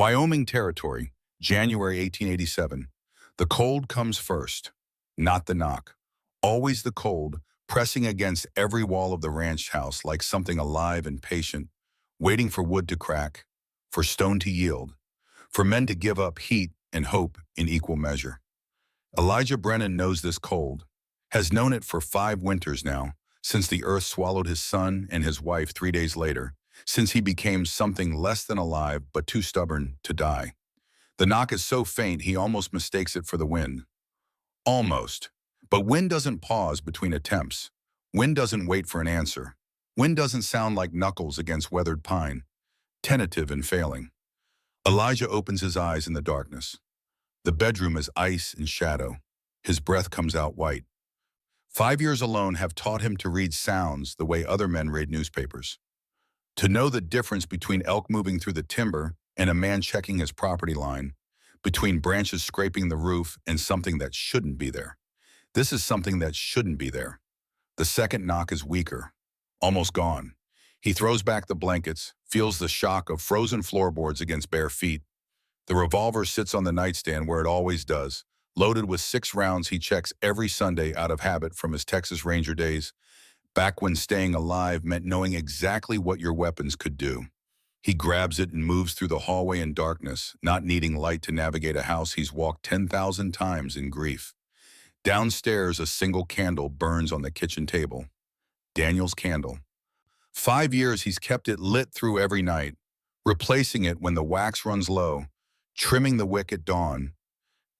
Wyoming Territory, January 1887. The cold comes first, not the knock. Always the cold, pressing against every wall of the ranch house like something alive and patient, waiting for wood to crack, for stone to yield, for men to give up heat and hope in equal measure. Elijah Brennan knows this cold, has known it for 5 winters now, since the earth swallowed his son and his wife 3 days later, since he became something less than alive but too stubborn to die. The knock is so faint he almost mistakes it for the wind. Almost. But wind doesn't pause between attempts. Wind doesn't wait for an answer. Wind doesn't sound like knuckles against weathered pine, tentative and failing. Elijah opens his eyes in the darkness. The bedroom is ice and shadow. His breath comes out white. 5 years alone have taught him to read sounds the way other men read newspapers. To know the difference between elk moving through the timber and a man checking his property line, between branches scraping the roof and something that shouldn't be there. This is something that shouldn't be there. The second knock is weaker, almost gone. He throws back the blankets, feels the shock of frozen floorboards against bare feet. The revolver sits on the nightstand where it always does, loaded with 6 rounds he checks every Sunday out of habit from his Texas Ranger days, back when staying alive meant knowing exactly what your weapons could do. He grabs it and moves through the hallway in darkness, not needing light to navigate a house he's walked 10,000 times in grief. Downstairs, a single candle burns on the kitchen table. Daniel's candle. 5 years he's kept it lit through every night, replacing it when the wax runs low, trimming the wick at dawn,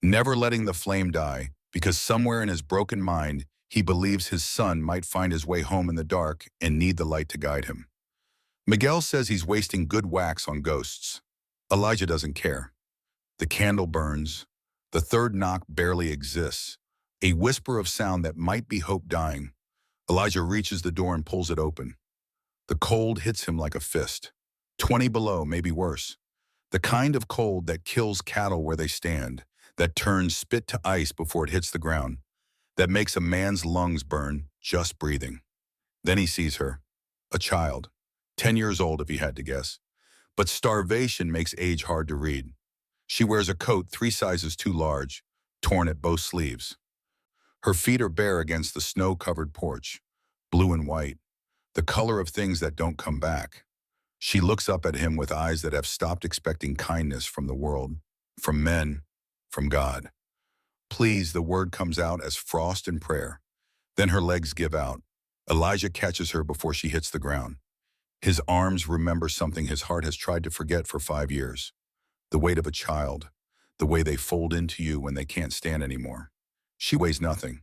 never letting the flame die, because somewhere in his broken mind, he believes his son might find his way home in the dark and need the light to guide him. Miguel says he's wasting good wax on ghosts. Elijah doesn't care. The candle burns. The third knock barely exists. A whisper of sound that might be hope dying. Elijah reaches the door and pulls it open. The cold hits him like a fist. 20 below, maybe worse. The kind of cold that kills cattle where they stand, that turns spit to ice before it hits the ground, that makes a man's lungs burn just breathing. Then he sees her, a child, 10 years old if he had to guess. But starvation makes age hard to read. She wears a coat 3 sizes too large, torn at both sleeves. Her feet are bare against the snow-covered porch, blue and white, the color of things that don't come back. She looks up at him with eyes that have stopped expecting kindness from the world, from men, from God. Please, the word comes out as frost and prayer. Then her legs give out. Elijah catches her before she hits the ground. His arms remember something his heart has tried to forget for 5 years. The weight of a child, the way they fold into you when they can't stand anymore. She weighs nothing.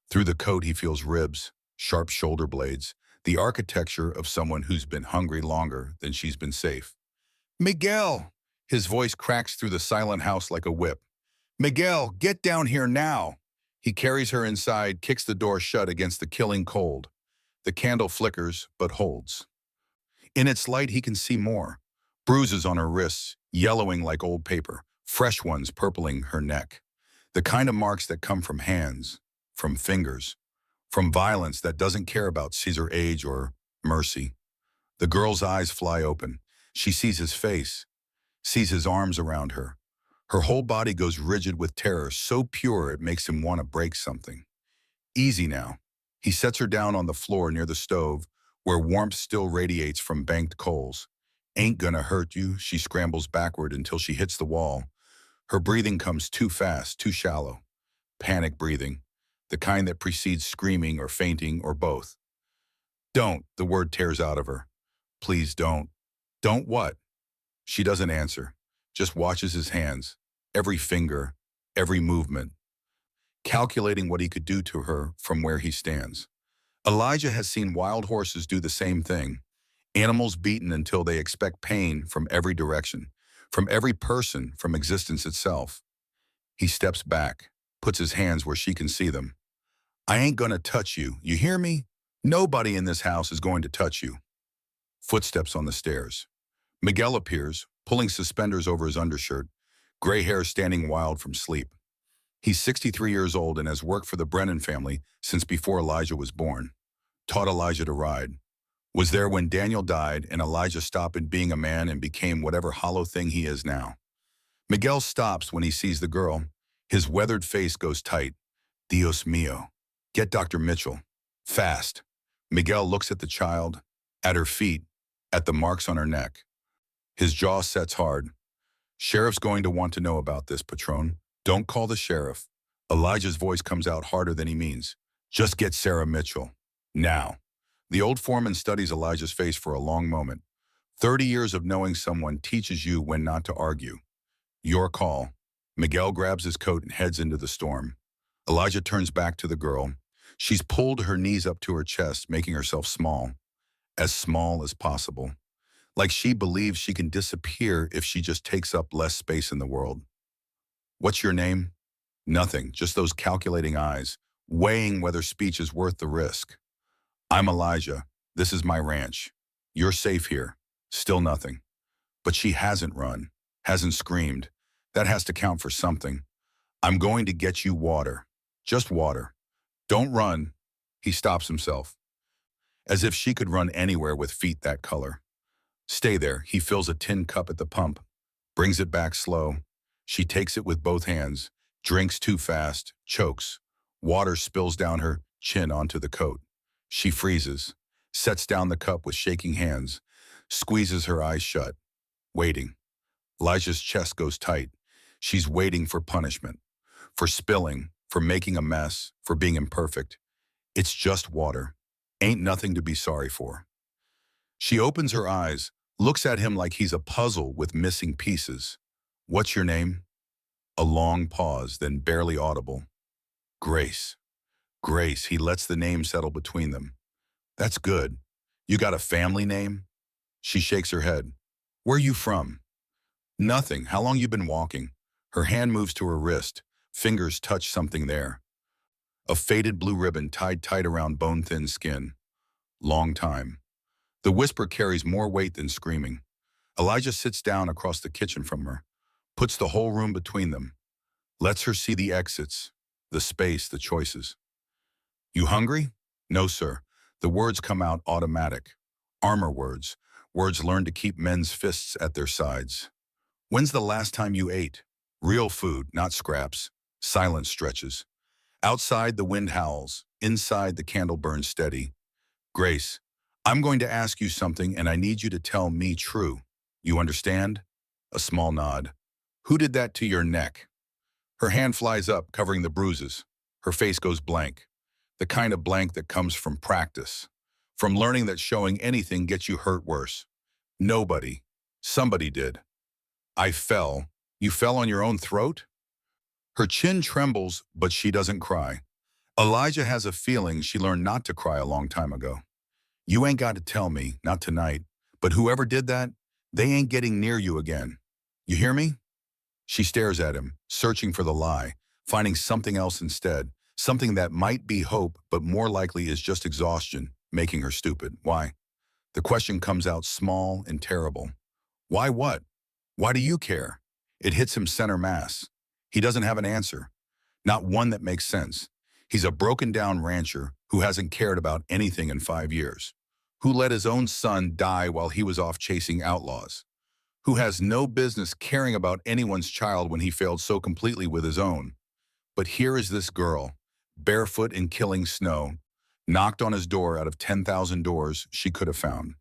Through the coat he feels ribs, sharp shoulder blades, the architecture of someone who's been hungry longer than she's been safe. Miguel! His voice cracks through the silent house like a whip. Miguel, get down here now! He carries her inside, kicks the door shut against the killing cold. The candle flickers, but holds. In its light he can see more. Bruises on her wrists, yellowing like old paper, fresh ones purpling her neck. The kind of marks that come from hands, from fingers, from violence that doesn't care about Caesar age or mercy. The girl's eyes fly open. She sees his face, sees his arms around her. Her whole body goes rigid with terror, so pure it makes him want to break something. Easy now. He sets her down on the floor near the stove, where warmth still radiates from banked coals. Ain't gonna hurt you, she scrambles backward until she hits the wall. Her breathing comes too fast, too shallow. Panic breathing, the kind that precedes screaming or fainting or both. Don't, the word tears out of her. Please don't. Don't what? She doesn't answer, just watches his hands, every finger, every movement, calculating what he could do to her from where he stands. Elijah has seen wild horses do the same thing, animals beaten until they expect pain from every direction, from every person, from existence itself. He steps back, puts his hands where she can see them. I ain't gonna touch you, you hear me? Nobody in this house is going to touch you. Footsteps on the stairs. Miguel appears, pulling suspenders over his undershirt, gray hair standing wild from sleep. He's 63 years old and has worked for the Brennan family since before Elijah was born. Taught Elijah to ride. Was there when Daniel died and Elijah stopped being a man and became whatever hollow thing he is now. Miguel stops when he sees the girl. His weathered face goes tight. Dios mío. Get Dr. Mitchell. Fast. Miguel looks at the child, at her feet, at the marks on her neck. His jaw sets hard. Sheriff's going to want to know about this, Patron. Don't call the sheriff. Elijah's voice comes out harder than he means. Just get Sarah Mitchell. Now. The old foreman studies Elijah's face for a long moment. 30 years of knowing someone teaches you when not to argue. Your call. Miguel grabs his coat and heads into the storm. Elijah turns back to the girl. She's pulled her knees up to her chest, making herself small as possible. Like she believes she can disappear if she just takes up less space in the world. What's your name? Nothing, just those calculating eyes, weighing whether speech is worth the risk. I'm Elijah. This is my ranch. You're safe here. Still nothing. But she hasn't run, hasn't screamed. That has to count for something. I'm going to get you water. Just water. Don't run. He stops himself. As if she could run anywhere with feet that color. Stay there. He fills a tin cup at the pump, brings it back slow. She takes it with both hands, drinks too fast, chokes. Water spills down her chin onto the coat. She freezes, sets down the cup with shaking hands, squeezes her eyes shut, waiting. Elijah's chest goes tight. She's waiting for punishment, for spilling, for making a mess, for being imperfect. It's just water. Ain't nothing to be sorry for. She opens her eyes, looks at him like he's a puzzle with missing pieces. What's your name? A long pause, then barely audible. Grace. Grace, he lets the name settle between them. That's good. You got a family name? She shakes her head. Where you from? Nothing. How long you been walking? Her hand moves to her wrist. Fingers touch something there. A faded blue ribbon tied tight around bone-thin skin. Long time. The whisper carries more weight than screaming. Elijah sits down across the kitchen from her, puts the whole room between them, lets her see the exits, the space, the choices. You hungry? No, sir. The words come out automatic. Armor words. Words learned to keep men's fists at their sides. When's the last time you ate? Real food, not scraps. Silence stretches. Outside, the wind howls. Inside, the candle burns steady. Grace, I'm going to ask you something and I need you to tell me true. You understand? A small nod. Who did that to your neck? Her hand flies up, covering the bruises. Her face goes blank. The kind of blank that comes from practice. From learning that showing anything gets you hurt worse. Nobody. Somebody did. I fell. You fell on your own throat? Her chin trembles, but she doesn't cry. Elijah has a feeling she learned not to cry a long time ago. You ain't got to tell me, not tonight, but whoever did that, they ain't getting near you again. You hear me? She stares at him, searching for the lie, finding something else instead, something that might be hope, but more likely is just exhaustion, making her stupid. Why? The question comes out small and terrible. Why what? Why do you care? It hits him center mass. He doesn't have an answer, not one that makes sense. He's a broken-down rancher who hasn't cared about anything in 5 years, who let his own son die while he was off chasing outlaws, who has no business caring about anyone's child when he failed so completely with his own. But here is this girl, barefoot in killing snow, knocked on his door out of 10,000 doors she could have found.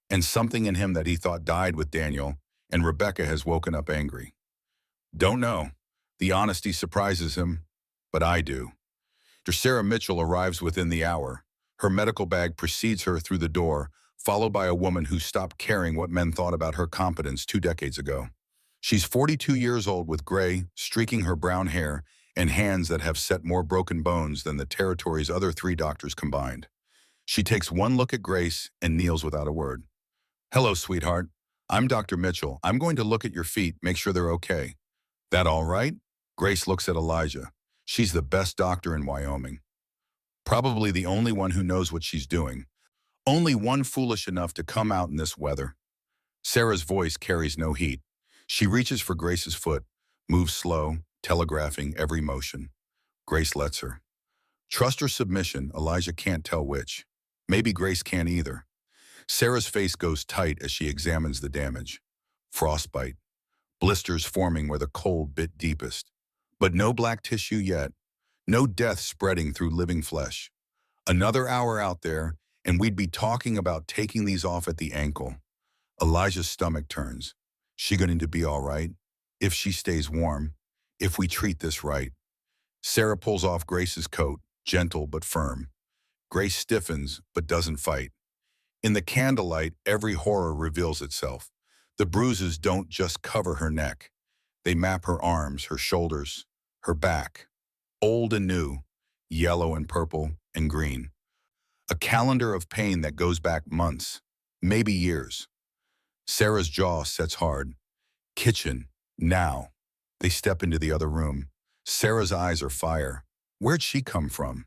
And something in him that he thought died with Daniel, and Rebecca has woken up angry. Don't know. The honesty surprises him, but I do. Sarah Mitchell arrives within the hour. Her medical bag precedes her through the door, followed by a woman who stopped caring what men thought about her competence 2 decades ago. She's 42 years old with gray, streaking her brown hair, and hands that have set more broken bones than the territory's other 3 doctors combined. She takes one look at Grace and kneels without a word. Hello, sweetheart. I'm Dr. Mitchell. I'm going to look at your feet, make sure they're okay. That all right? Grace looks at Elijah. She's the best doctor in Wyoming. Probably the only one who knows what she's doing. Only one foolish enough to come out in this weather. Sarah's voice carries no heat. She reaches for Grace's foot, moves slow, telegraphing every motion. Grace lets her. Trust or submission, Elijah can't tell which. Maybe Grace can't either. Sarah's face goes tight as she examines the damage. Frostbite, blisters forming where the cold bit deepest. But no black tissue yet, no death spreading through living flesh. Another hour out there, and we'd be talking about taking these off at the ankle. Elijah's stomach turns. She going to be all right? If she stays warm? If we treat this right? Sarah pulls off Grace's coat, gentle but firm. Grace stiffens but doesn't fight. In the candlelight, every horror reveals itself. The bruises don't just cover her neck. They map her arms, her shoulders, her back. Old and new, yellow and purple and green. A calendar of pain that goes back months, maybe years. Sarah's jaw sets hard. Kitchen, now. They step into the other room. Sarah's eyes are fire. Where'd she come from?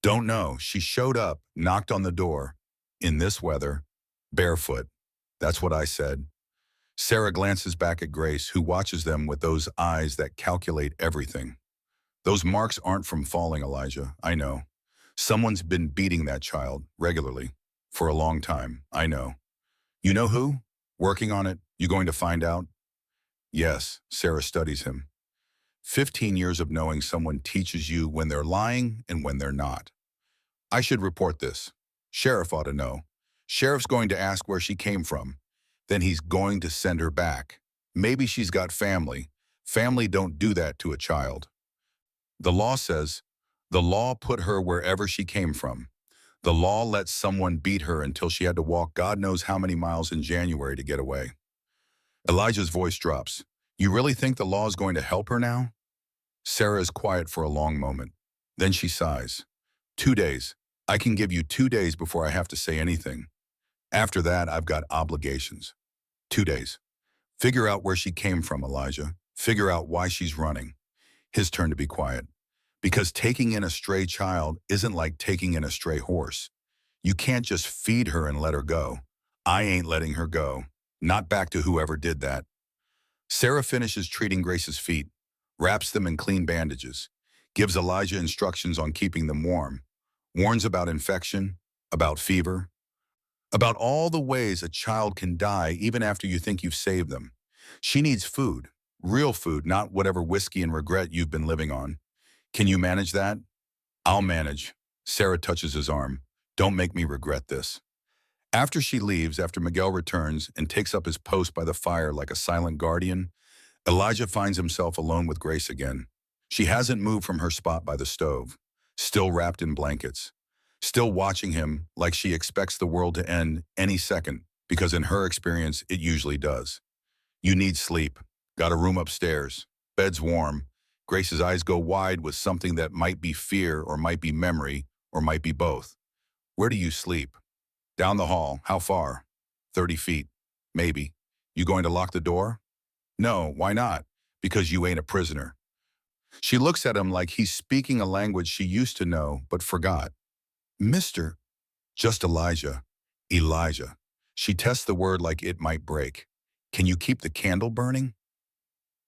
Don't know. She showed up, knocked on the door. In this weather, barefoot. That's what I said. Sarah glances back at Grace, who watches them with those eyes that calculate everything. Those marks aren't from falling, Elijah, I know. Someone's been beating that child, regularly, for a long time, I know. You know who? Working on it? You going to find out? Yes, Sarah studies him. 15 years of knowing someone teaches you when they're lying and when they're not. I should report this. Sheriff ought to know. Sheriff's going to ask where she came from. Then he's going to send her back. Maybe she's got family. Family don't do that to a child. The law says, the law put her wherever she came from. The law lets someone beat her until she had to walk God knows how many miles in January to get away. Elijah's voice drops. You really think the law is going to help her now? Sarah is quiet for a long moment. Then she sighs. 2 days. I can give you 2 days before I have to say anything. After that, I've got obligations. 2 days. Figure out where she came from, Elijah. Figure out why she's running. His turn to be quiet. Because taking in a stray child isn't like taking in a stray horse. You can't just feed her and let her go. I ain't letting her go. Not back to whoever did that. Sarah finishes treating Grace's feet, wraps them in clean bandages, gives Elijah instructions on keeping them warm, warns about infection, about fever, about all the ways a child can die even after you think you've saved them. She needs food, real food, not whatever whiskey and regret you've been living on. Can you manage that? I'll manage. Sarah touches his arm. Don't make me regret this. After she leaves, after Miguel returns and takes up his post by the fire like a silent guardian, Elijah finds himself alone with Grace again. She hasn't moved from her spot by the stove, still wrapped in blankets, still watching him like she expects the world to end any second, because in her experience, it usually does. You need sleep. Got a room upstairs. Bed's warm. Grace's eyes go wide with something that might be fear or might be memory or might be both. Where do you sleep? Down the hall. How far? 30 feet. Maybe. You going to lock the door? No, why not? Because you ain't a prisoner. She looks at him like he's speaking a language she used to know but forgot. Mister. Just Elijah. Elijah. She tests the word like it might break. Can you keep the candle burning?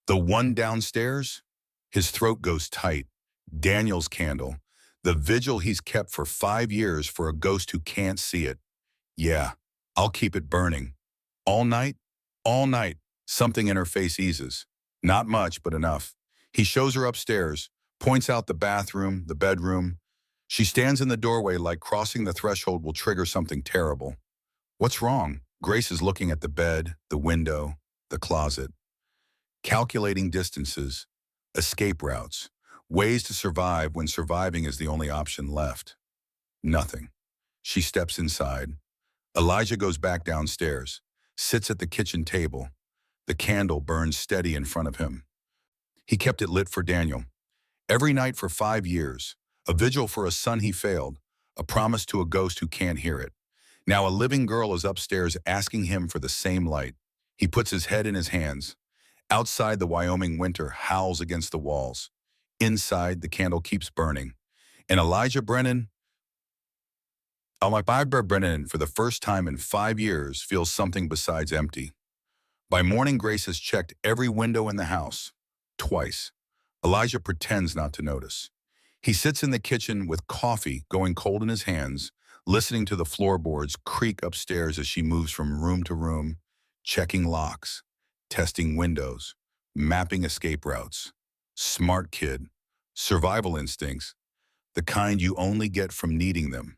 The one downstairs? His throat goes tight. Daniel's candle. The vigil he's kept for 5 years for a ghost who can't see it. Yeah, I'll keep it burning. All night? All night. Something in her face eases. Not much, but enough. He shows her upstairs, points out the bathroom, the bedroom. She stands in the doorway like crossing the threshold will trigger something terrible. What's wrong? Grace is looking at the bed, the window, the closet. Calculating distances, escape routes, ways to survive when surviving is the only option left. Nothing. She steps inside. Elijah goes back downstairs, sits at the kitchen table. The candle burns steady in front of him. He kept it lit for Daniel. Every night for 5 years, a vigil for a son he failed, a promise to a ghost who can't hear it. Now a living girl is upstairs asking him for the same light. He puts his head in his hands. Outside, the Wyoming winter howls against the walls. Inside, the candle keeps burning. And Elijah Brennan, for the first time in 5 years, feels something besides empty. By morning, Grace has checked every window in the house. Twice. Elijah pretends not to notice. He sits in the kitchen with coffee going cold in his hands, listening to the floorboards creak upstairs as she moves from room to room, checking locks, testing windows, mapping escape routes. Smart kid. Survival instincts, the kind you only get from needing them.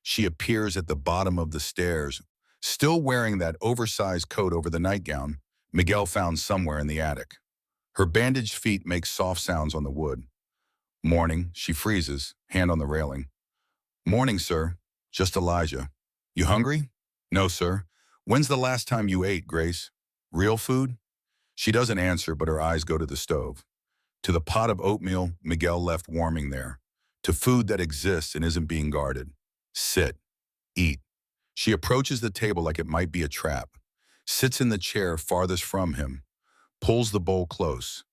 She appears at the bottom of the stairs, still wearing that oversized coat over the nightgown Miguel found somewhere in the attic. Her bandaged feet make soft sounds on the wood. Morning, she freezes, hand on the railing. Morning, sir. Just Elijah. You hungry? No, sir. When's the last time you ate, Grace? Real food? She doesn't answer, but her eyes go to the stove. To the pot of oatmeal Miguel left warming there. To food that exists and isn't being guarded. Sit. Eat. She approaches the table like it might be a trap. Sits in the chair farthest from him. Pulls the bowl close.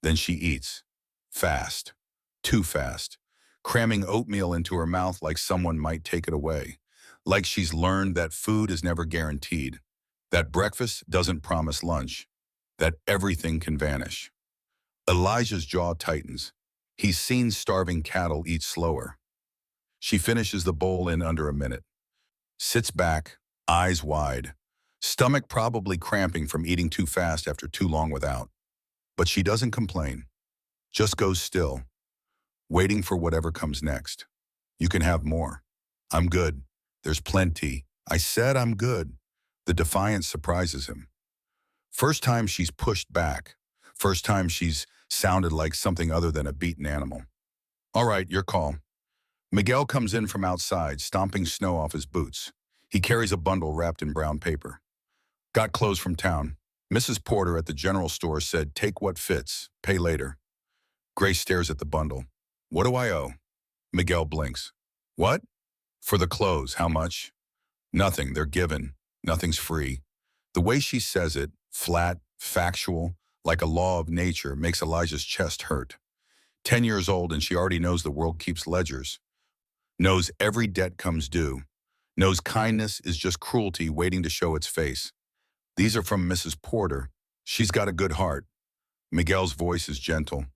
Then she eats. Fast. Too fast. Cramming oatmeal into her mouth like someone might take it away. Like she's learned that food is never guaranteed. That breakfast doesn't promise lunch. That everything can vanish. Elijah's jaw tightens. He's seen starving cattle eat slower. She finishes the bowl in under a minute. Sits back, eyes wide. Stomach probably cramping from eating too fast after too long without. But she doesn't complain. Just goes still, waiting for whatever comes next. You can have more. I'm good. There's plenty. I said I'm good. The defiance surprises him. First time she's pushed back. First time she's sounded like something other than a beaten animal. All right, your call. Miguel comes in from outside, stomping snow off his boots. He carries a bundle wrapped in brown paper. Got clothes from town. Mrs. Porter at the general store said, take what fits, pay later. Grace stares at the bundle. What do I owe? Miguel blinks. What? For the clothes, how much? Nothing, they're given. Nothing's free. The way she says it, flat, factual, like a law of nature, makes Elijah's chest hurt. 10 years old and she already knows the world keeps ledgers. Knows every debt comes due. Knows kindness is just cruelty waiting to show its face. These are from Mrs. Porter. She's got a good heart. Miguel's voice is gentle.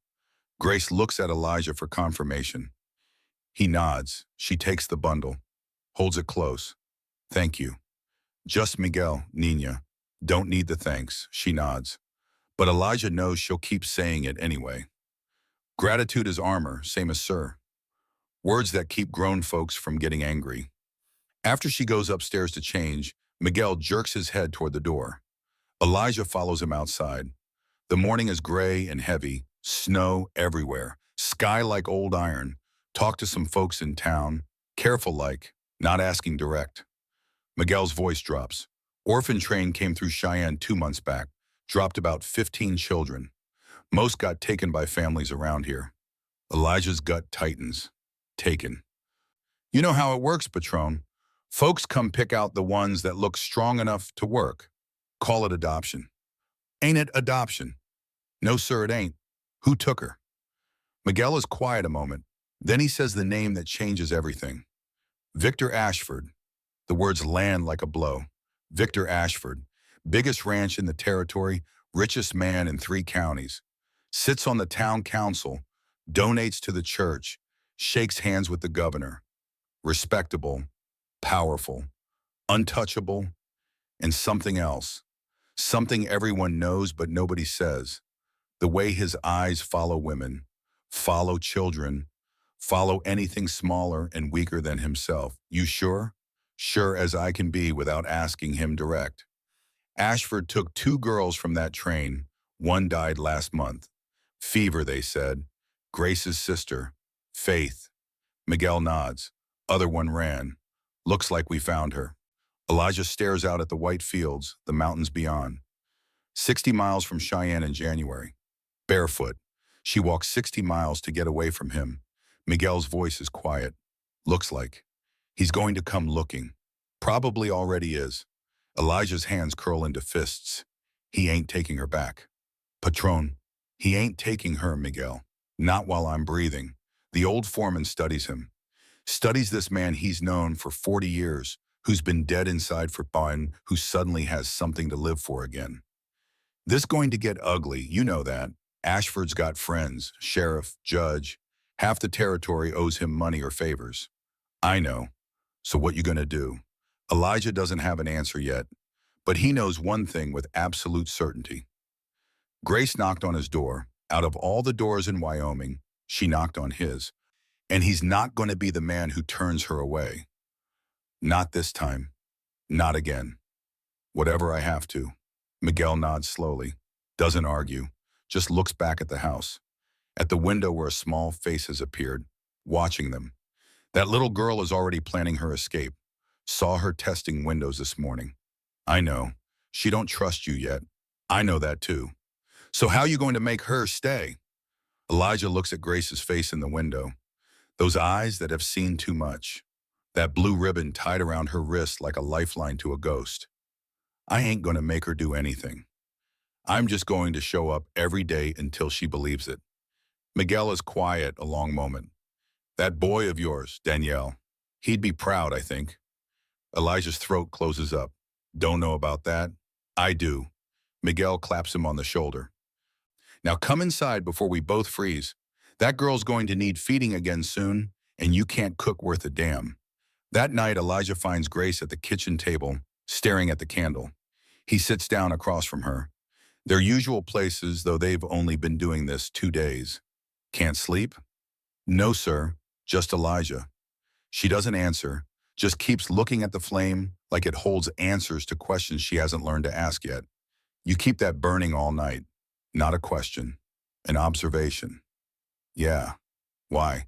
Grace looks at Elijah for confirmation. He nods. She takes the bundle. Holds it close. Thank you. Just Miguel, Nina. Don't need the thanks. She nods. But Elijah knows she'll keep saying it anyway. Gratitude is armor, same as sir. Words that keep grown folks from getting angry. After she goes upstairs to change, Miguel jerks his head toward the door. Elijah follows him outside. The morning is gray and heavy, snow everywhere, sky like old iron. Talk to some folks in town, careful like, not asking direct. Miguel's voice drops. Orphan train came through Cheyenne 2 months back, dropped about 15 children. Most got taken by families around here. Elijah's gut tightens. Taken. You know how it works, Patron. Folks come pick out the ones that look strong enough to work. Call it adoption. Ain't it adoption? No, sir, it ain't. Who took her? Miguel is quiet a moment. Then he says the name that changes everything. Victor Ashford. The words land like a blow. Victor Ashford. Biggest ranch in the territory, richest man in 3 counties. Sits on the town council, donates to the church, shakes hands with the governor. Respectable, powerful, untouchable, and something else. Something everyone knows but nobody says. The way his eyes follow women, follow children, follow anything smaller and weaker than himself. You sure? Sure as I can be without asking him direct. Ashford took 2 girls from that train. One died last month. Fever, they said. Grace's sister. Faith. Miguel nods. Other one ran. Looks like we found her. Elijah stares out at the white fields, the mountains beyond. 60 miles from Cheyenne in January. Barefoot. She walks 60 miles to get away from him. Miguel's voice is quiet. Looks like. He's going to come looking. Probably already is. Elijah's hands curl into fists. He ain't taking her back. Patron. He ain't taking her, Miguel. Not while I'm breathing. The old foreman studies him. Studies this man he's known for 40 years, who's been dead inside for fun, who suddenly has something to live for again. This going to get ugly, you know that. Ashford's got friends, sheriff, judge. Half the territory owes him money or favors. I know. So what you gonna do? Elijah doesn't have an answer yet, but he knows one thing with absolute certainty. Grace knocked on his door. Out of all the doors in Wyoming, she knocked on his. And he's not going to be the man who turns her away. Not this time. Not again. Whatever I have to. Miguel nods slowly, doesn't argue, just looks back at the house, at the window where a small face has appeared, watching them. That little girl is already planning her escape. Saw her testing windows this morning. I know. She don't trust you yet. I know that too. So how you going to make her stay? Elijah looks at Grace's face in the window. Those eyes that have seen too much. That blue ribbon tied around her wrist like a lifeline to a ghost. I ain't going to make her do anything. I'm just going to show up every day until she believes it. Miguel is quiet a long moment. That boy of yours, Danielle, he'd be proud, I think. Elijah's throat closes up. Don't know about that? I do. Miguel claps him on the shoulder. Now come inside before we both freeze. That girl's going to need feeding again soon, and you can't cook worth a damn. That night, Elijah finds Grace at the kitchen table, staring at the candle. He sits down across from her. Their usual places, though they've only been doing this 2 days. Can't sleep? No, sir. Just Elijah. She doesn't answer, just keeps looking at the flame like it holds answers to questions she hasn't learned to ask yet. You keep that burning all night. Not a question. An observation. Yeah. Why?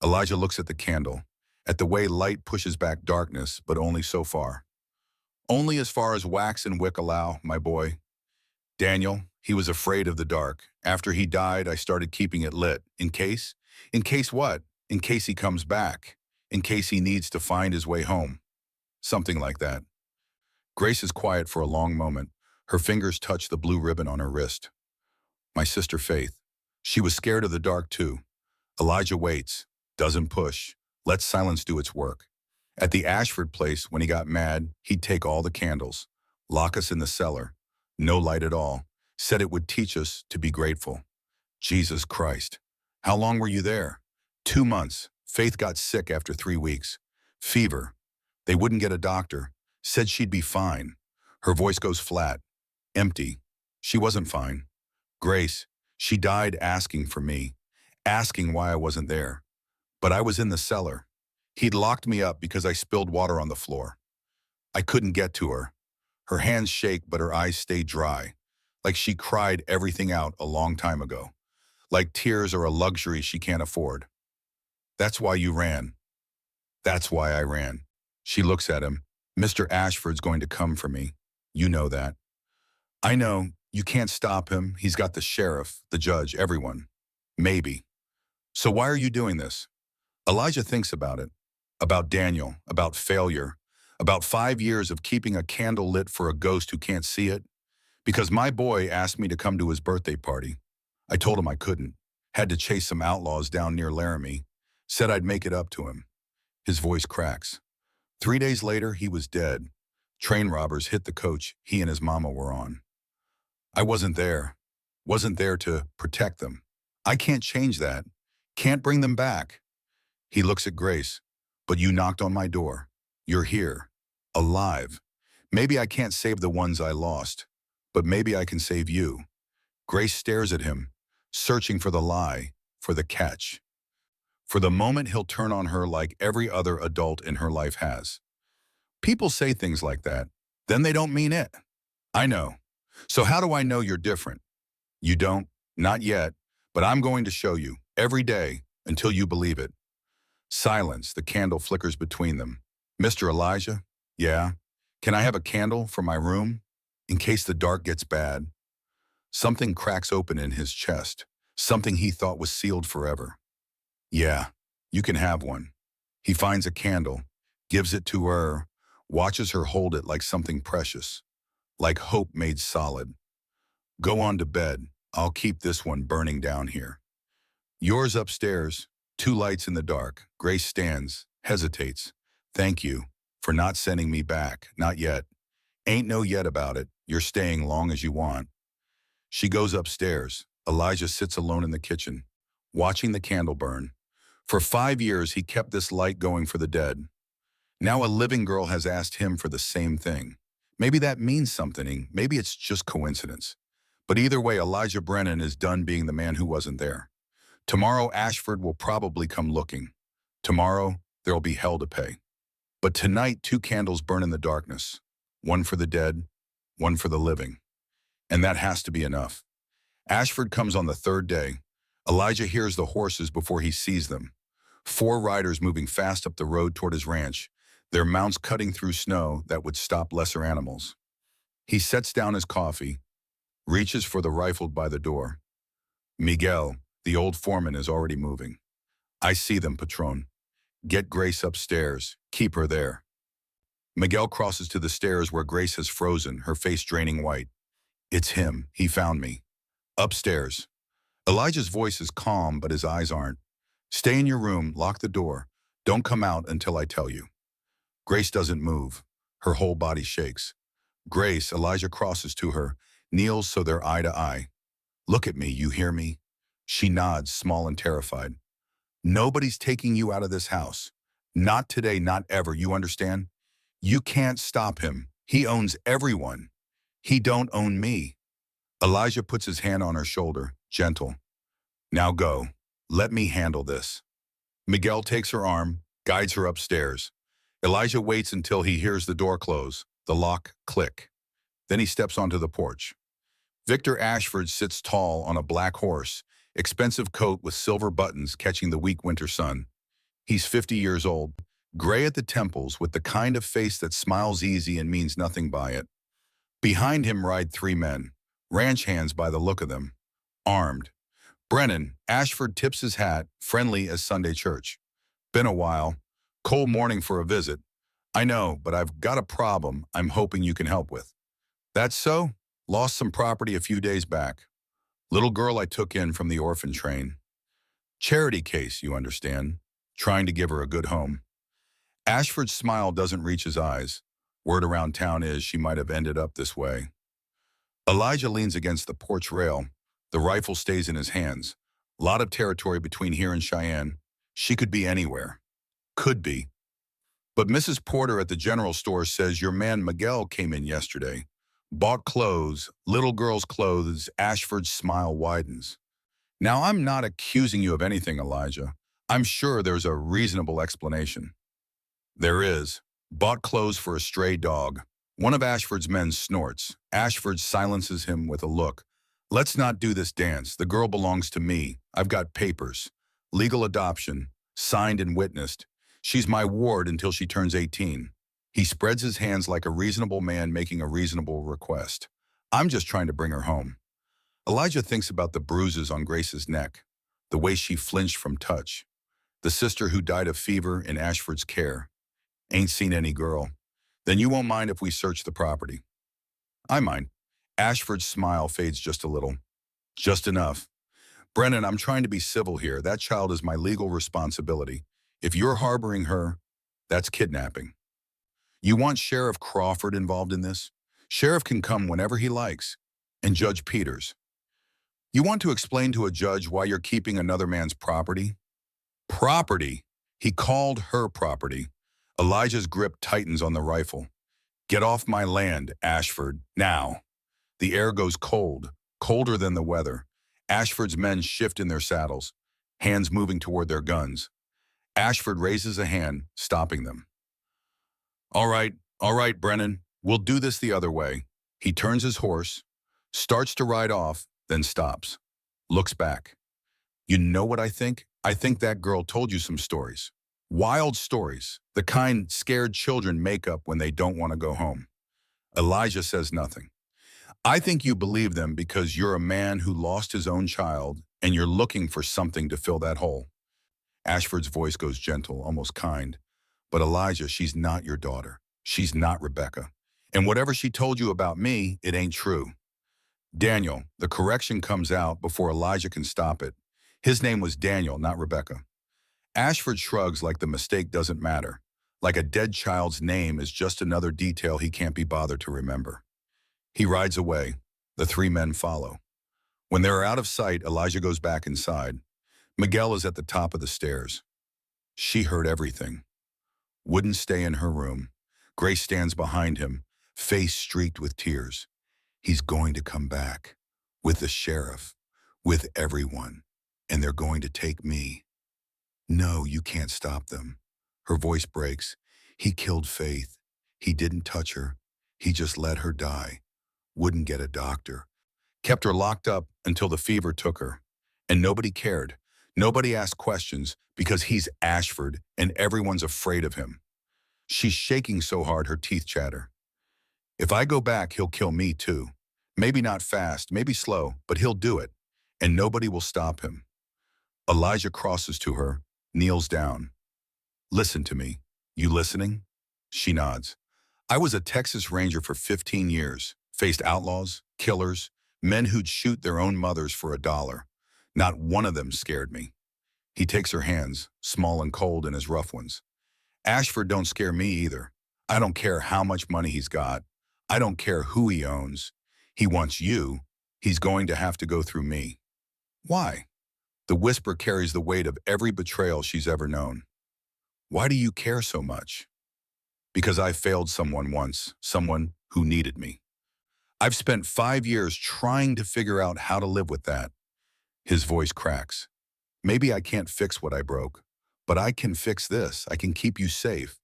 Elijah looks at the candle, at the way light pushes back darkness, but only so far. Only as far as wax and wick allow, my boy. Daniel, he was afraid of the dark. After he died, I started keeping it lit. In case? In case what? In case he comes back. In case he needs to find his way home. Something like that. Grace is quiet for a long moment. Her fingers touch the blue ribbon on her wrist. My sister Faith. She was scared of the dark too. Elijah waits, doesn't push, lets silence do its work. At the Ashford place, when he got mad, he'd take all the candles, lock us in the cellar, no light at all, said it would teach us to be grateful. Jesus Christ. How long were you there? 2 months. Faith got sick after 3 weeks. Fever. They wouldn't get a doctor. Said she'd be fine. Her voice goes flat, empty. She wasn't fine. Grace, she died asking for me, asking why I wasn't there. But I was in the cellar. He'd locked me up because I spilled water on the floor. I couldn't get to her. Her hands shake, but her eyes stay dry, like she cried everything out a long time ago, like tears are a luxury she can't afford. That's why you ran. That's why I ran. She looks at him. Mr. Ashford's going to come for me. You know that. I know. You can't stop him. He's got the sheriff, the judge, everyone. Maybe. So why are you doing this? Elijah thinks about it. About Daniel, about failure, about 5 years of keeping a candle lit for a ghost who can't see it. Because my boy asked me to come to his birthday party. I told him I couldn't. Had to chase some outlaws down near Laramie. Said I'd make it up to him. His voice cracks. 3 days later, he was dead. Train robbers hit the coach he and his mama were on. I wasn't there. Wasn't there to protect them. I can't change that. Can't bring them back. He looks at Grace. But you knocked on my door. You're here. Alive. Maybe I can't save the ones I lost. But maybe I can save you. Grace stares at him, searching for the lie, for the catch. For the moment he'll turn on her like every other adult in her life has. People say things like that. Then they don't mean it. I know. So how do I know you're different? You don't? Not yet. But I'm going to show you, every day, until you believe it. Silence, the candle flickers between them. Mr. Elijah? Yeah? Can I have a candle for my room? In case the dark gets bad. Something cracks open in his chest. Something he thought was sealed forever. Yeah, you can have one. He finds a candle, gives it to her, watches her hold it like something precious. Like hope made solid. Go on to bed. I'll keep this one burning down here. Yours upstairs. 2 lights in the dark. Grace stands, hesitates. Thank you for not sending me back. Not yet. Ain't no yet about it. You're staying long as you want. She goes upstairs. Elijah sits alone in the kitchen, watching the candle burn. For 5 years, he kept this light going for the dead. Now a living girl has asked him for the same thing. Maybe that means something, maybe it's just coincidence. But either way, Elijah Brennan is done being the man who wasn't there. Tomorrow, Ashford will probably come looking. Tomorrow, there'll be hell to pay. But tonight, two candles burn in the darkness. One for the dead, one for the living. And that has to be enough. Ashford comes on the third day. Elijah hears the horses before he sees them. Four riders moving fast up the road toward his ranch, their mounts cutting through snow that would stop lesser animals. He sets down his coffee, reaches for the rifle by the door. Miguel, the old foreman, is already moving. I see them, Patron. Get Grace upstairs. Keep her there. Miguel crosses to the stairs where Grace has frozen, her face draining white. It's him. He found me. Upstairs. Elijah's voice is calm, but his eyes aren't. Stay in your room, lock the door. Don't come out until I tell you. Grace doesn't move. Her whole body shakes. Grace, Elijah crosses to her, kneels so they're eye to eye. Look at me, you hear me? She nods, small and terrified. Nobody's taking you out of this house. Not today, not ever, you understand? You can't stop him. He owns everyone. He don't own me. Elijah puts his hand on her shoulder, gentle. Now go. Let me handle this. Miguel takes her arm, guides her upstairs. Elijah waits until he hears the door close, the lock click. Then he steps onto the porch. Victor Ashford sits tall on a black horse, expensive coat with silver buttons catching the weak winter sun. He's 50 years old, gray at the temples with the kind of face that smiles easy and means nothing by it. Behind him ride three men, ranch hands by the look of them, armed. Brennan, Ashford tips his hat, friendly as Sunday church. Been a while. Cold morning for a visit. I know, but I've got a problem I'm hoping you can help with. That's so? Lost some property a few days back. Little girl I took in from the orphan train. Charity case, you understand. Trying to give her a good home. Ashford's smile doesn't reach his eyes. Word around town is she might have ended up this way. Elijah leans against the porch rail. The rifle stays in his hands. Lot of territory between here and Cheyenne. She could be anywhere. Could be. But Mrs. Porter at the general store says your man Miguel came in yesterday. Bought clothes, little girl's clothes. Ashford's smile widens. Now, I'm not accusing you of anything, Elijah. I'm sure there's a reasonable explanation. There is. Bought clothes for a stray dog. One of Ashford's men snorts. Ashford silences him with a look. Let's not do this dance. The girl belongs to me. I've got papers. Legal adoption. Signed and witnessed. She's my ward until she turns 18. He spreads his hands like a reasonable man making a reasonable request. I'm just trying to bring her home. Elijah thinks about the bruises on Grace's neck, the way she flinched from touch. The sister who died of fever in Ashford's care. Ain't seen any girl. Then you won't mind if we search the property. I mind. Ashford's smile fades just a little. Just enough. Brennan, I'm trying to be civil here. That child is my legal responsibility. If you're harboring her, that's kidnapping. You want Sheriff Crawford involved in this? Sheriff can come whenever he likes. And Judge Peters. You want to explain to a judge why you're keeping another man's property? Property? He called her property. Elijah's grip tightens on the rifle. Get off my land, Ashford, now. The air goes cold, colder than the weather. Ashford's men shift in their saddles, hands moving toward their guns. Ashford raises a hand, stopping them. All right, Brennan. We'll do this the other way. He turns his horse, starts to ride off, then stops. Looks back. You know what I think? I think that girl told you some stories. Wild stories, the kind scared children make up when they don't want to go home. Elijah says nothing. I think you believe them because you're a man who lost his own child and you're looking for something to fill that hole. Ashford's voice goes gentle, almost kind. But Elijah, she's not your daughter. She's not Rebecca. And whatever she told you about me, it ain't true. Daniel, the correction comes out before Elijah can stop it. His name was Daniel, not Rebecca. Ashford shrugs like the mistake doesn't matter. Like a dead child's name is just another detail he can't be bothered to remember. He rides away. The three men follow. When they're out of sight, Elijah goes back inside. Miguel is at the top of the stairs. She heard everything. Wouldn't stay in her room. Grace stands behind him, face streaked with tears. He's going to come back. With the sheriff. With everyone. And they're going to take me. No, you can't stop them. Her voice breaks. He killed Faith. He didn't touch her. He just let her die. Wouldn't get a doctor. Kept her locked up until the fever took her. And nobody cared. Nobody asked questions because he's Ashford and everyone's afraid of him. She's shaking so hard her teeth chatter. If I go back, he'll kill me too. Maybe not fast, maybe slow, but he'll do it. And nobody will stop him. Elijah crosses to her, kneels down. Listen to me. You listening? She nods. I was a Texas Ranger for 15 years, faced outlaws, killers, men who'd shoot their own mothers for $1. Not one of them scared me. He takes her hands, small and cold in his rough ones. Ashford don't scare me either. I don't care how much money he's got. I don't care who he owns. He wants you. He's going to have to go through me. Why? The whisper carries the weight of every betrayal she's ever known. Why do you care so much? Because I failed someone once, someone who needed me. I've spent 5 years trying to figure out how to live with that. His voice cracks. Maybe I can't fix what I broke, but I can fix this. I can keep you safe.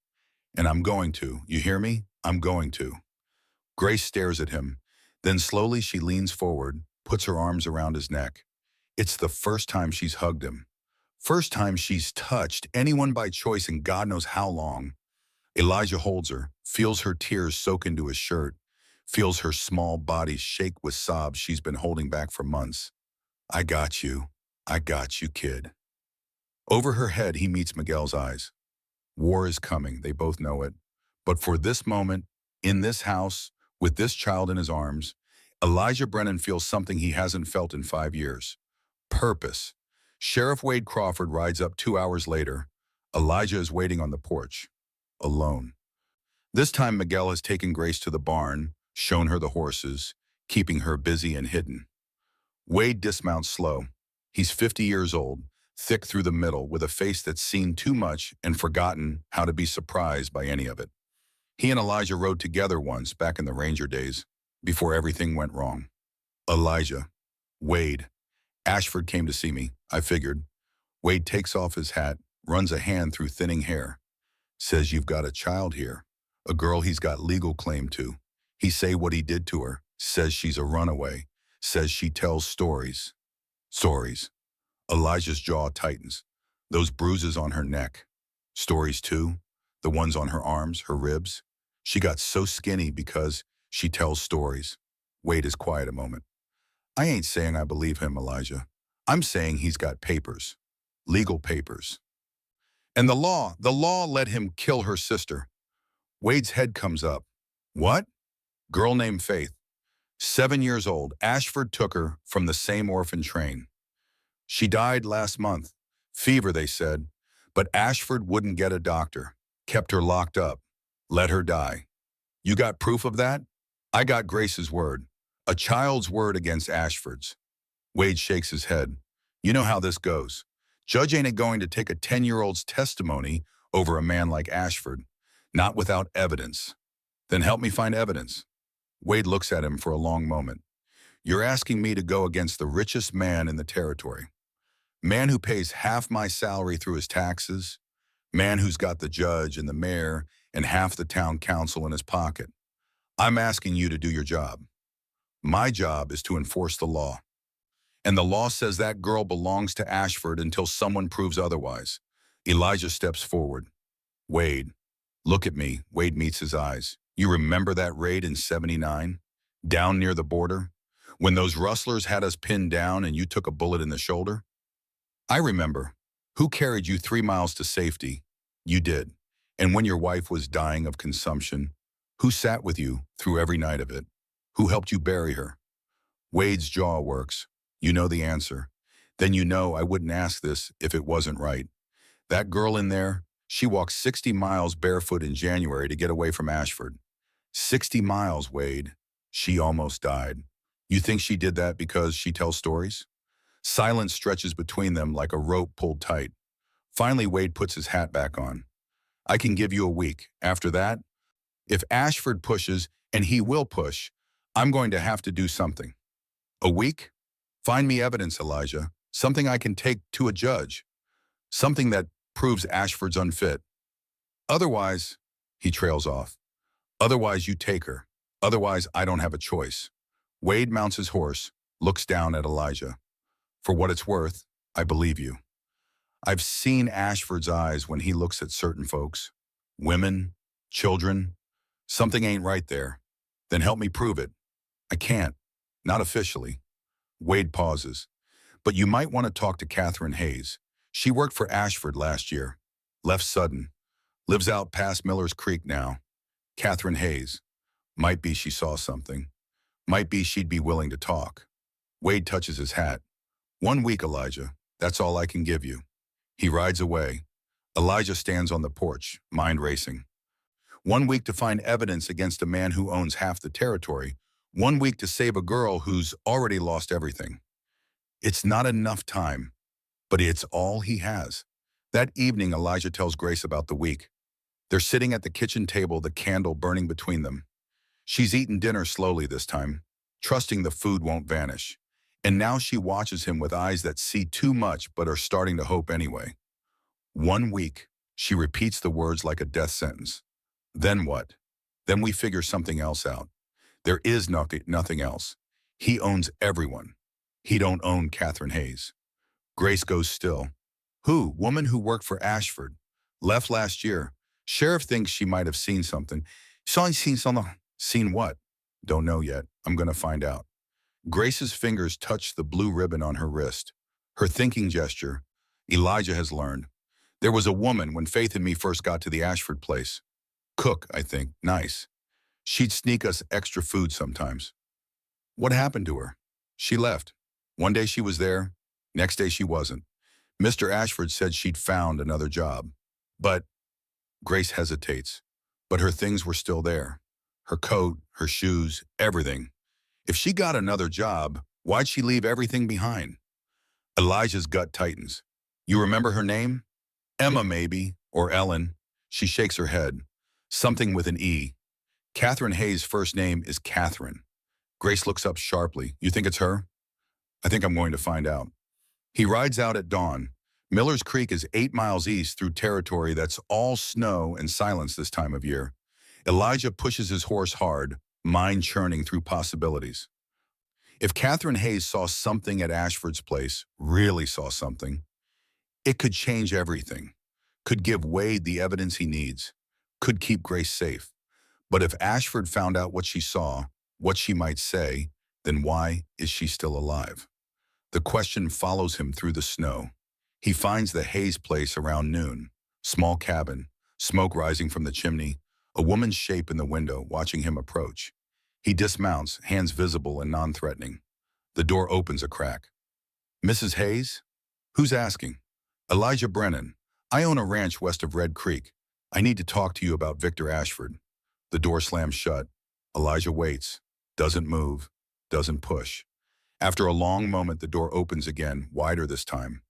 And I'm going to. You hear me? I'm going to. Grace stares at him. Then slowly she leans forward, puts her arms around his neck. It's the first time she's hugged him. First time she's touched anyone by choice in God knows how long. Elijah holds her, feels her tears soak into his shirt, feels her small body shake with sobs she's been holding back for months. I got you. I got you, kid. Over her head, he meets Miguel's eyes. War is coming, they both know it. But for this moment, in this house, with this child in his arms, Elijah Brennan feels something he hasn't felt in 5 years. Purpose. Sheriff Wade Crawford rides up 2 hours later. Elijah is waiting on the porch, alone. This time Miguel has taken Grace to the barn, shown her the horses, keeping her busy and hidden. Wade dismounts slow. He's 50 years old, thick through the middle, with a face that's seen too much and forgotten how to be surprised by any of it. He and Elijah rode together once back in the Ranger days, before everything went wrong. Elijah. Wade. Ashford came to see me, I figured. Wade takes off his hat, runs a hand through thinning hair. Says you've got a child here, a girl he's got legal claim to. He say what he did to her, says she's a runaway, says she tells stories. Stories. Elijah's jaw tightens. Those bruises on her neck. Stories too. The ones on her arms, her ribs. She got so skinny because she tells stories. Wade is quiet a moment. I ain't saying I believe him, Elijah. I'm saying he's got papers. Legal papers. And the law let him kill her sister. Wade's head comes up. What? Girl named Faith. 7 years old. Ashford took her from the same orphan train. She died last month. Fever, they said. But Ashford wouldn't get a doctor. Kept her locked up. Let her die. You got proof of that? I got Grace's word. A child's word against Ashford's. Wade shakes his head. You know how this goes. Judge ain't going to take a 10-year-old's testimony over a man like Ashford. Not without evidence. Then help me find evidence. Wade looks at him for a long moment. You're asking me to go against the richest man in the territory. Man who pays half my salary through his taxes. Man who's got the judge and the mayor and half the town council in his pocket. I'm asking you to do your job. My job is to enforce the law. And the law says that girl belongs to Ashford until someone proves otherwise. Elijah steps forward. Wade, look at me. Wade meets his eyes. You remember that raid in '79? Down near the border? When those rustlers had us pinned down and you took a bullet in the shoulder? I remember. Who carried you 3 miles to safety? You did. And when your wife was dying of consumption, who sat with you through every night of it? Who helped you bury her? Wade's jaw works. You know the answer. Then you know I wouldn't ask this if it wasn't right. That girl in there, she walked 60 miles barefoot in January to get away from Ashford. 60 miles, Wade. She almost died. You think she did that because she tells stories? Silence stretches between them like a rope pulled tight. Finally, Wade puts his hat back on. I can give you a week. After that, if Ashford pushes, and he will push, I'm going to have to do something. A week? Find me evidence, Elijah. Something I can take to a judge. Something that proves Ashford's unfit. Otherwise, he trails off. Otherwise, you take her. Otherwise, I don't have a choice. Wade mounts his horse, looks down at Elijah. For what it's worth, I believe you. I've seen Ashford's eyes when he looks at certain folks. Women, children. Something ain't right there. Then help me prove it. I can't. Not officially. Wade pauses. But you might want to talk to Catherine Hayes. She worked for Ashford last year. Left sudden. Lives out past Miller's Creek now. Catherine Hayes. Might be she saw something. Might be she'd be willing to talk. Wade touches his hat. 1 week, Elijah. That's all I can give you. He rides away. Elijah stands on the porch, mind racing. 1 week to find evidence against a man who owns half the territory. 1 week to save a girl who's already lost everything. It's not enough time, but it's all he has. That evening, Elijah tells Grace about the week. They're sitting at the kitchen table, the candle burning between them. She's eaten dinner slowly this time, trusting the food won't vanish. And now she watches him with eyes that see too much but are starting to hope anyway. 1 week, she repeats the words like a death sentence. Then what? Then we figure something else out. There is nothing else. He owns everyone. He don't own Catherine Hayes. Grace goes still. Who? Woman who worked for Ashford. Left last year. Sheriff thinks she might have seen something. Seen something? Seen what? Don't know yet. I'm going to find out. Grace's fingers touch the blue ribbon on her wrist. Her thinking gesture. Elijah has learned. There was a woman when Faith and me first got to the Ashford place. Cook, I think. Nice. She'd sneak us extra food sometimes. What happened to her? She left. One day she was there. Next day she wasn't. Mr. Ashford said she'd found another job. But Grace hesitates. But her things were still there. Her coat, her shoes, everything. If she got another job, why'd she leave everything behind? Elijah's gut tightens. You remember her name? Emma, maybe, or Ellen. She shakes her head. Something with an E. Catherine Hayes' first name is Catherine. Grace looks up sharply. You think it's her? I think I'm going to find out. He rides out at dawn. Miller's Creek is 8 miles east through territory that's all snow and silence this time of year. Elijah pushes his horse hard, mind churning through possibilities. If Catherine Hayes saw something at Ashford's place, really saw something, it could change everything, could give Wade the evidence he needs, could keep Grace safe. But if Ashford found out what she saw, what she might say, then why is she still alive? The question follows him through the snow. He finds the Hayes place around noon. Small cabin, smoke rising from the chimney, a woman's shape in the window watching him approach. He dismounts, hands visible and non-threatening. The door opens a crack. Mrs. Hayes? Who's asking? Elijah Brennan. I own a ranch west of Red Creek. I need to talk to you about Victor Ashford. The door slams shut. Elijah waits. Doesn't move. Doesn't push. After a long moment, the door opens again, wider this time.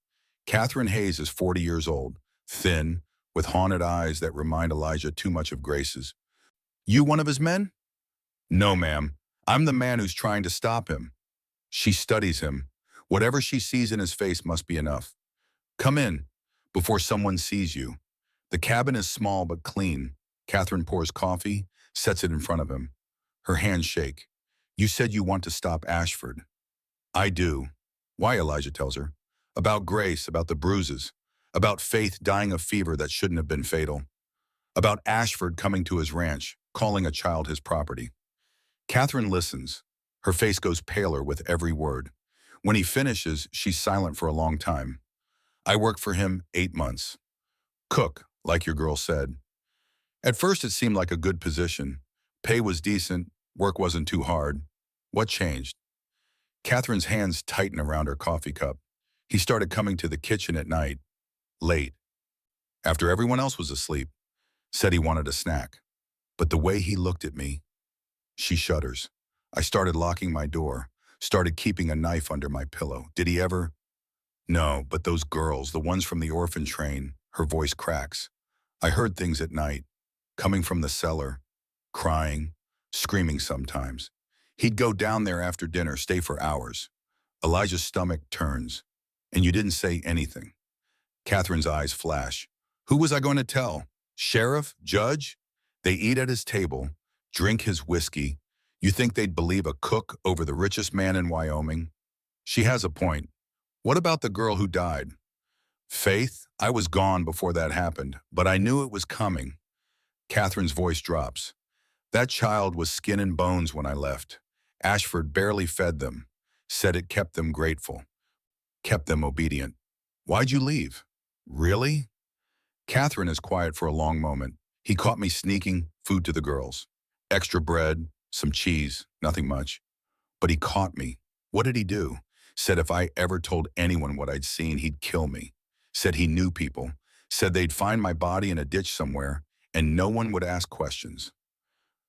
Catherine Hayes is 40 years old, thin, with haunted eyes that remind Elijah too much of Grace's. You one of his men? No, ma'am. I'm the man who's trying to stop him. She studies him. Whatever she sees in his face must be enough. Come in, before someone sees you. The cabin is small but clean. Catherine pours coffee, sets it in front of him. Her hands shake. You said you want to stop Ashford. I do. Why, Elijah tells her. About Grace, about the bruises. About Faith dying of fever that shouldn't have been fatal. About Ashford coming to his ranch, calling a child his property. Catherine listens. Her face goes paler with every word. When he finishes, she's silent for a long time. I worked for him 8 months. Cook, like your girl said. At first it seemed like a good position. Pay was decent, work wasn't too hard. What changed? Catherine's hands tighten around her coffee cup. He started coming to the kitchen at night, late, after everyone else was asleep. Said he wanted a snack. But the way he looked at me, she shudders. I started locking my door, started keeping a knife under my pillow. Did he ever? No, but those girls, the ones from the orphan train, her voice cracks. I heard things at night, coming from the cellar, crying, screaming sometimes. He'd go down there after dinner, stay for hours. Elijah's stomach turns, and you didn't say anything. Catherine's eyes flash. Who was I going to tell? Sheriff? Judge? They eat at his table, drink his whiskey. You think they'd believe a cook over the richest man in Wyoming? She has a point. What about the girl who died? Faith, I was gone before that happened, but I knew it was coming. Catherine's voice drops. That child was skin and bones when I left. Ashford barely fed them, said it kept them grateful, kept them obedient. Why'd you leave? Really? Catherine is quiet for a long moment. He caught me sneaking food to the girls. Extra bread, some cheese, nothing much. But he caught me. What did he do? Said if I ever told anyone what I'd seen, he'd kill me. Said he knew people. Said they'd find my body in a ditch somewhere, and no one would ask questions.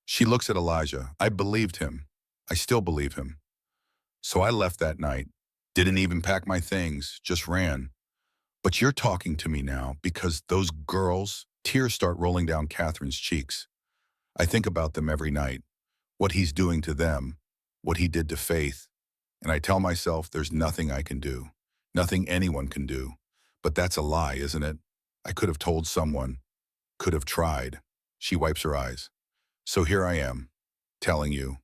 She looks at Elijah. I believed him. I still believe him. So I left that night. Didn't even pack my things, just ran. But you're talking to me now because those girls, tears start rolling down Catherine's cheeks. I think about them every night, what he's doing to them, what he did to Faith. And I tell myself there's nothing I can do, nothing anyone can do. But that's a lie, isn't it? I could have told someone, could have tried. She wipes her eyes. So here I am, telling you.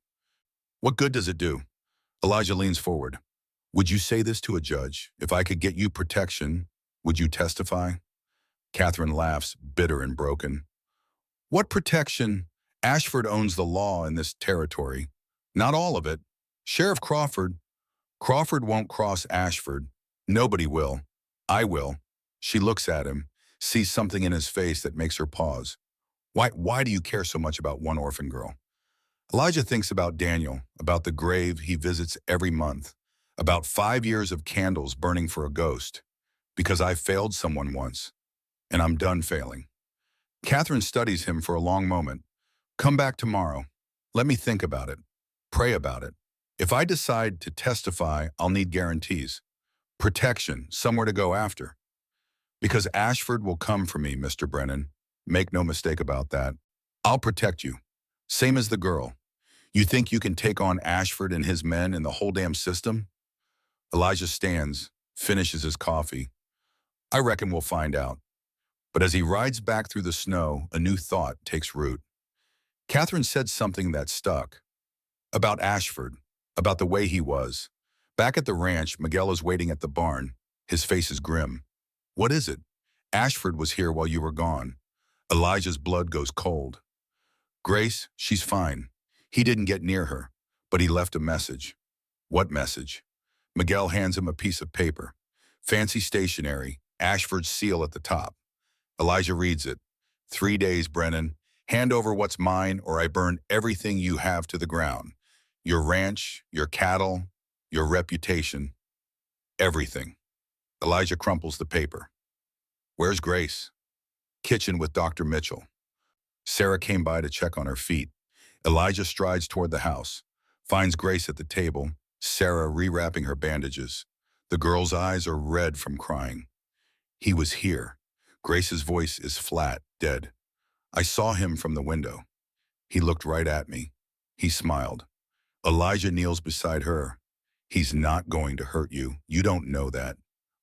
What good does it do? Elijah leans forward. Would you say this to a judge? If I could get you protection, would you testify? Catherine laughs, bitter and broken. What protection? Ashford owns the law in this territory. Not all of it. Sheriff Crawford. Crawford won't cross Ashford. Nobody will. I will. She looks at him, sees something in his face that makes her pause. Why do you care so much about one orphan girl? Elijah thinks about Daniel, about the grave he visits every month, about 5 years of candles burning for a ghost. Because I failed someone once, and I'm done failing. Catherine studies him for a long moment. Come back tomorrow. Let me think about it. Pray about it. If I decide to testify, I'll need guarantees. Protection, somewhere to go after. Because Ashford will come for me, Mr. Brennan. Make no mistake about that. I'll protect you. Same as the girl. You think you can take on Ashford and his men and the whole damn system? Elijah stands, finishes his coffee. I reckon we'll find out. But as he rides back through the snow, a new thought takes root. Catherine said something that stuck. About Ashford, about the way he was. Back at the ranch, Miguel is waiting at the barn. His face is grim. What is it? Ashford was here while you were gone. Elijah's blood goes cold. Grace, she's fine. He didn't get near her, but he left a message. What message? Miguel hands him a piece of paper. Fancy stationery, Ashford's seal at the top. Elijah reads it. 3 days, Brennan. Hand over what's mine or I burn everything you have to the ground. Your ranch, your cattle, your reputation, everything. Elijah crumples the paper. Where's Grace? Kitchen with Dr. Mitchell. Sarah came by to check on her feet. Elijah strides toward the house, finds Grace at the table, Sarah rewrapping her bandages. The girl's eyes are red from crying. He was here. Grace's voice is flat, dead. I saw him from the window. He looked right at me. He smiled. Elijah kneels beside her. He's not going to hurt you. You don't know that.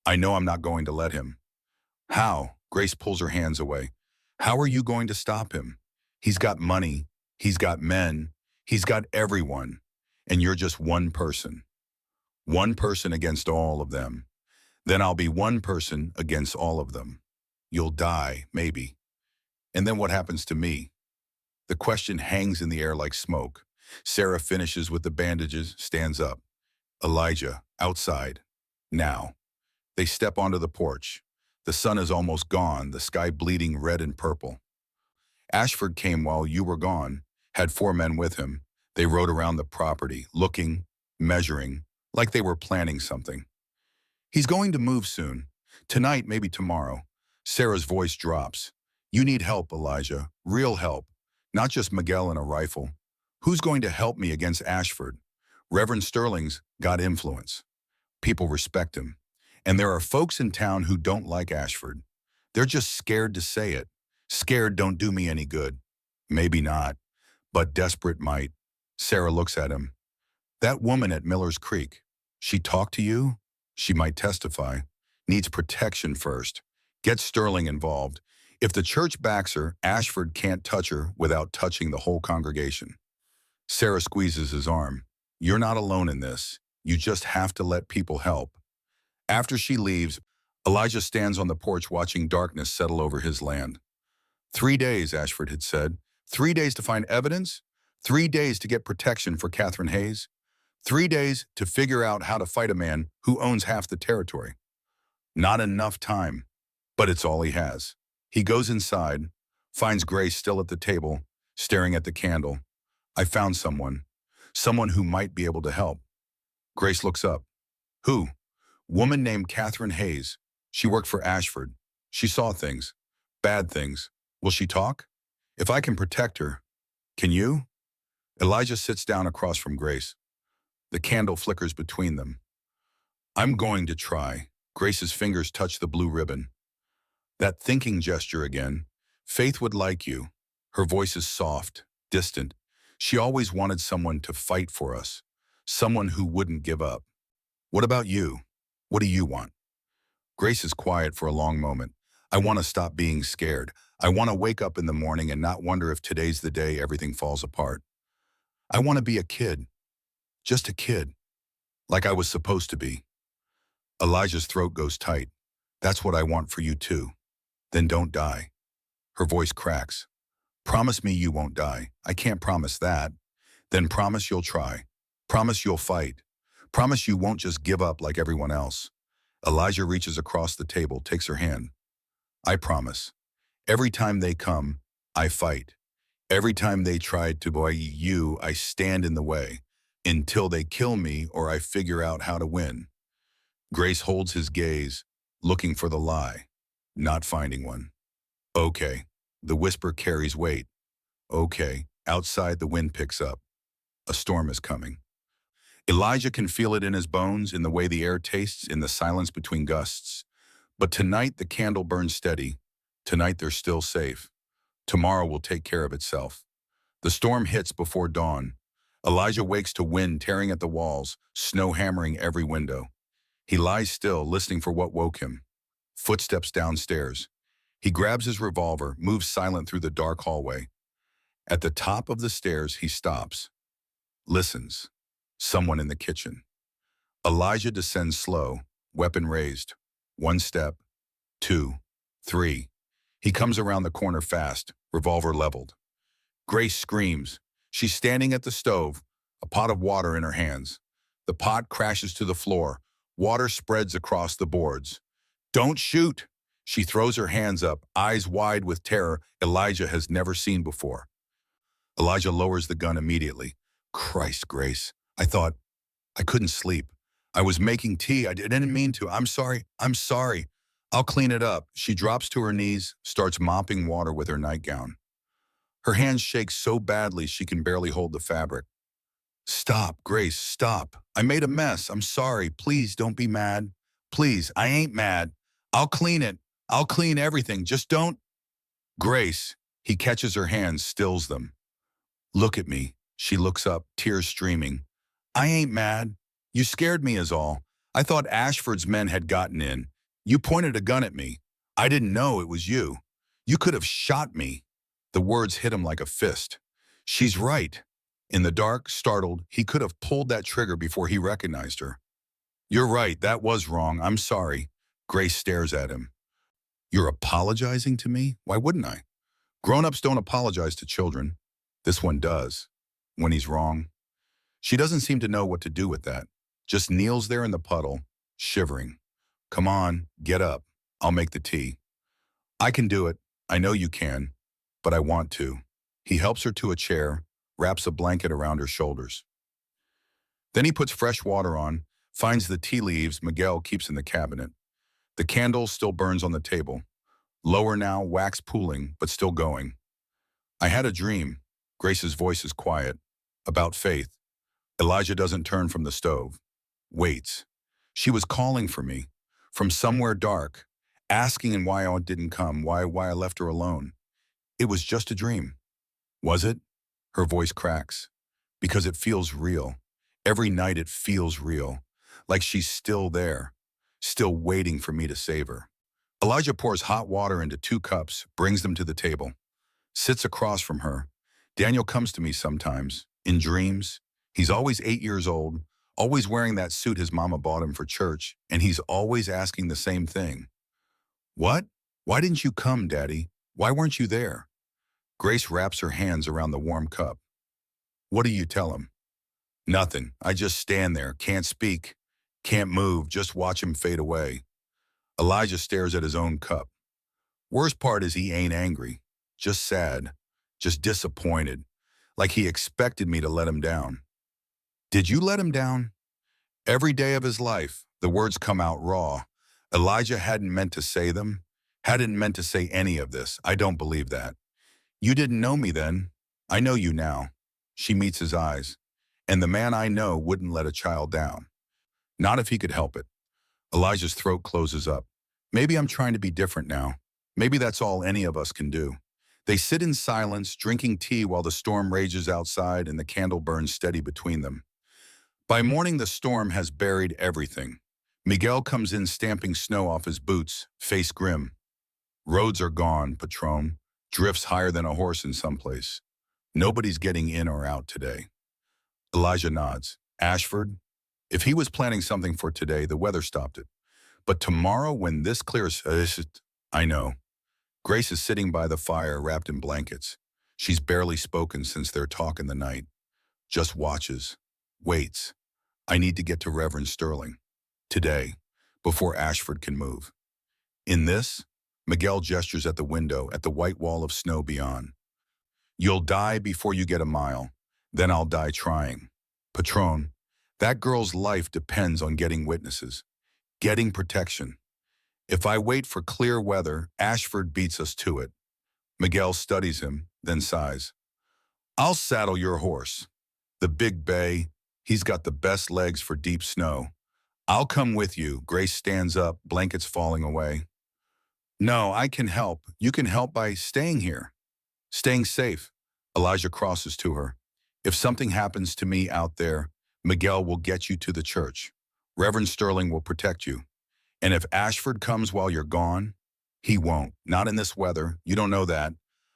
I know I'm not going to let him. How? Grace pulls her hands away. How are you going to stop him? He's got money. He's got men. He's got everyone. And you're just one person. One person against all of them. Then I'll be one person against all of them. You'll die, maybe. And then what happens to me? The question hangs in the air like smoke. Sarah finishes with the bandages, stands up. Elijah, outside. Now. They step onto the porch. The sun is almost gone, the sky bleeding red and purple. Ashford came while you were gone, had 4 men with him. They rode around the property, looking, measuring, like they were planning something. He's going to move soon. Tonight, maybe tomorrow. Sarah's voice drops. You need help, Elijah. Real help. Not just Miguel and a rifle. Who's going to help me against Ashford? Reverend Sterling's got influence. People respect him. And there are folks in town who don't like Ashford. They're just scared to say it. Scared don't do me any good. Maybe not, but desperate might. Sarah looks at him. That woman at Miller's Creek, she talked to you? She might testify. Needs protection first. Get Sterling involved. If the church backs her, Ashford can't touch her without touching the whole congregation. Sarah squeezes his arm. You're not alone in this. You just have to let people help. After she leaves, Elijah stands on the porch watching darkness settle over his land. 3 days, Ashford had said. 3 days to find evidence? 3 days to get protection for Catherine Hayes? 3 days to figure out how to fight a man who owns half the territory. Not enough time, but it's all he has. He goes inside, finds Grace still at the table, staring at the candle. I found someone who might be able to help. Grace looks up. Who? Woman named Catherine Hayes. She worked for Ashford. She saw things, bad things. Will she talk? If I can protect her, can you? Elijah sits down across from Grace. The candle flickers between them. I'm going to try. Grace's fingers touch the blue ribbon. That thinking gesture again. Faith would like you. Her voice is soft, distant. She always wanted someone to fight for us. Someone who wouldn't give up. What about you? What do you want? Grace is quiet for a long moment. I want to stop being scared. I want to wake up in the morning and not wonder if today's the day everything falls apart. I want to be a kid. Just a kid. Like I was supposed to be. Elijah's throat goes tight. That's what I want for you too. Then don't die. Her voice cracks. Promise me you won't die. I can't promise that. Then promise you'll try. Promise you'll fight. Promise you won't just give up like everyone else. Elijah reaches across the table, takes her hand. I promise. Every time they come, I fight. Every time they try to buy you, I stand in the way. Until they kill me or I figure out how to win. Grace holds his gaze, looking for the lie, not finding one. Okay. The whisper carries weight. Okay. Outside, the wind picks up. A storm is coming. Elijah can feel it in his bones, in the way the air tastes, in the silence between gusts. But tonight, the candle burns steady. Tonight, they're still safe. Tomorrow will take care of itself. The storm hits before dawn. Elijah wakes to wind tearing at the walls, snow hammering every window. He lies still, listening for what woke him. Footsteps downstairs. He grabs his revolver, moves silent through the dark hallway. At the top of the stairs, he stops. Listens. Someone in the kitchen. Elijah descends slow, weapon raised. 1 step, 2, 3. He comes around the corner fast, revolver leveled. Grace screams. She's standing at the stove, a pot of water in her hands. The pot crashes to the floor. Water spreads across the boards. Don't shoot! She throws her hands up, eyes wide with terror Elijah has never seen before. Elijah lowers the gun immediately. Christ, Grace. I couldn't sleep. I was making tea. I didn't mean to. I'm sorry. I'll clean it up. She drops to her knees, starts mopping water with her nightgown. Her hands shake so badly she can barely hold the fabric. Stop, Grace, stop. I made a mess. I'm sorry. Please don't be mad. Please, I ain't mad. I'll clean it. I'll clean everything. Just don't. Grace, he catches her hands, stills them. Look at me. She looks up, tears streaming. I ain't mad. You scared me is all. I thought Ashford's men had gotten in. You pointed a gun at me. I didn't know it was you. You could have shot me. The words hit him like a fist. She's right. In the dark, startled, he could have pulled that trigger before he recognized her. You're right, that was wrong. I'm sorry. Grace stares at him. You're apologizing to me? Why wouldn't I? Grown-ups don't apologize to children. This one does. When he's wrong. She doesn't seem to know what to do with that. Just kneels there in the puddle, shivering. Come on, get up. I'll make the tea. I can do it. I know you can. But I want to. He helps her to a chair, wraps a blanket around her shoulders. Then he puts fresh water on, finds the tea leaves Miguel keeps in the cabinet. The candle still burns on the table. Lower now, wax pooling, but still going. I had a dream. Grace's voice is quiet. About Faith. Elijah doesn't turn from the stove. Waits. She was calling for me. From somewhere dark. Asking why I didn't come, why I left her alone. It was just a dream. Was it? Her voice cracks. Because it feels real. Every night it feels real. Like she's still there. Still waiting for me to save her. Elijah pours hot water into 2 cups, brings them to the table, sits across from her. Daniel comes to me sometimes, in dreams. He's always 8 years old, always wearing that suit his mama bought him for church, and he's always asking the same thing. What? Why didn't you come, Daddy? Why weren't you there? Grace wraps her hands around the warm cup. What do you tell him? Nothing. I just stand there, can't speak, can't move, just watch him fade away. Elijah stares at his own cup. Worst part is he ain't angry, just sad, just disappointed, like he expected me to let him down. Did you let him down? Every day of his life, the words come out raw. Elijah hadn't meant to say them, hadn't meant to say any of this. I don't believe that. You didn't know me then. I know you now. She meets his eyes. And the man I know wouldn't let a child down. Not if he could help it. Elijah's throat closes up. Maybe I'm trying to be different now. Maybe that's all any of us can do. They sit in silence, drinking tea while the storm rages outside and the candle burns steady between them. By morning, the storm has buried everything. Miguel comes in stamping snow off his boots, face grim. Roads are gone, Patron. Drifts higher than a horse in some place. Nobody's getting in or out today. Elijah nods. Ashford? If he was planning something for today, the weather stopped it. But tomorrow, when this clears, I know. Grace is sitting by the fire, wrapped in blankets. She's barely spoken since their talk in the night. Just watches. Waits. I need to get to Reverend Sterling. Today, before Ashford can move. In this, Miguel gestures at the window, at the white wall of snow beyond. You'll die before you get a mile. Then I'll die trying. Patron, that girl's life depends on getting witnesses, getting protection. If I wait for clear weather, Ashford beats us to it. Miguel studies him, then sighs. I'll saddle your horse. The big bay, he's got the best legs for deep snow. I'll come with you. Grace stands up, blankets falling away. No, I can help. You can help by staying here. Staying safe. Elijah crosses to her. If something happens to me out there, Miguel will get you to the church. Reverend Sterling will protect you. And if Ashford comes while you're gone, he won't. Not in this weather. You don't know that.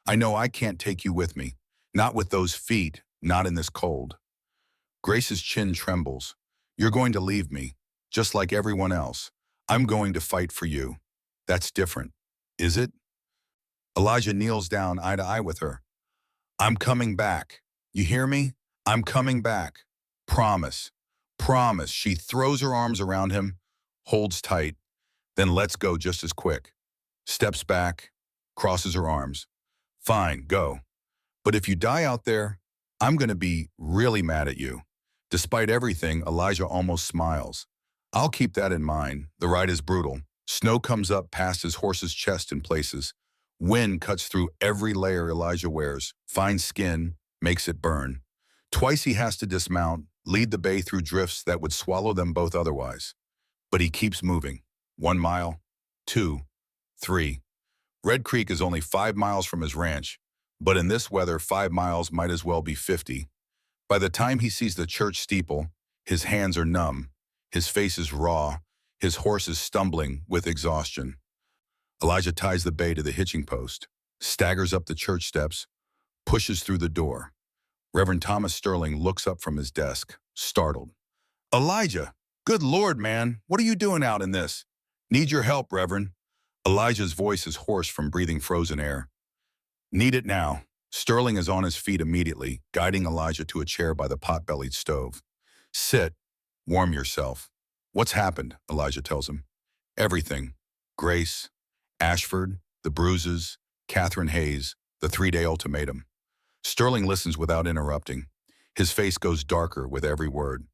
I know I can't take you with me. Not with those feet. Not in this cold. Grace's chin trembles. You're going to leave me, just like everyone else. I'm going to fight for you. That's different. Is it? Elijah kneels down eye to eye with her. I'm coming back. You hear me? I'm coming back. Promise. Promise. She throws her arms around him, holds tight, then lets go just as quick. Steps back, crosses her arms. Fine, go. But if you die out there, I'm going to be really mad at you. Despite everything, Elijah almost smiles. I'll keep that in mind. The ride is brutal. Snow comes up past his horse's chest in places. Wind cuts through every layer Elijah wears. Fine skin makes it burn. Twice he has to dismount, lead the bay through drifts that would swallow them both otherwise. But he keeps moving. 1 mile, 2, 3. Red Creek is only 5 miles from his ranch, but in this weather, 5 miles might as well be 50. By the time he sees the church steeple, his hands are numb, his face is raw, his horse is stumbling with exhaustion. Elijah ties the bay to the hitching post, staggers up the church steps, pushes through the door. Reverend Thomas Sterling looks up from his desk, startled. Elijah, good Lord, man, what are you doing out in this? Need your help, Reverend. Elijah's voice is hoarse from breathing frozen air. Need it now. Sterling is on his feet immediately, guiding Elijah to a chair by the pot-bellied stove. Sit. Warm yourself. What's happened? Elijah tells him. Everything. Grace, Ashford, the bruises, Catherine Hayes, the 3-day ultimatum. Sterling listens without interrupting. His face goes darker with every word.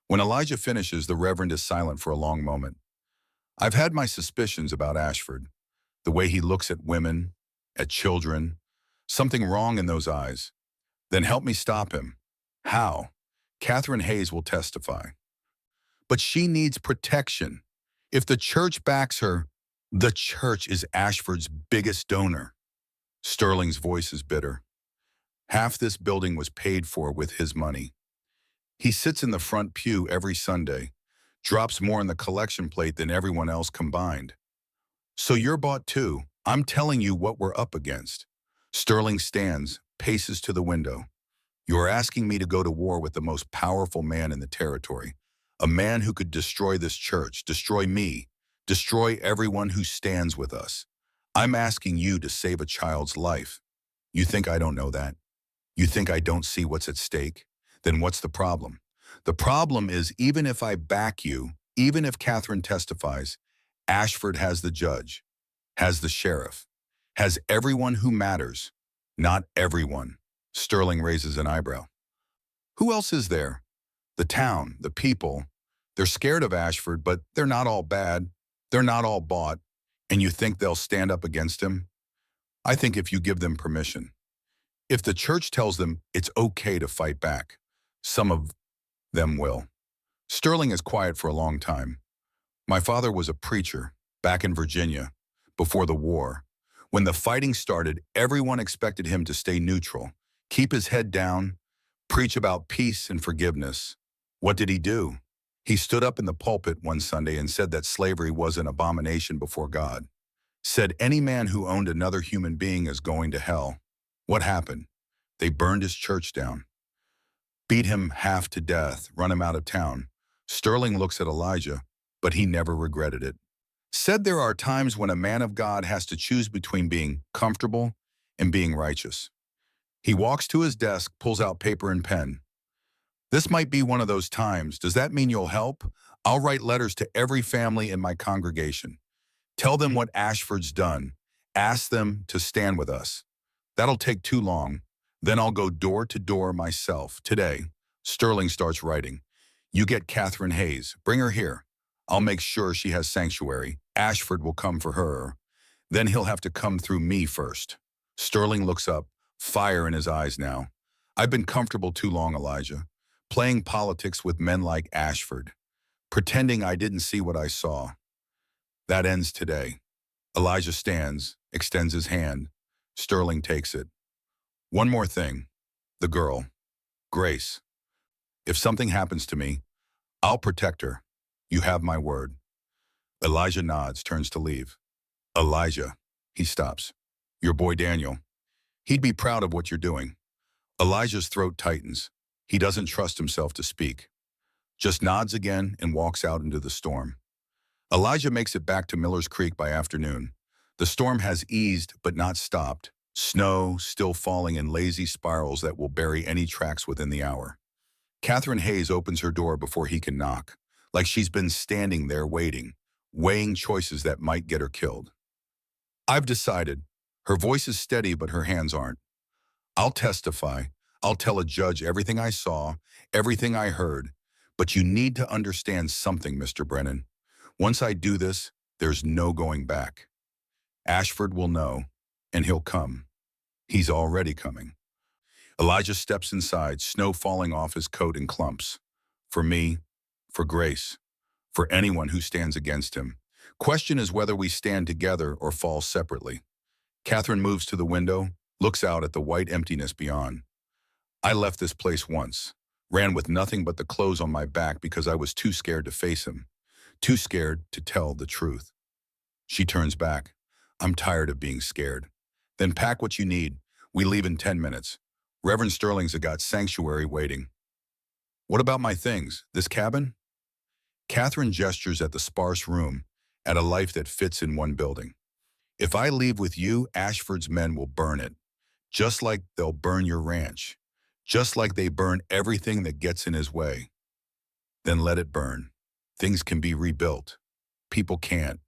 When Elijah finishes, the Reverend is silent for a long moment. I've had my suspicions about Ashford. The way he looks at women, at children. Something wrong in those eyes. Then help me stop him. How? Catherine Hayes will testify. But she needs protection. If the church backs her, the church is Ashford's biggest donor. Sterling's voice is bitter. Half this building was paid for with his money. He sits in the front pew every Sunday, drops more in the collection plate than everyone else combined. So you're bought too. I'm telling you what we're up against. Sterling stands, paces to the window. You are asking me to go to war with the most powerful man in the territory, a man who could destroy this church, destroy me, destroy everyone who stands with us. I'm asking you to save a child's life. You think I don't know that? You think I don't see what's at stake? Then what's the problem? The problem is, even if I back you, even if Catherine testifies, Ashford has the judge, has the sheriff, has everyone who matters. Not everyone. Sterling raises an eyebrow. Who else is there? The town, the people. They're scared of Ashford, but they're not all bad. They're not all bought. And you think they'll stand up against him? I think if you give them permission. If the church tells them it's okay to fight back, some of them will. Sterling is quiet for a long time. My father was a preacher back in Virginia before the war. When the fighting started, everyone expected him to stay neutral, keep his head down, preach about peace and forgiveness. What did he do? He stood up in the pulpit one Sunday and said that slavery was an abomination before God. Said any man who owned another human being is going to hell. What happened? They burned his church down, beat him half to death, run him out of town. Sterling looks at Elijah, but he never regretted it. Said there are times when a man of God has to choose between being comfortable and being righteous. He walks to his desk, pulls out paper and pen. This might be one of those times. Does that mean you'll help? I'll write letters to every family in my congregation. Tell them what Ashford's done. Ask them to stand with us. That'll take too long. Then I'll go door to door myself. Today, Sterling starts writing. You get Catherine Hayes. Bring her here. I'll make sure she has sanctuary. Ashford will come for her. Then he'll have to come through me first. Sterling looks up, fire in his eyes now. I've been comfortable too long, Elijah. Playing politics with men like Ashford. Pretending I didn't see what I saw. That ends today. Elijah stands, extends his hand. Sterling takes it. One more thing. The girl. Grace. If something happens to me, I'll protect her. You have my word. Elijah nods, turns to leave. Elijah. He stops. Your boy Daniel. He'd be proud of what you're doing. Elijah's throat tightens. He doesn't trust himself to speak. Just nods again and walks out into the storm. Elijah makes it back to Miller's Creek by afternoon. The storm has eased but not stopped. Snow still falling in lazy spirals that will bury any tracks within the hour. Catherine Hayes opens her door before he can knock, like she's been standing there waiting, weighing choices that might get her killed. I've decided. Her voice is steady, but her hands aren't. I'll testify. I'll tell a judge everything I saw, everything I heard. But you need to understand something, Mr. Brennan. Once I do this, there's no going back. Ashford will know, and he'll come. He's already coming. Elijah steps inside, snow falling off his coat in clumps. For me, for Grace, for anyone who stands against him. Question is whether we stand together or fall separately. Catherine moves to the window, looks out at the white emptiness beyond. I left this place once, ran with nothing but the clothes on my back because I was too scared to face him, too scared to tell the truth. She turns back. I'm tired of being scared. Then pack what you need. We leave in 10 minutes. Reverend Sterling's got sanctuary waiting. What about my things? This cabin? Catherine gestures at the sparse room, at a life that fits in one building. If I leave with you, Ashford's men will burn it, just like they'll burn your ranch, just like they burn everything that gets in his way. Then let it burn. Things can be rebuilt. People can't.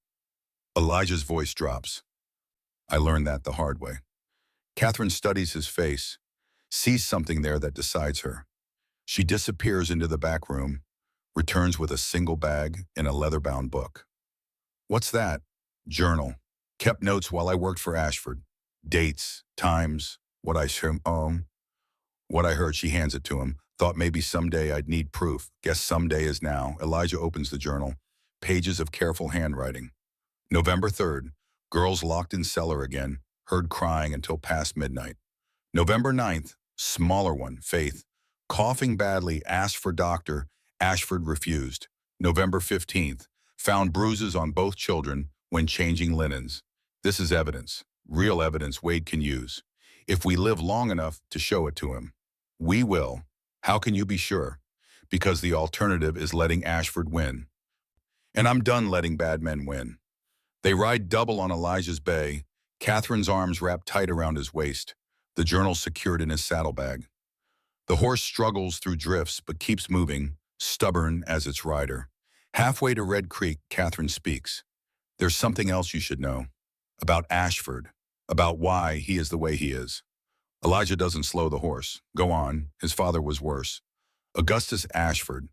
Elijah's voice drops. I learned that the hard way. Catherine studies his face, sees something there that decides her. She disappears into the back room, returns with a single bag and a leather-bound book. What's that? Journal. Kept notes while I worked for Ashford. Dates, times, what I what I heard. She hands it to him. Thought maybe someday I'd need proof. Guess someday is now. Elijah opens the journal. Pages of careful handwriting. November 3rd. Girls locked in cellar again. heard crying until past midnight. November 9th, smaller one, Faith, coughing badly, asked for doctor. Ashford refused. November 15th, found bruises on both children when changing linens. This is evidence, real evidence Wade can use. If we live long enough to show it to him. We will. How can you be sure? Because the alternative is letting Ashford win. And I'm done letting bad men win. They ride double on Elijah's bay, Catherine's arms wrapped tight around his waist, the journal secured in his saddlebag. The horse struggles through drifts but keeps moving, stubborn as its rider. Halfway to Red Creek, Catherine speaks. There's something else you should know. About Ashford. About why he is the way he is. Elijah doesn't slow the horse. Go on. His father was worse. Augustus Ashford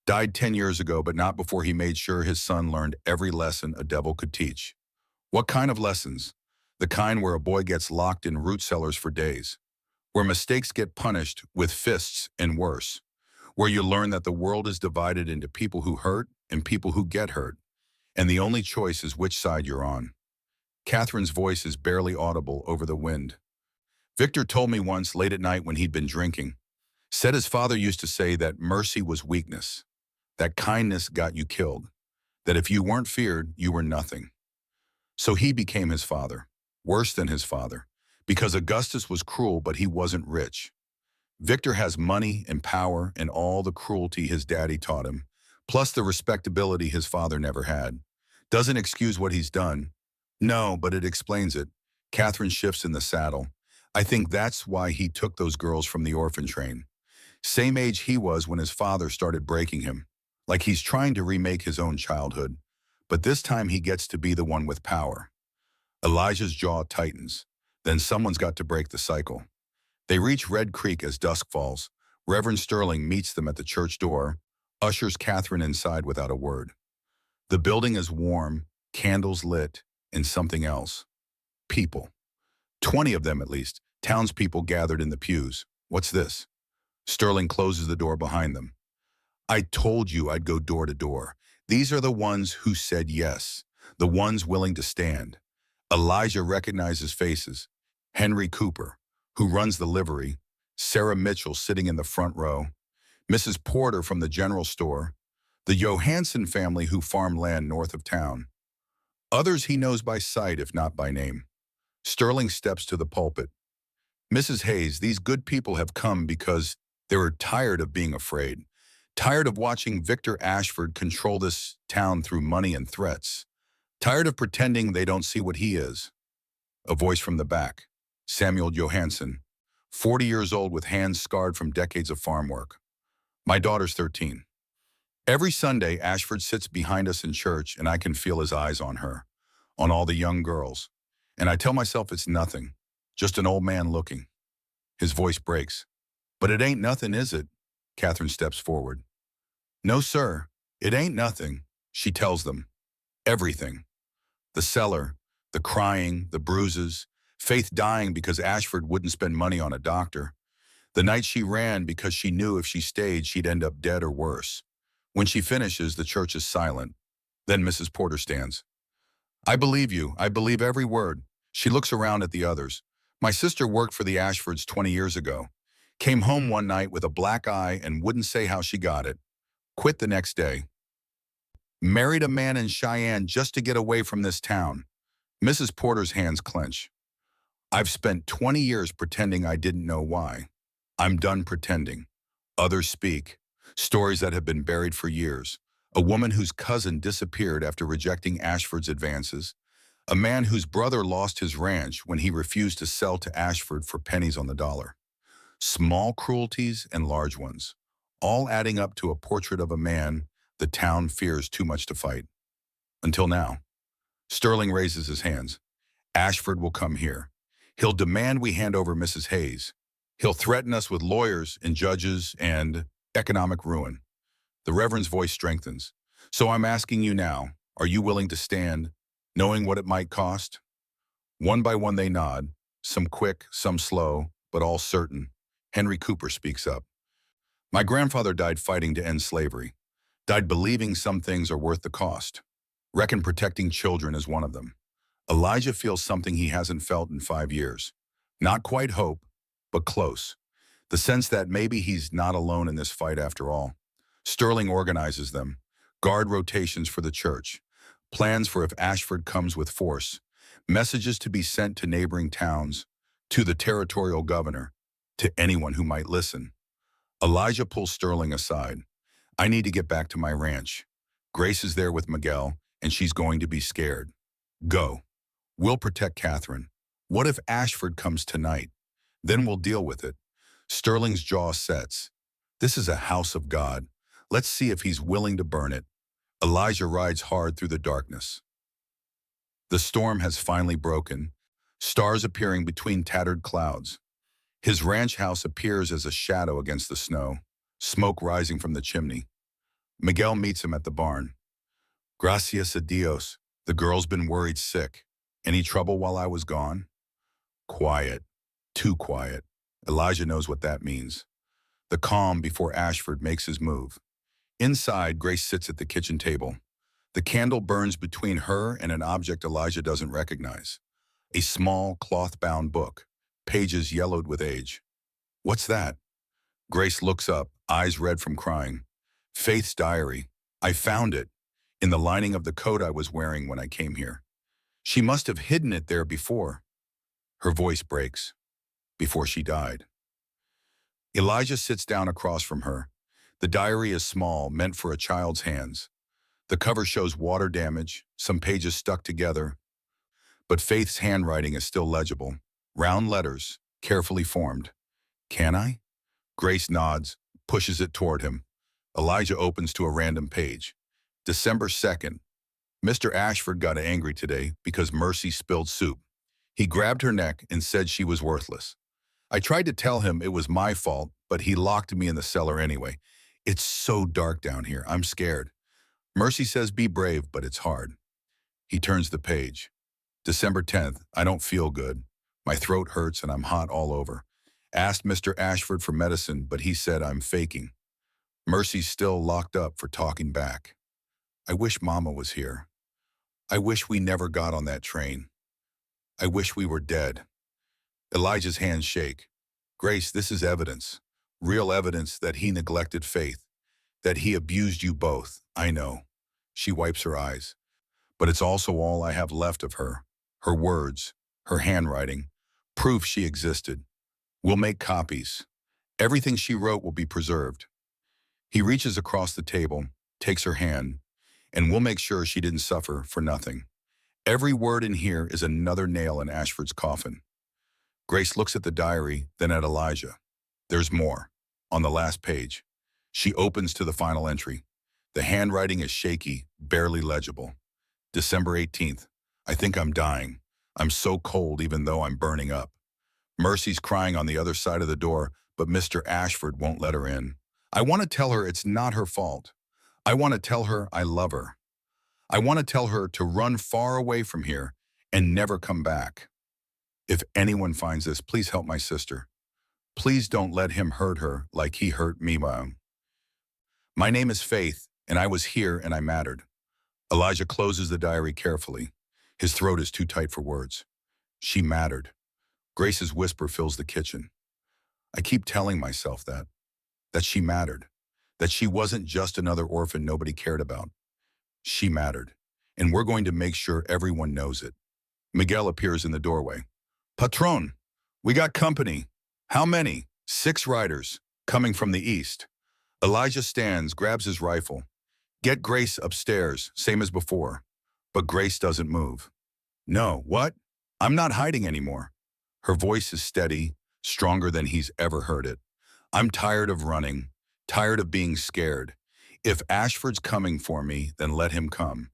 died 10 years ago, but not before he made sure his son learned every lesson a devil could teach. What kind of lessons? The kind where a boy gets locked in root cellars for days, where mistakes get punished with fists and worse, where you learn that the world is divided into people who hurt and people who get hurt, and the only choice is which side you're on. Catherine's voice is barely audible over the wind. Victor told me once late at night when he'd been drinking, said his father used to say that mercy was weakness, that kindness got you killed, that if you weren't feared, you were nothing. So he became his father, worse than his father, because Augustus was cruel but he wasn't rich. Victor has money and power and all the cruelty his daddy taught him, plus the respectability his father never had. Doesn't excuse what he's done. No, but it explains it. Catherine shifts in the saddle. I think that's why he took those girls from the orphan train. Same age he was when his father started breaking him. Like he's trying to remake his own childhood. But this time he gets to be the one with power. Elijah's jaw tightens. Then someone's got to break the cycle. They reach Red Creek as dusk falls. Reverend Sterling meets them at the church door, ushers Catherine inside without a word. The building is warm, candles lit, and something else. People. 20 of them at least, townspeople gathered in the pews. What's this? Sterling closes the door behind them. I told you I'd go door to door. These are the ones who said yes, the ones willing to stand. Elijah recognizes faces. Henry Cooper, who runs the livery, Sarah Mitchell sitting in the front row, Mrs. Porter from the general store, the Johansson family who farm land north of town. Others he knows by sight, if not by name. Sterling steps to the pulpit. Mrs. Hayes, these good people have come because they were tired of being afraid, tired of watching Victor Ashford control this town through money and threats, tired of pretending they don't see what he is. A voice from the back. Samuel Johansson, 40 years old with hands scarred from decades of farm work. My daughter's 13. Every Sunday, Ashford sits behind us in church and I can feel his eyes on her, on all the young girls. And I tell myself it's nothing, just an old man looking. His voice breaks. But it ain't nothing, is it? Catherine steps forward. No, sir, it ain't nothing, she tells them. Everything. The cellar, the crying, the bruises, Faith dying because Ashford wouldn't spend money on a doctor. The night she ran because she knew if she stayed, she'd end up dead or worse. When she finishes, the church is silent. Then Mrs. Porter stands. I believe you. I believe every word. She looks around at the others. My sister worked for the Ashfords 20 years ago. Came home one night with a black eye and wouldn't say how she got it. Quit the next day. Married a man in Cheyenne just to get away from this town. Mrs. Porter's hands clench. I've spent 20 years pretending I didn't know why. I'm done pretending. Others speak. Stories that have been buried for years. A woman whose cousin disappeared after rejecting Ashford's advances. A man whose brother lost his ranch when he refused to sell to Ashford for pennies on the dollar. Small cruelties and large ones, all adding up to a portrait of a man the town fears too much to fight. Until now. Sterling raises his hands. Ashford will come here. He'll demand we hand over Mrs. Hayes. He'll threaten us with lawyers and judges and economic ruin. The Reverend's voice strengthens. So I'm asking you now, are you willing to stand, knowing what it might cost? One by one they nod, some quick, some slow, but all certain. Henry Cooper speaks up. My grandfather died fighting to end slavery. Died believing some things are worth the cost. Reckon protecting children is one of them. Elijah feels something he hasn't felt in 5 years. Not quite hope, but close. The sense that maybe he's not alone in this fight after all. Sterling organizes them. Guard rotations for the church. Plans for if Ashford comes with force. Messages to be sent to neighboring towns, to the territorial governor, to anyone who might listen. Elijah pulls Sterling aside. I need to get back to my ranch. Grace is there with Miguel, and she's going to be scared. Go. We'll protect Catherine. What if Ashford comes tonight? Then we'll deal with it. Sterling's jaw sets. This is a house of God. Let's see if he's willing to burn it. Elijah rides hard through the darkness. The storm has finally broken, stars appearing between tattered clouds. His ranch house appears as a shadow against the snow, smoke rising from the chimney. Miguel meets him at the barn. Gracias a Dios, the girl's been worried sick. Any trouble while I was gone? Quiet. Too quiet. Elijah knows what that means. The calm before Ashford makes his move. Inside, Grace sits at the kitchen table. The candle burns between her and an object Elijah doesn't recognize. A small, cloth-bound book, pages yellowed with age. What's that? Grace looks up, eyes red from crying. Faith's diary. I found it, in the lining of the coat I was wearing when I came here. She must have hidden it there before. Her voice breaks. Before she died. Elijah sits down across from her. The diary is small, meant for a child's hands. The cover shows water damage, some pages stuck together. But Faith's handwriting is still legible. Round letters, carefully formed. Can I? Grace nods, pushes it toward him. Elijah opens to a random page. December 2nd. Mr. Ashford got angry today because Mercy spilled soup. He grabbed her neck and said she was worthless. I tried to tell him it was my fault, but he locked me in the cellar anyway. It's so dark down here, I'm scared. Mercy says be brave, but it's hard. He turns the page. December 10th, I don't feel good. My throat hurts and I'm hot all over. Asked Mr. Ashford for medicine, but he said I'm faking. Mercy's still locked up for talking back. I wish Mama was here. I wish we never got on that train. I wish we were dead. Elijah's hands shake. Grace, this is evidence. Real evidence that he neglected Faith. That he abused you both. I know. She wipes her eyes. But it's also all I have left of her. Her words, her handwriting, proof she existed. We'll make copies. Everything she wrote will be preserved. He reaches across the table, takes her hand, and we'll make sure she didn't suffer for nothing. Every word in here is another nail in Ashford's coffin. Grace looks at the diary, then at Elijah. There's more. On the last page. She opens to the final entry. The handwriting is shaky, barely legible. December 18th. I think I'm dying. I'm so cold even though I'm burning up. Mercy's crying on the other side of the door, but Mr. Ashford won't let her in. I want to tell her it's not her fault. I want to tell her I love her. I want to tell her to run far away from here and never come back. If anyone finds this, please help my sister. Please don't let him hurt her like he hurt me. My name is Faith, and I was here and I mattered. Elijah closes the diary carefully. His throat is too tight for words. She mattered. Grace's whisper fills the kitchen. I keep telling myself that she mattered, that she wasn't just another orphan nobody cared about. She mattered, and we're going to make sure everyone knows it. Miguel appears in the doorway. Patron, we got company. How many? 6 riders, coming from the east. Elijah stands, grabs his rifle. Get Grace upstairs, same as before. But Grace doesn't move. No, what? I'm not hiding anymore. Her voice is steady, stronger than he's ever heard it. I'm tired of running, tired of being scared. If Ashford's coming for me, then let him come.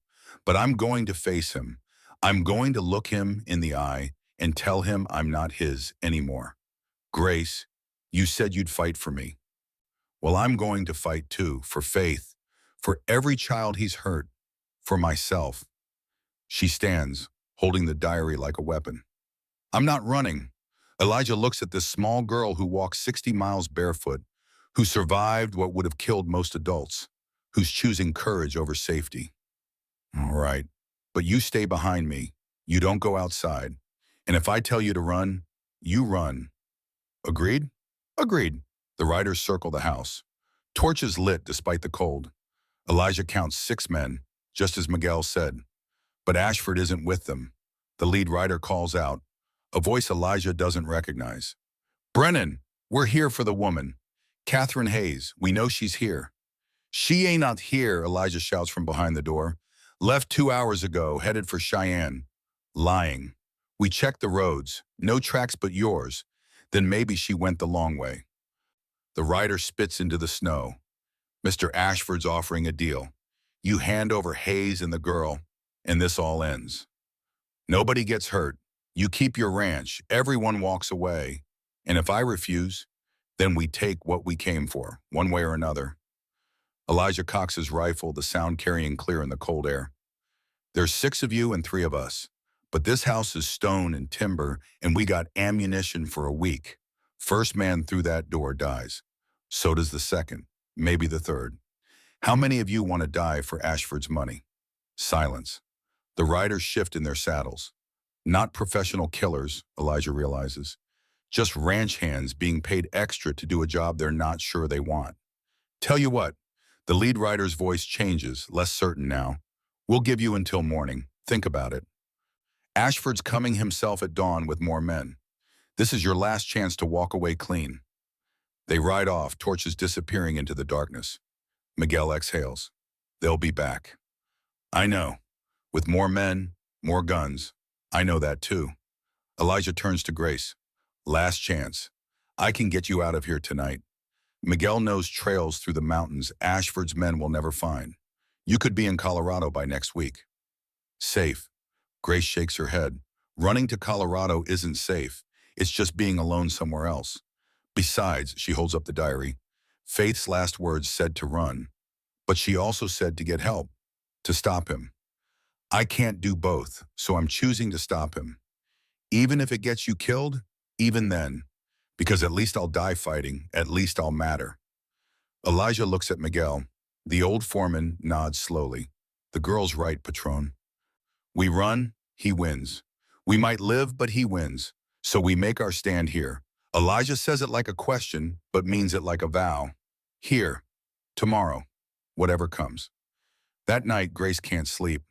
But I'm going to face him. I'm going to look him in the eye and tell him I'm not his anymore. Grace, you said you'd fight for me. Well, I'm going to fight too, for Faith, for every child he's hurt, for myself. She stands, holding the diary like a weapon. I'm not running. Elijah looks at this small girl who walked 60 miles barefoot, who survived what would have killed most adults, who's choosing courage over safety. All right, but you stay behind me. You don't go outside. And if I tell you to run, you run. Agreed? Agreed. The riders circle the house. Torches lit despite the cold. Elijah counts 6 men, just as Miguel said. But Ashford isn't with them. The lead rider calls out, a voice Elijah doesn't recognize. Brennan, we're here for the woman. Catherine Hayes, we know she's here. She ain't not here, Elijah shouts from behind the door. Left 2 hours ago, headed for Cheyenne. Lying. We checked the roads. No tracks but yours. Then maybe she went the long way. The rider spits into the snow. Mr. Ashford's offering a deal. You hand over Hayes and the girl, and this all ends. Nobody gets hurt. You keep your ranch. Everyone walks away. And if I refuse, then we take what we came for, one way or another. Elijah cocks his rifle, the sound carrying clear in the cold air. There's 6 of you and 3 of us. But this house is stone and timber, and we got ammunition for a week. First man through that door dies. So does the second, maybe the third. How many of you want to die for Ashford's money? Silence. The riders shift in their saddles. Not professional killers, Elijah realizes. Just ranch hands being paid extra to do a job they're not sure they want. Tell you what, the lead rider's voice changes, less certain now. We'll give you until morning. Think about it. Ashford's coming himself at dawn with more men. This is your last chance to walk away clean. They ride off, torches disappearing into the darkness. Miguel exhales. They'll be back. I know. With more men, more guns. I know that too. Elijah turns to Grace. Last chance. I can get you out of here tonight. Miguel knows trails through the mountains Ashford's men will never find. You could be in Colorado by next week. Safe. Grace shakes her head. Running to Colorado isn't safe. It's just being alone somewhere else. Besides, she holds up the diary, Faith's last words said to run, but she also said to get help, to stop him. I can't do both, so I'm choosing to stop him. Even if it gets you killed, even then, because at least I'll die fighting, at least I'll matter. Elijah looks at Miguel. The old foreman nods slowly. The girl's right, Patron. We run, he wins. We might live, but he wins. So we make our stand here. Elijah says it like a question, but means it like a vow. Here, tomorrow, whatever comes. That night, Grace can't sleep.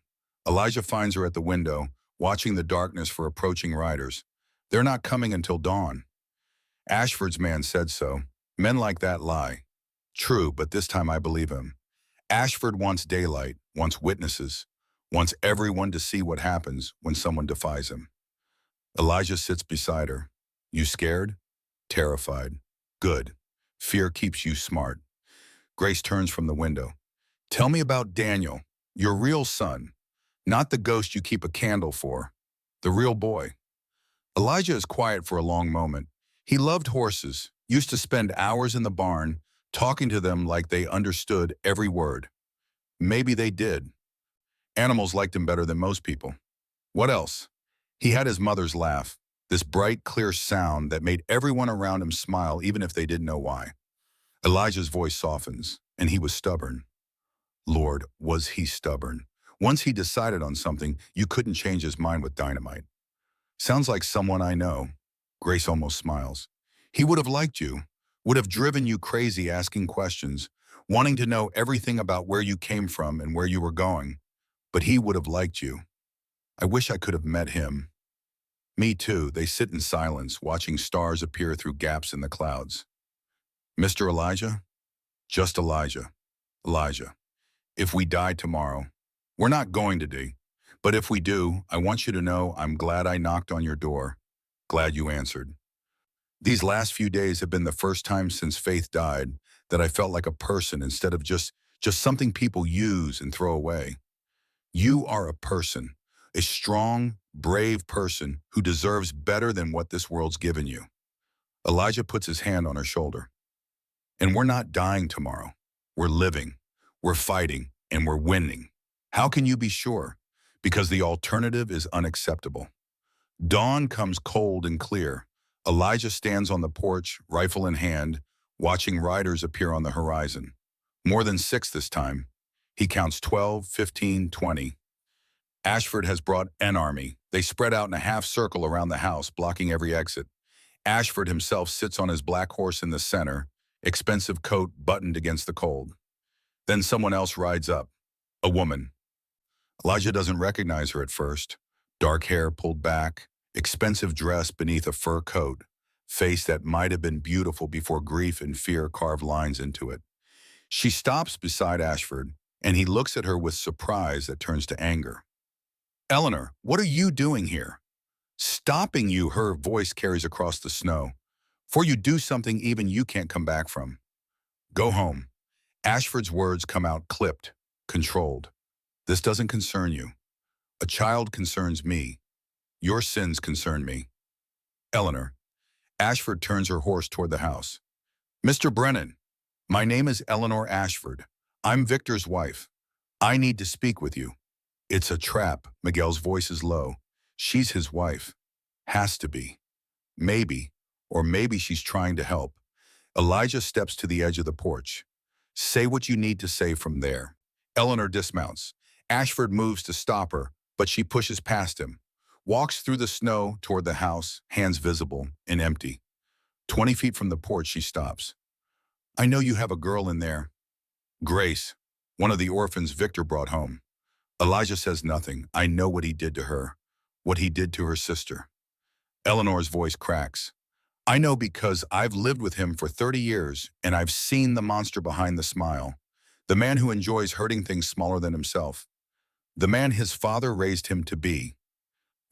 Elijah finds her at the window, watching the darkness for approaching riders. They're not coming until dawn. Ashford's man said so. Men like that lie. True, but this time I believe him. Ashford wants daylight, wants witnesses, wants everyone to see what happens when someone defies him. Elijah sits beside her. You scared? Terrified. Good. Fear keeps you smart. Grace turns from the window. Tell me about Daniel, your real son. Not the ghost you keep a candle for. The real boy. Elijah is quiet for a long moment. He loved horses, used to spend hours in the barn, talking to them like they understood every word. Maybe they did. Animals liked him better than most people. What else? He had his mother's laugh, this bright, clear sound that made everyone around him smile even if they didn't know why. Elijah's voice softens, and he was stubborn. Lord, was he stubborn. Once he decided on something, you couldn't change his mind with dynamite. Sounds like someone I know. Grace almost smiles. He would have liked you, would have driven you crazy asking questions, wanting to know everything about where you came from and where you were going. But he would have liked you. I wish I could have met him. Me too. They sit in silence, watching stars appear through gaps in the clouds. Mr. Elijah? Just Elijah. Elijah, if we die tomorrow, we're not going to die. But if we do, I want you to know I'm glad I knocked on your door. Glad you answered. These last few days have been the first time since Faith died that I felt like a person instead of just something people use and throw away. You are a person, a strong, brave person who deserves better than what this world's given you. Elijah puts his hand on her shoulder. And we're not dying tomorrow. We're living, we're fighting, and we're winning. How can you be sure? Because the alternative is unacceptable. Dawn comes cold and clear. Elijah stands on the porch, rifle in hand, watching riders appear on the horizon. More than 6 this time. He counts 12, 15, 20. Ashford has brought an army, They spread out in a half circle around the house, blocking every exit. Ashford himself sits on his black horse in the center, expensive coat buttoned against the cold. Then someone else rides up, a woman. Elijah doesn't recognize her at first. Dark hair pulled back, expensive dress beneath a fur coat, face that might have been beautiful before grief and fear carved lines into it. She stops beside Ashford, and he looks at her with surprise that turns to anger. Eleanor, what are you doing here? Stopping you, her voice carries across the snow. For you do something even you can't come back from. Go home. Ashford's words come out clipped, controlled. This doesn't concern you. A child concerns me. Your sins concern me. Eleanor. Ashford turns her horse toward the house. Mr. Brennan, my name is Eleanor Ashford. I'm Victor's wife. I need to speak with you. It's a trap. Miguel's voice is low. She's his wife. Has to be. Maybe, or maybe she's trying to help. Elijah steps to the edge of the porch. Say what you need to say from there. Eleanor dismounts. Ashford moves to stop her, but she pushes past him. Walks through the snow toward the house, hands visible and empty. 20 feet from the porch, she stops. I know you have a girl in there. Grace, one of the orphans Victor brought home. Elijah says nothing. I know what he did to her, what he did to her sister. Eleanor's voice cracks. I know because I've lived with him for 30 years and I've seen the monster behind the smile. The man who enjoys hurting things smaller than himself. The man his father raised him to be.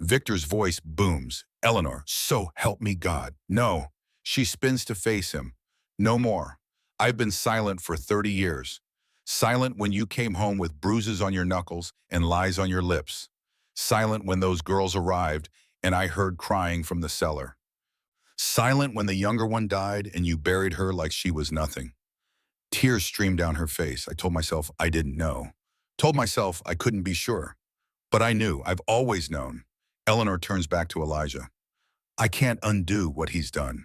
Victor's voice booms. Eleanor, so help me God. No. She spins to face him. No more. I've been silent for 30 years. Silent when you came home with bruises on your knuckles and lies on your lips. Silent when those girls arrived and I heard crying from the cellar. Silent when the younger one died and you buried her like she was nothing. Tears streamed down her face. I told myself I didn't know. Told myself I couldn't be sure. But I knew. I've always known. Eleanor turns back to Elijah. I can't undo what he's done.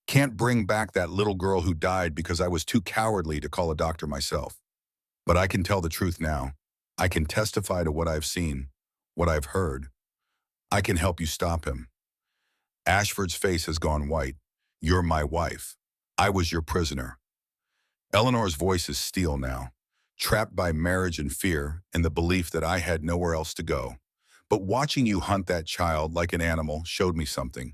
Can't bring back that little girl who died because I was too cowardly to call a doctor myself. But I can tell the truth now. I can testify to what I've seen, what I've heard. I can help you stop him. Ashford's face has gone white. You're my wife. I was your prisoner. Eleanor's voice is steel now, trapped by marriage and fear and the belief that I had nowhere else to go. But watching you hunt that child like an animal showed me something.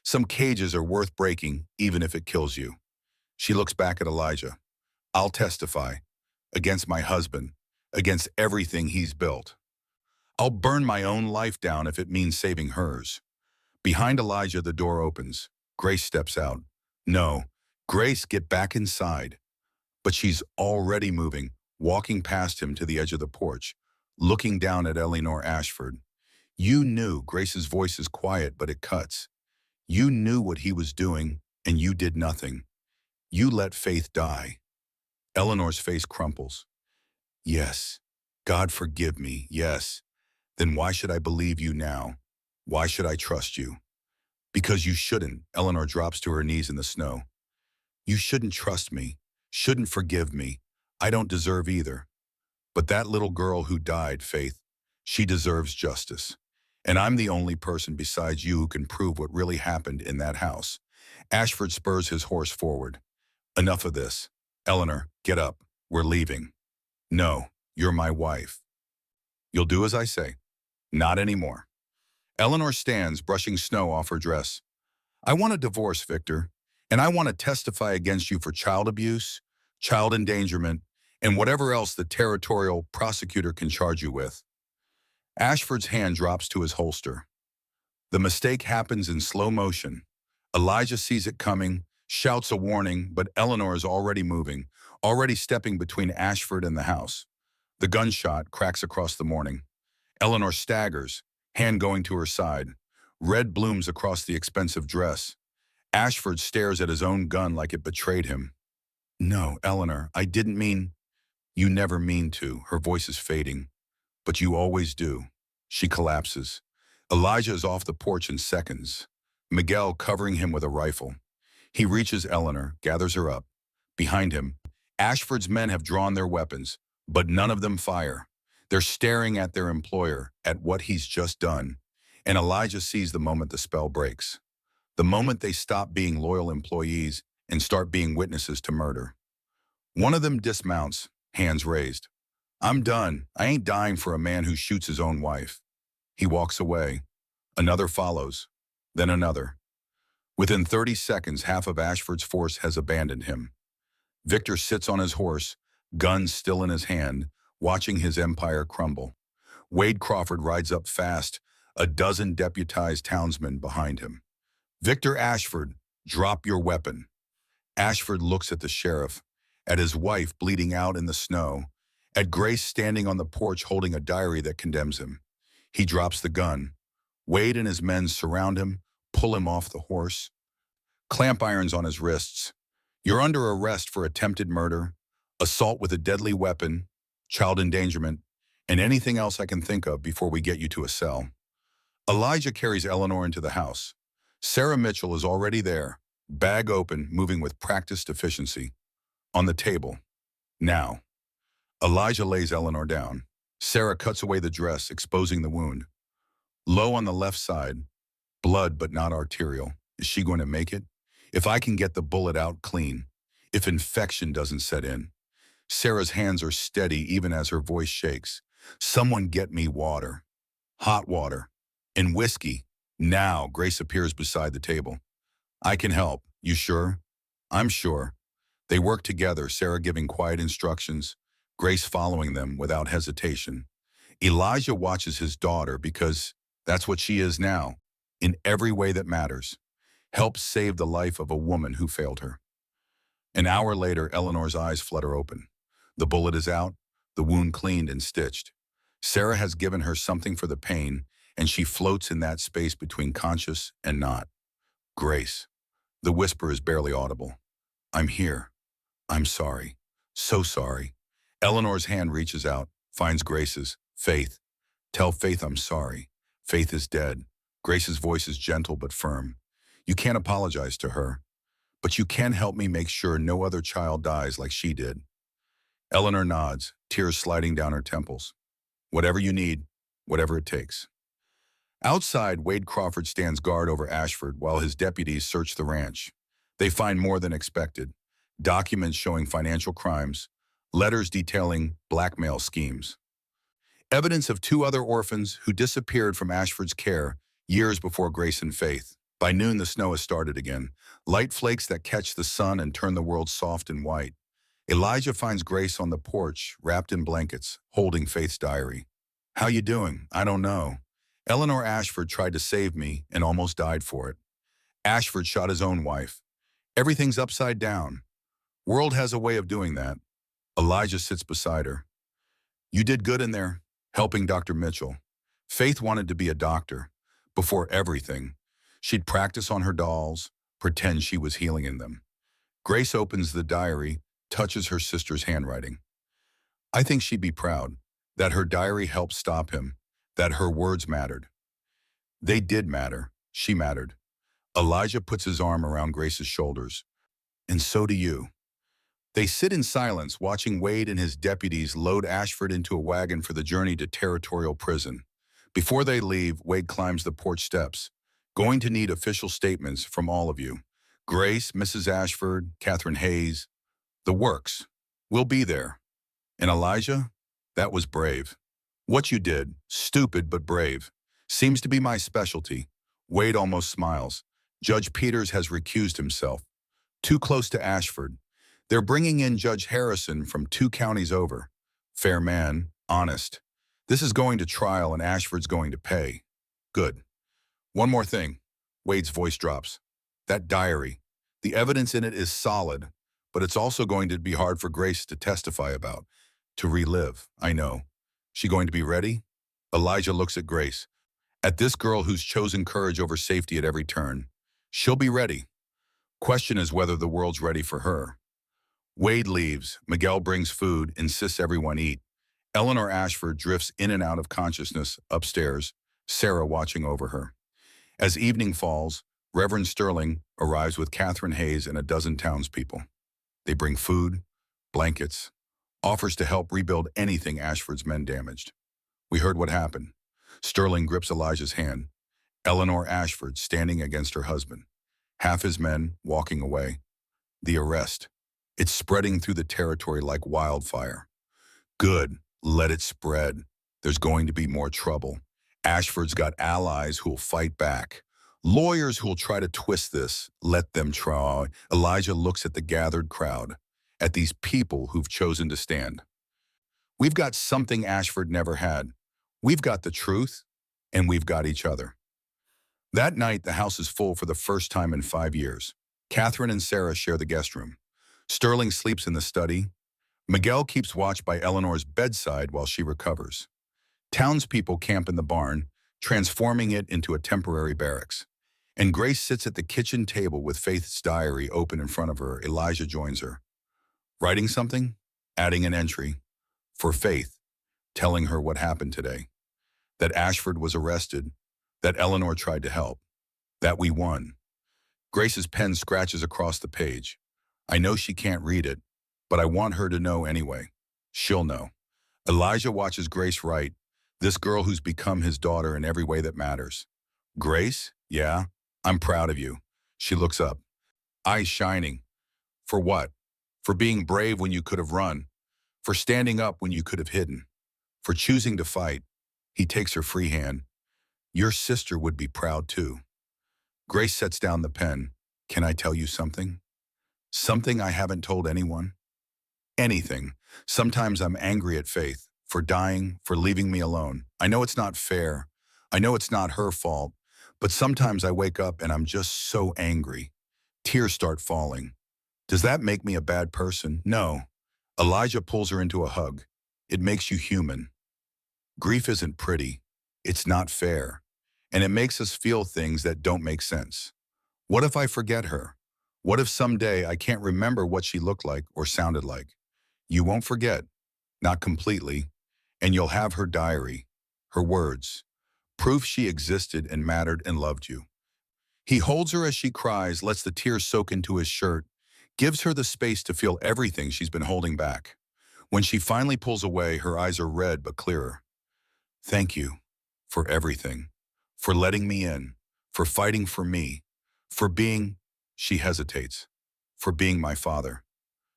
Some cages are worth breaking, even if it kills you. She looks back at Elijah. I'll testify. Against my husband. Against everything he's built. I'll burn my own life down if it means saving hers. Behind Elijah, the door opens. Grace steps out. No. Grace, get back inside. But she's already moving, walking past him to the edge of the porch, looking down at Eleanor Ashford. You knew. Grace's voice is quiet, but it cuts. You knew what he was doing, and you did nothing. You let Faith die. Eleanor's face crumples. Yes. God forgive me, yes. Then why should I believe you now? Why should I trust you? Because you shouldn't. Eleanor drops to her knees in the snow. You shouldn't trust me, shouldn't forgive me. I don't deserve either. But that little girl who died, Faith, she deserves justice. And I'm the only person besides you who can prove what really happened in that house. Ashford spurs his horse forward. Enough of this. Eleanor, get up. We're leaving. No, you're my wife. You'll do as I say. Not anymore. Eleanor stands, brushing snow off her dress. I want a divorce, Victor, and I want to testify against you for child abuse, child endangerment, and whatever else the territorial prosecutor can charge you with. Ashford's hand drops to his holster. The mistake happens in slow motion. Elijah sees it coming, shouts a warning, but Eleanor is already moving, already stepping between Ashford and the house. The gunshot cracks across the morning. Eleanor staggers, hand going to her side. Red blooms across the expensive dress. Ashford stares at his own gun like it betrayed him. No, Eleanor, I didn't mean... You never mean to. Her voice is fading. But you always do. She collapses. Elijah is off the porch in seconds. Miguel covering him with a rifle. He reaches Eleanor, gathers her up. Behind him, Ashford's men have drawn their weapons, but none of them fire. They're staring at their employer, at what he's just done. And Elijah sees the moment the spell breaks. The moment they stop being loyal employees and start being witnesses to murder. One of them dismounts, hands raised. I'm done. I ain't dying for a man who shoots his own wife. He walks away. Another follows. Then another. Within 30 seconds, half of Ashford's force has abandoned him. Victor sits on his horse, gun still in his hand, watching his empire crumble. Wade Crawford rides up fast, a dozen deputized townsmen behind him. Victor Ashford, drop your weapon. Ashford looks at the sheriff, at his wife bleeding out in the snow, at Grace standing on the porch holding a diary that condemns him. He drops the gun. Wade and his men surround him, pull him off the horse. Clamp irons on his wrists. You're under arrest for attempted murder, assault with a deadly weapon, child endangerment, and anything else I can think of before we get you to a cell. Elijah carries Eleanor into the house. Sarah Mitchell is already there, bag open, moving with practiced efficiency. On the table. Now. Elijah lays Eleanor down. Sarah cuts away the dress, exposing the wound. Low on the left side, blood but not arterial. Is she going to make it? If I can get the bullet out clean, if infection doesn't set in. Sarah's hands are steady even as her voice shakes. Someone get me water. Hot water. And whiskey. Now, Grace appears beside the table. I can help. You sure? I'm sure. They work together, Sarah giving quiet instructions, Grace following them without hesitation. Elijah watches his daughter because that's what she is now, in every way that matters. Helps save the life of a woman who failed her. An hour later, Eleanor's eyes flutter open. The bullet is out, the wound cleaned and stitched. Sarah has given her something for the pain, and she floats in that space between conscious and not. Grace. The whisper is barely audible. I'm here. I'm sorry. So sorry. Eleanor's hand reaches out, finds Grace's. Faith. Tell Faith I'm sorry. Faith is dead. Grace's voice is gentle but firm. You can't apologize to her, but you can help me make sure no other child dies like she did. Eleanor nods, tears sliding down her temples. Whatever you need, whatever it takes. Outside, Wade Crawford stands guard over Ashford while his deputies search the ranch. They find more than expected. Documents showing financial crimes, letters detailing blackmail schemes. Evidence of 2 other orphans who disappeared from Ashford's care years before Grace and Faith. By noon, the snow has started again. Light flakes that catch the sun and turn the world soft and white. Elijah finds Grace on the porch, wrapped in blankets, holding Faith's diary. How you doing? I don't know. Eleanor Ashford tried to save me and almost died for it. Ashford shot his own wife. Everything's upside down. World has a way of doing that. Elijah sits beside her. You did good in there, helping Dr. Mitchell. Faith wanted to be a doctor. Before everything, she'd practice on her dolls, pretend she was healing in them. Grace opens the diary, touches her sister's handwriting. I think she'd be proud that her diary helped stop him, that her words mattered. They did matter. She mattered. Elijah puts his arm around Grace's shoulders. And so do you. They sit in silence, watching Wade and his deputies load Ashford into a wagon for the journey to territorial prison. Before they leave, Wade climbs the porch steps. Going to need official statements from all of you. Grace, Mrs. Ashford, Catherine Hayes. The works. We'll be there. And Elijah? That was brave. What you did, stupid but brave. Seems to be my specialty. Wade almost smiles. Judge Peters has recused himself. Too close to Ashford. They're bringing in Judge Harrison from 2 counties over. Fair man, honest. This is going to trial and Ashford's going to pay. Good. One more thing. Wade's voice drops. That diary. The evidence in it is solid, but it's also going to be hard for Grace to testify about, to relive, I know. She going to be ready? Elijah looks at Grace. At this girl who's chosen courage over safety at every turn. She'll be ready. Question is whether the world's ready for her. Wade leaves. Miguel brings food, insists everyone eat. Eleanor Ashford drifts in and out of consciousness upstairs, Sarah watching over her. As evening falls, Reverend Sterling arrives with Catherine Hayes and a dozen townspeople. They bring food, blankets, offers to help rebuild anything Ashford's men damaged. We heard what happened. Sterling grips Elijah's hand. Eleanor Ashford standing against her husband. Half his men walking away. The arrest. It's spreading through the territory like wildfire. Good. Let it spread. There's going to be more trouble. Ashford's got allies who'll fight back. Lawyers who'll try to twist this. Let them try. Elijah looks at the gathered crowd, at these people who've chosen to stand. We've got something Ashford never had. We've got the truth, and we've got each other. That night, the house is full for the first time in 5 years. Catherine and Sarah share the guest room. Sterling sleeps in the study. Miguel keeps watch by Eleanor's bedside while she recovers. Townspeople camp in the barn, transforming it into a temporary barracks. And Grace sits at the kitchen table with Faith's diary open in front of her. Elijah joins her. Writing something? Adding an entry. For Faith, telling her what happened today. That Ashford was arrested. That Eleanor tried to help. That we won. Grace's pen scratches across the page. I know she can't read it, but I want her to know anyway. She'll know. Elijah watches Grace write, this girl who's become his daughter in every way that matters. Grace? Yeah, I'm proud of you. She looks up. Eyes shining. For what? For being brave when you could have run. For standing up when you could have hidden. For choosing to fight. He takes her free hand. Your sister would be proud too. Grace sets down the pen. Can I tell you something? Something I haven't told anyone? Anything. Sometimes I'm angry at Faith, for dying, for leaving me alone. I know it's not fair. I know it's not her fault. But sometimes I wake up and I'm just so angry. Tears start falling. Does that make me a bad person? No. Elijah pulls her into a hug. It makes you human. Grief isn't pretty. It's not fair. And it makes us feel things that don't make sense. What if I forget her? What if someday I can't remember what she looked like or sounded like? You won't forget. Not completely. And you'll have her diary, her words, proof she existed and mattered and loved you. He holds her as she cries, lets the tears soak into his shirt, gives her the space to feel everything she's been holding back. When she finally pulls away, her eyes are red but clearer. Thank you for everything, for letting me in, for fighting for me, for being, she hesitates, for being my father.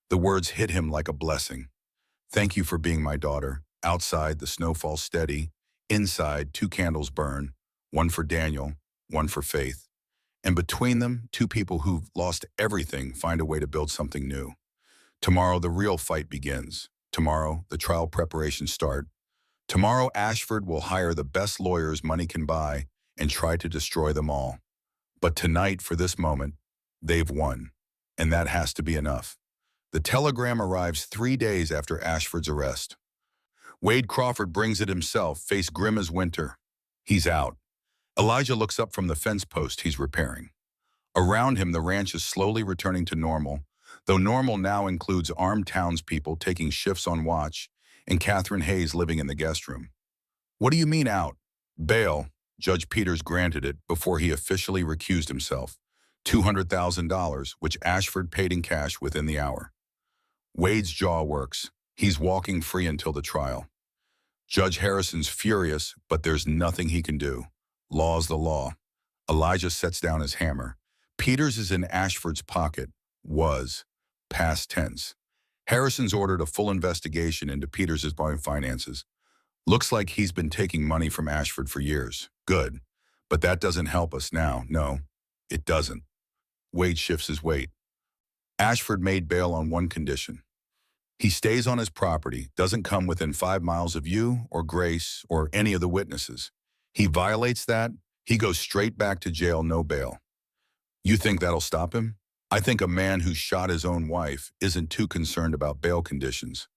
The words hit him like a blessing. Thank you for being my daughter. Outside, the snow falls steady. Inside, 2 candles burn, one for Daniel, one for Faith. And between them, 2 people who've lost everything find a way to build something new. Tomorrow, the real fight begins. Tomorrow, the trial preparations start. Tomorrow, Ashford will hire the best lawyers money can buy and try to destroy them all. But tonight, for this moment, they've won. And that has to be enough. The telegram arrives 3 days after Ashford's arrest. Wade Crawford brings it himself, face grim as winter. He's out. Elijah looks up from the fence post he's repairing. Around him, the ranch is slowly returning to normal, though normal now includes armed townspeople taking shifts on watch and Catherine Hayes living in the guest room. What do you mean out? Bail. Judge Peters granted it before he officially recused himself. $200,000, which Ashford paid in cash within the hour. Wade's jaw works. He's walking free until the trial. Judge Harrison's furious, but there's nothing he can do. Law's the law. Elijah sets down his hammer. Peters is in Ashford's pocket. Was. Past tense. Harrison's ordered a full investigation into Peters' finances. Looks like he's been taking money from Ashford for years. Good. But that doesn't help us now. No, it doesn't. Wade shifts his weight. Ashford made bail on one condition. He stays on his property, doesn't come within 5 miles of you or Grace or any of the witnesses. He violates that, he goes straight back to jail, no bail. You think that'll stop him? I think a man who shot his own wife isn't too concerned about bail conditions.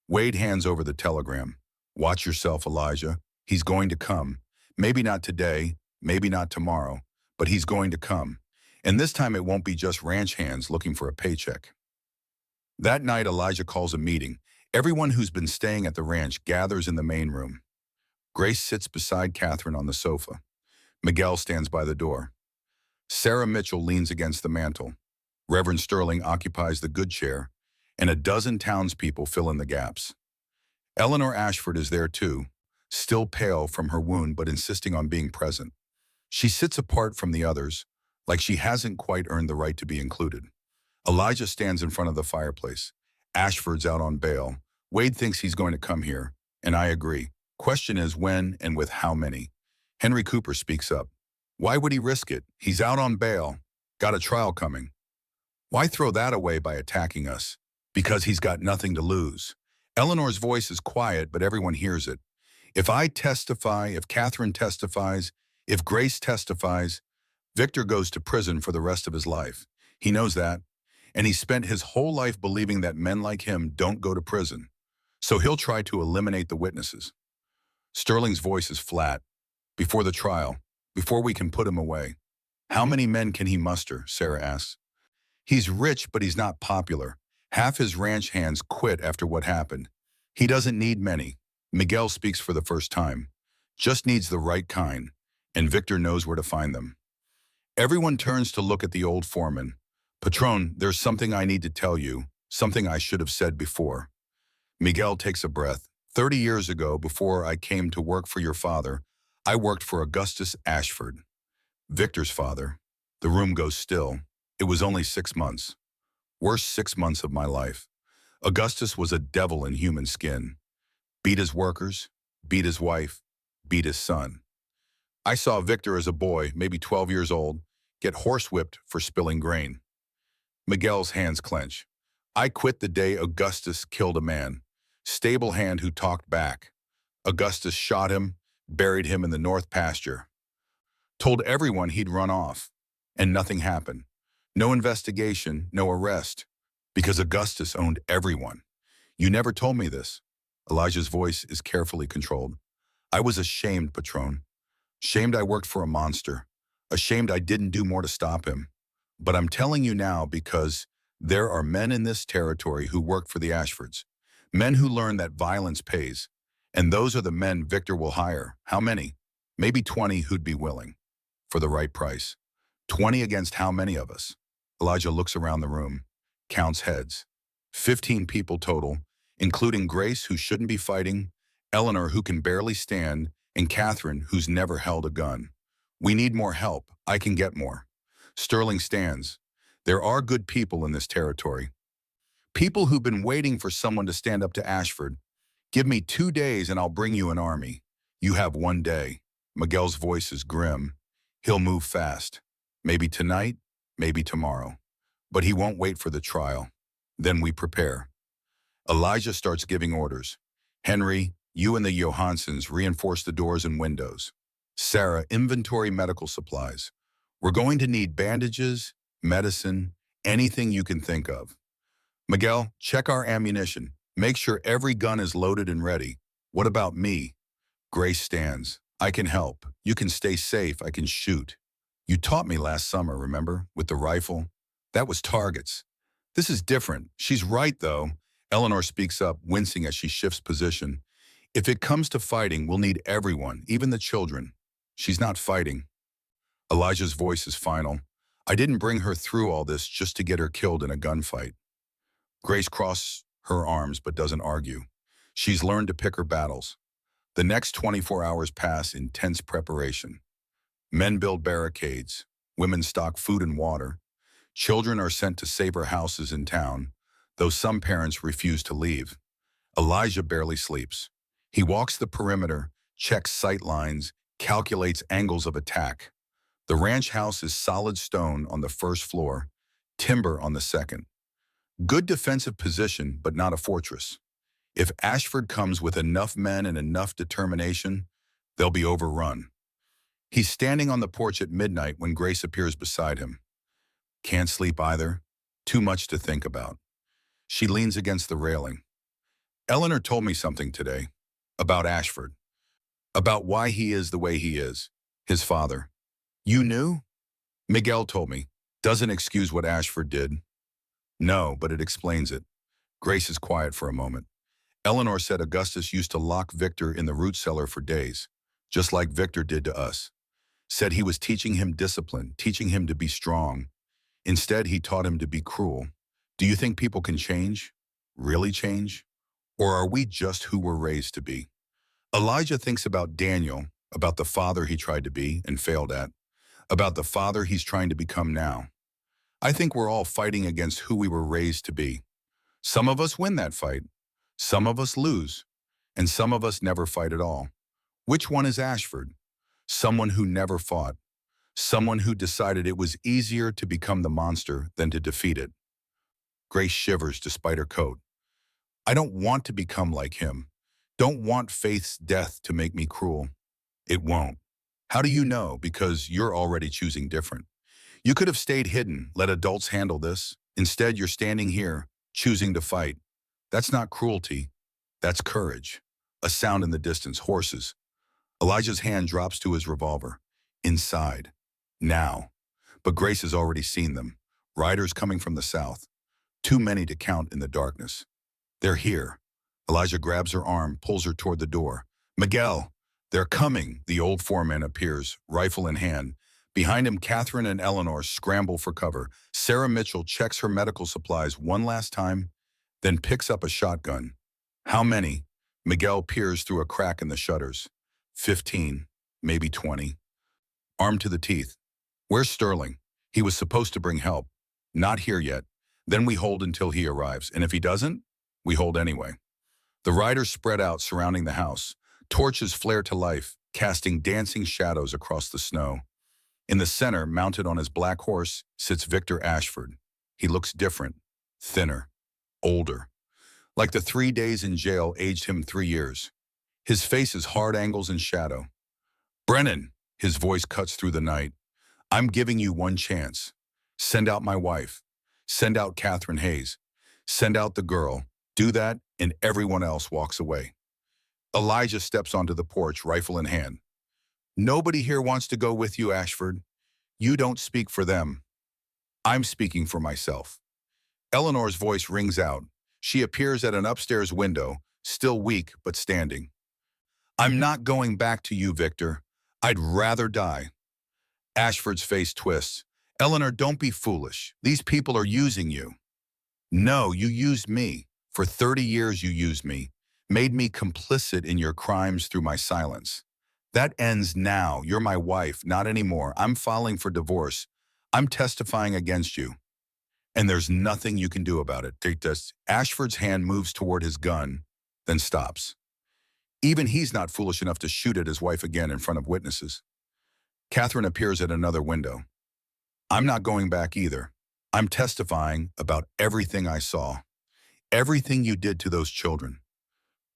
Wade hands over the telegram. Watch yourself, Elijah. He's going to come. Maybe not today, maybe not tomorrow, but he's going to come. And this time it won't be just ranch hands looking for a paycheck. That night, Elijah calls a meeting. Everyone who's been staying at the ranch gathers in the main room. Grace sits beside Catherine on the sofa. Miguel stands by the door. Sarah Mitchell leans against the mantel. Reverend Sterling occupies the good chair, and a dozen townspeople fill in the gaps. Eleanor Ashford is there too, still pale from her wound but insisting on being present. She sits apart from the others, like she hasn't quite earned the right to be included. Elijah stands in front of the fireplace. Ashford's out on bail. Wade thinks he's going to come here, and I agree. Question is when and with how many. Henry Cooper speaks up. Why would he risk it? He's out on bail. Got a trial coming. Why throw that away by attacking us? Because he's got nothing to lose. Eleanor's voice is quiet, but everyone hears it. If I testify, if Catherine testifies, if Grace testifies, Victor goes to prison for the rest of his life. He knows that, and he spent his whole life believing that men like him don't go to prison. So he'll try to eliminate the witnesses. Sterling's voice is flat. Before the trial, before we can put him away. How many men can he muster? Sarah asks. He's rich, but he's not popular. Half his ranch hands quit after what happened. He doesn't need many. Miguel speaks for the first time. Just needs the right kind, and Victor knows where to find them. Everyone turns to look at the old foreman. Patron, there's something I need to tell you, something I should have said before. Miguel takes a breath. 30 years ago, before I came to work for your father, I worked for Augustus Ashford, Victor's father. The room goes still. It was only 6 months. Worst 6 months of my life. Augustus was a devil in human skin. Beat his workers, beat his wife, beat his son. I saw Victor as a boy, maybe 12 years old, get horsewhipped for spilling grain. Miguel's hands clench. I quit the day Augustus killed a man. Stable hand who talked back. Augustus shot him, buried him in the north pasture. Told everyone he'd run off. And nothing happened. No investigation, no arrest. Because Augustus owned everyone. You never told me this. Elijah's voice is carefully controlled. I was ashamed, Patron. Ashamed I worked for a monster. Ashamed I didn't do more to stop him. But I'm telling you now because there are men in this territory who work for the Ashfords. Men who learn that violence pays. And those are the men Victor will hire. How many? Maybe 20 who'd be willing. For the right price. 20 against how many of us? Elijah looks around the room, counts heads. 15 people total, including Grace, who shouldn't be fighting, Eleanor, who can barely stand, and Catherine, who's never held a gun. We need more help. I can get more. Sterling stands. There are good people in this territory. People who've been waiting for someone to stand up to Ashford. Give me 2 days and I'll bring you an army. You have 1 day. Miguel's voice is grim. He'll move fast. Maybe tonight, maybe tomorrow. But he won't wait for the trial. Then we prepare. Elijah starts giving orders. Henry, you and the Johanssons reinforce the doors and windows. Sarah, inventory medical supplies. We're going to need bandages, medicine, anything you can think of. Miguel, check our ammunition. Make sure every gun is loaded and ready. What about me? Grace stands. I can help. You can stay safe. I can shoot. You taught me last summer, remember? With the rifle? That was targets. This is different. She's right, though. Eleanor speaks up, wincing as she shifts position. If it comes to fighting, we'll need everyone, even the children. She's not fighting. Elijah's voice is final. I didn't bring her through all this just to get her killed in a gunfight. Grace crosses her arms but doesn't argue. She's learned to pick her battles. The next 24 hours pass in tense preparation. Men build barricades. Women stock food and water. Children are sent to safer houses in town, though some parents refuse to leave. Elijah barely sleeps. He walks the perimeter, checks sight lines, calculates angles of attack. The ranch house is solid stone on the first floor, timber on the second. Good defensive position, but not a fortress. If Ashford comes with enough men and enough determination, they'll be overrun. He's standing on the porch at midnight when Grace appears beside him. Can't sleep either. Too much to think about. She leans against the railing. Eleanor told me something today. About Ashford. About why he is the way he is. His father. You knew? Miguel told me. Doesn't excuse what Ashford did. No, but it explains it. Grace is quiet for a moment. Eleanor said Augustus used to lock Victor in the root cellar for days, just like Victor did to us. Said he was teaching him discipline, teaching him to be strong. Instead, he taught him to be cruel. Do you think people can change? Really change? Or are we just who we're raised to be? Elijah thinks about Daniel, about the father he tried to be and failed at. about the father he's trying to become now. I think we're all fighting against who we were raised to be. Some of us win that fight. Some of us lose. And some of us never fight at all. Which one is Ashford? Someone who never fought. Someone who decided it was easier to become the monster than to defeat it. Grace shivers despite her coat. I don't want to become like him. Don't want Faith's death to make me cruel. It won't. How do you know? Because you're already choosing different. You could have stayed hidden, let adults handle this. Instead, you're standing here, choosing to fight. That's not cruelty. That's courage. A sound in the distance, horses. Elijah's hand drops to his revolver. Inside. Now. But Grace has already seen them. Riders coming from the south. Too many to count in the darkness. They're here. Elijah grabs her arm, pulls her toward the door. Miguel, they're coming. The old foreman appears, rifle in hand. Behind him, Catherine and Eleanor scramble for cover. Sarah Mitchell checks her medical supplies one last time, then picks up a shotgun. How many? Miguel peers through a crack in the shutters. 15, maybe 20. Armed to the teeth. Where's Sterling? He was supposed to bring help. Not here yet. Then we hold until he arrives, and if he doesn't, we hold anyway. The riders spread out surrounding the house. Torches flare to life, casting dancing shadows across the snow. In the center, mounted on his black horse, sits Victor Ashford. He looks different, thinner, older. Like the 3 days in jail aged him 3 years. His face is hard angles and shadow. Brennan, his voice cuts through the night. I'm giving you one chance. Send out my wife. Send out Catherine Hayes. Send out the girl. Do that, and everyone else walks away. Elijah steps onto the porch, rifle in hand. Nobody here wants to go with you, Ashford. You don't speak for them. I'm speaking for myself. Eleanor's voice rings out. She appears at an upstairs window, still weak but standing. I'm not going back to you, Victor. I'd rather die. Ashford's face twists. Eleanor, don't be foolish. These people are using you. No, you used me. For 30 years you used me. Made me complicit in your crimes through my silence. That ends now. You're my wife, not anymore. I'm filing for divorce. I'm testifying against you. And there's nothing you can do about it. Ashford's hand moves toward his gun, then stops. Even he's not foolish enough to shoot at his wife again in front of witnesses. Catherine appears at another window. I'm not going back either. I'm testifying about everything I saw. Everything you did to those children.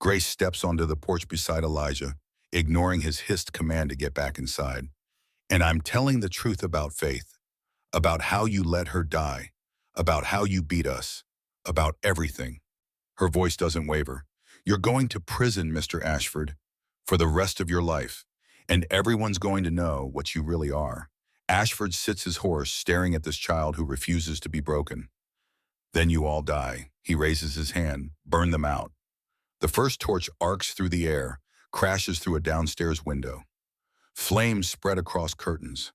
Grace steps onto the porch beside Elijah, ignoring his hissed command to get back inside. And I'm telling the truth about Faith, about how you let her die, about how you beat us, about everything. Her voice doesn't waver. You're going to prison, Mr. Ashford, for the rest of your life, and everyone's going to know what you really are. Ashford sits his horse, staring at this child who refuses to be broken. Then you all die. He raises his hand. Burn them out. The first torch arcs through the air, crashes through a downstairs window. Flames spread across curtains.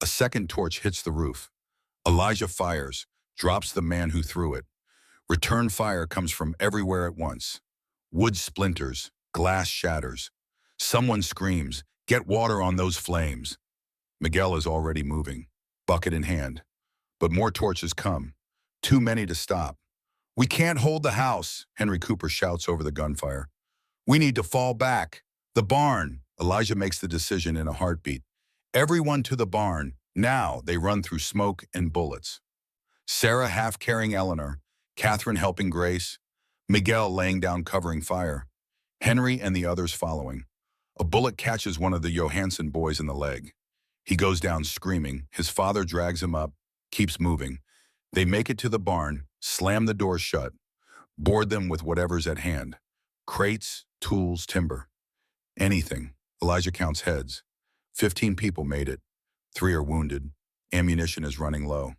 A second torch hits the roof. Elijah fires, drops the man who threw it. Return fire comes from everywhere at once. Wood splinters, glass shatters. Someone screams, "Get water on those flames." Miguel is already moving, bucket in hand. But more torches come. Too many to stop. We can't hold the house, Henry Cooper shouts over the gunfire. We need to fall back. The barn. Elijah makes the decision in a heartbeat. Everyone to the barn. Now they run through smoke and bullets. Sarah half carrying Eleanor, Catherine helping Grace, Miguel laying down covering fire, Henry and the others following. A bullet catches one of the Johansson boys in the leg. He goes down screaming. His father drags him up, keeps moving. They make it to the barn, slam the door shut, board them with whatever's at hand. Crates, tools, timber. Anything. Elijah counts heads. 15 people made it. 3 are wounded. Ammunition is running low.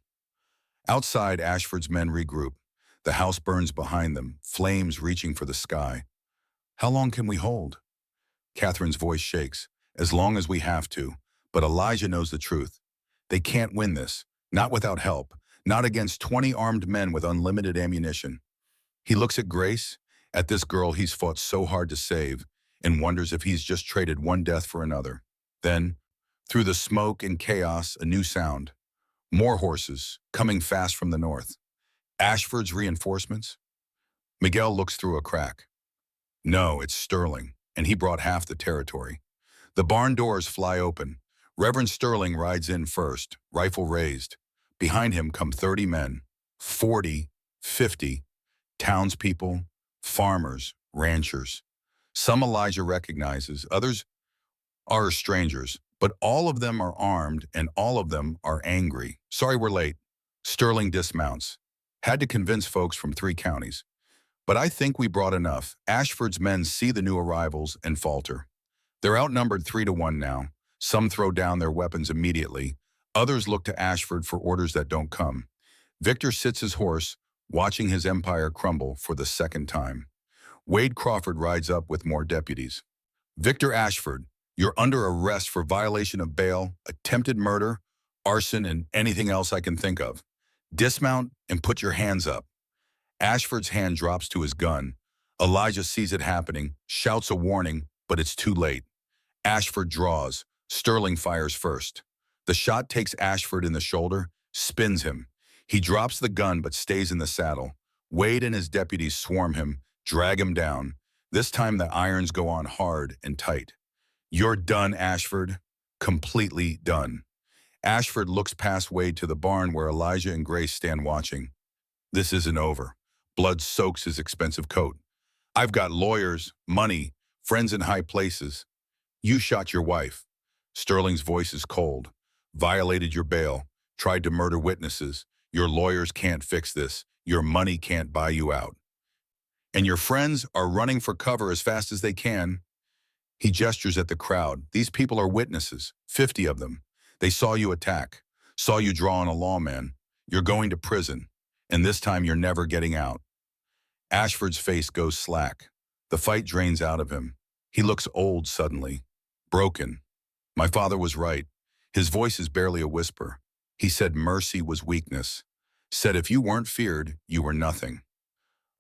Outside, Ashford's men regroup. The house burns behind them, flames reaching for the sky. How long can we hold? Catherine's voice shakes. As long as we have to. But Elijah knows the truth. They can't win this. Not without help. Not against 20 armed men with unlimited ammunition. He looks at Grace, at this girl he's fought so hard to save, and wonders if he's just traded one death for another. Then, Through the smoke and chaos, a new sound. More horses, coming fast from the north. Ashford's reinforcements? Miguel looks through a crack. No, it's Sterling, and he brought half the territory. The barn doors fly open. Reverend Sterling rides in first, rifle raised. Behind him come 30 men, 40, 50, townspeople, farmers, ranchers. Some Elijah recognizes, others are strangers, but all of them are armed and all of them are angry. Sorry we're late. Sterling dismounts. Had to convince folks from 3 counties. But I think we brought enough. Ashford's men see the new arrivals and falter. They're outnumbered 3-1 now. Some throw down their weapons immediately. Others look to Ashford for orders that don't come. Victor sits his horse, watching his empire crumble for the second time. Wade Crawford rides up with more deputies. Victor Ashford, you're under arrest for violation of bail, attempted murder, arson, and anything else I can think of. Dismount and put your hands up. Ashford's hand drops to his gun. Elijah sees it happening, shouts a warning, but it's too late. Ashford draws. Sterling fires first. The shot takes Ashford in the shoulder, spins him. He drops the gun but stays in the saddle. Wade and his deputies swarm him, drag him down. This time the irons go on hard and tight. You're done, Ashford. Completely done. Ashford looks past Wade to the barn where Elijah and Grace stand watching. This isn't over. Blood soaks his expensive coat. I've got lawyers, money, friends in high places. You shot your wife. Sterling's voice is cold. Violated your bail. Tried to murder witnesses. Your lawyers can't fix this. Your money can't buy you out. And your friends are running for cover as fast as they can. He gestures at the crowd. These people are witnesses, 50 of them. They saw you attack, saw you draw on a lawman. You're going to prison, and this time you're never getting out. Ashford's face goes slack. The fight drains out of him. He looks old suddenly, broken. My father was right. His voice is barely a whisper. He said mercy was weakness. Said if you weren't feared, you were nothing.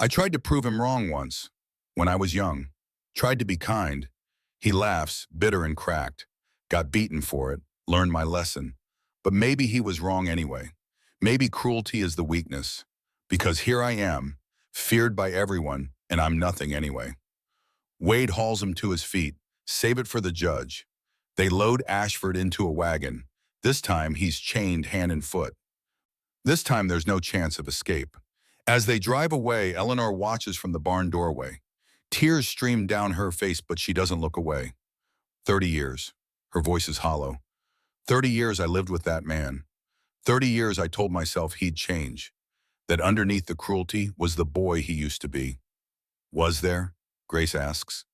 I tried to prove him wrong once, when I was young. Tried to be kind. He laughs, bitter and cracked. Got beaten for it, learned my lesson. But maybe he was wrong anyway. Maybe cruelty is the weakness. Because here I am, feared by everyone, and I'm nothing anyway. Wade hauls him to his feet. Save it for the judge. They load Ashford into a wagon. This time he's chained hand and foot. This time there's no chance of escape. As they drive away, Eleanor watches from the barn doorway. Tears stream down her face, but she doesn't look away. 30 years. Her voice is hollow. 30 years I lived with that man. 30 years I told myself he'd change. That underneath the cruelty was the boy he used to be. Was there? Grace asks.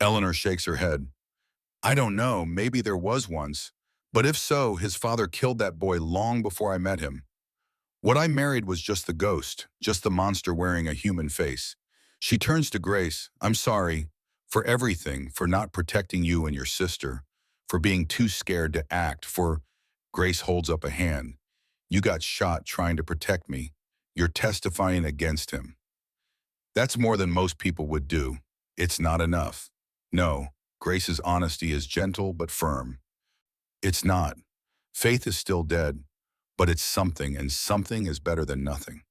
Eleanor shakes her head. I don't know, maybe there was once. But if so, his father killed that boy long before I met him. What I married was just the ghost, just the monster wearing a human face. She turns to Grace. I'm sorry for everything, for not protecting you and your sister, for being too scared to act, for... Grace holds up a hand. You got shot trying to protect me. You're testifying against him. That's more than most people would do. It's not enough. No, Grace's honesty is gentle but firm. It's not. Faith is still dead, but it's something, and something is better than nothing.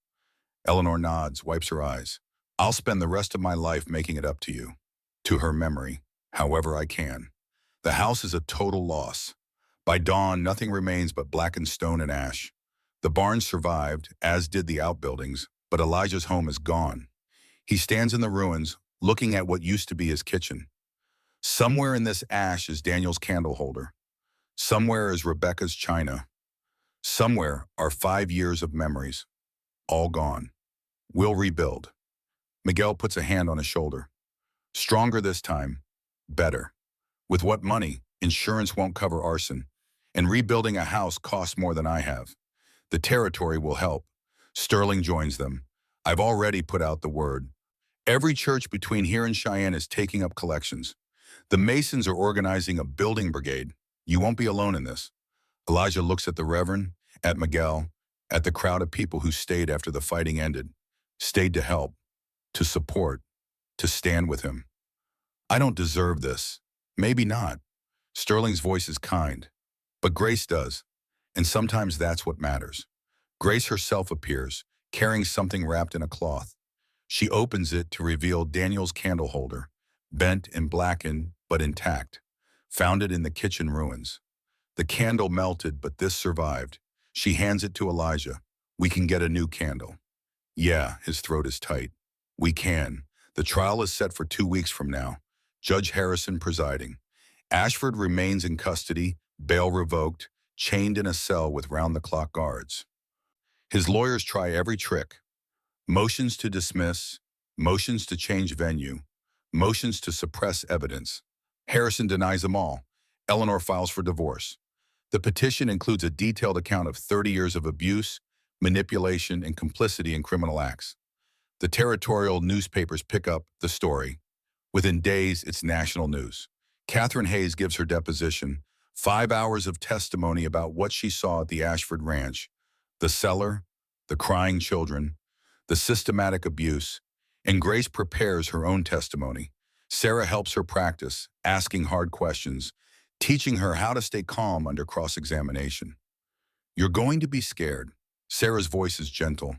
Eleanor nods, wipes her eyes. I'll spend the rest of my life making it up to you, to her memory, however I can. The house is a total loss. By dawn, nothing remains but blackened stone and ash. The barn survived, as did the outbuildings, but Elijah's home is gone. He stands in the ruins, looking at what used to be his kitchen. Somewhere in this ash is Daniel's candle holder. Somewhere is Rebecca's china. Somewhere are 5 years of memories. All gone. We'll rebuild. Miguel puts a hand on his shoulder. Stronger this time. Better. With what money? Insurance won't cover arson. And rebuilding a house costs more than I have. The territory will help. Sterling joins them. I've already put out the word. Every church between here and Cheyenne is taking up collections. The Masons are organizing a building brigade. You won't be alone in this. Elijah looks at the Reverend, at Miguel, at the crowd of people who stayed after the fighting ended. Stayed to help, to support, to stand with him. I don't deserve this. Maybe not. Sterling's voice is kind. But Grace does, and sometimes that's what matters. Grace herself appears, carrying something wrapped in a cloth. She opens it to reveal Daniel's candle holder, bent and blackened but intact, found it in the kitchen ruins. The candle melted, but this survived. She hands it to Elijah. We can get a new candle. Yeah, his throat is tight. We can. The trial is set for 2 weeks from now. Judge Harrison presiding. Ashford remains in custody, bail revoked, chained in a cell with round-the-clock guards. His lawyers try every trick. Motions to dismiss, motions to change venue, motions to suppress evidence. Harrison denies them all. Eleanor files for divorce. The petition includes a detailed account of 30 years of abuse, manipulation, and complicity in criminal acts. The territorial newspapers pick up the story. Within days, it's national news. Catherine Hayes gives her deposition, 5 hours of testimony about what she saw at the Ashford Ranch, the cellar, the crying children, the systematic abuse, and Grace prepares her own testimony. Sarah helps her practice, asking hard questions, teaching her how to stay calm under cross-examination. You're going to be scared. Sarah's voice is gentle.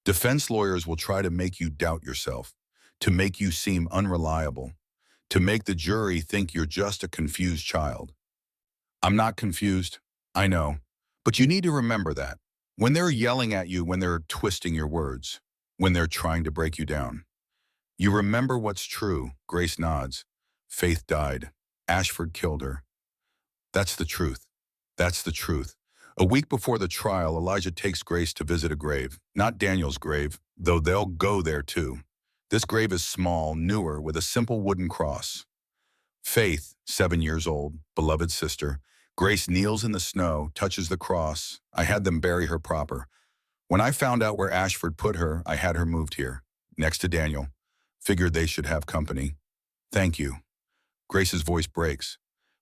Defense lawyers will try to make you doubt yourself, to make you seem unreliable, to make the jury think you're just a confused child. I'm not confused, I know, but you need to remember that. When they're yelling at you, when they're twisting your words, when they're trying to break you down, you remember what's true. Grace nods. Faith died. Ashford killed her. That's the truth. That's the truth. A week before the trial, Elijah takes Grace to visit a grave. Not Daniel's grave, though they'll go there too. This grave is small, newer, with a simple wooden cross. Faith, 7 years old, beloved sister. Grace kneels in the snow, touches the cross. I had them bury her proper. When I found out where Ashford put her, I had her moved here, next to Daniel. Figured they should have company. Thank you. Grace's voice breaks.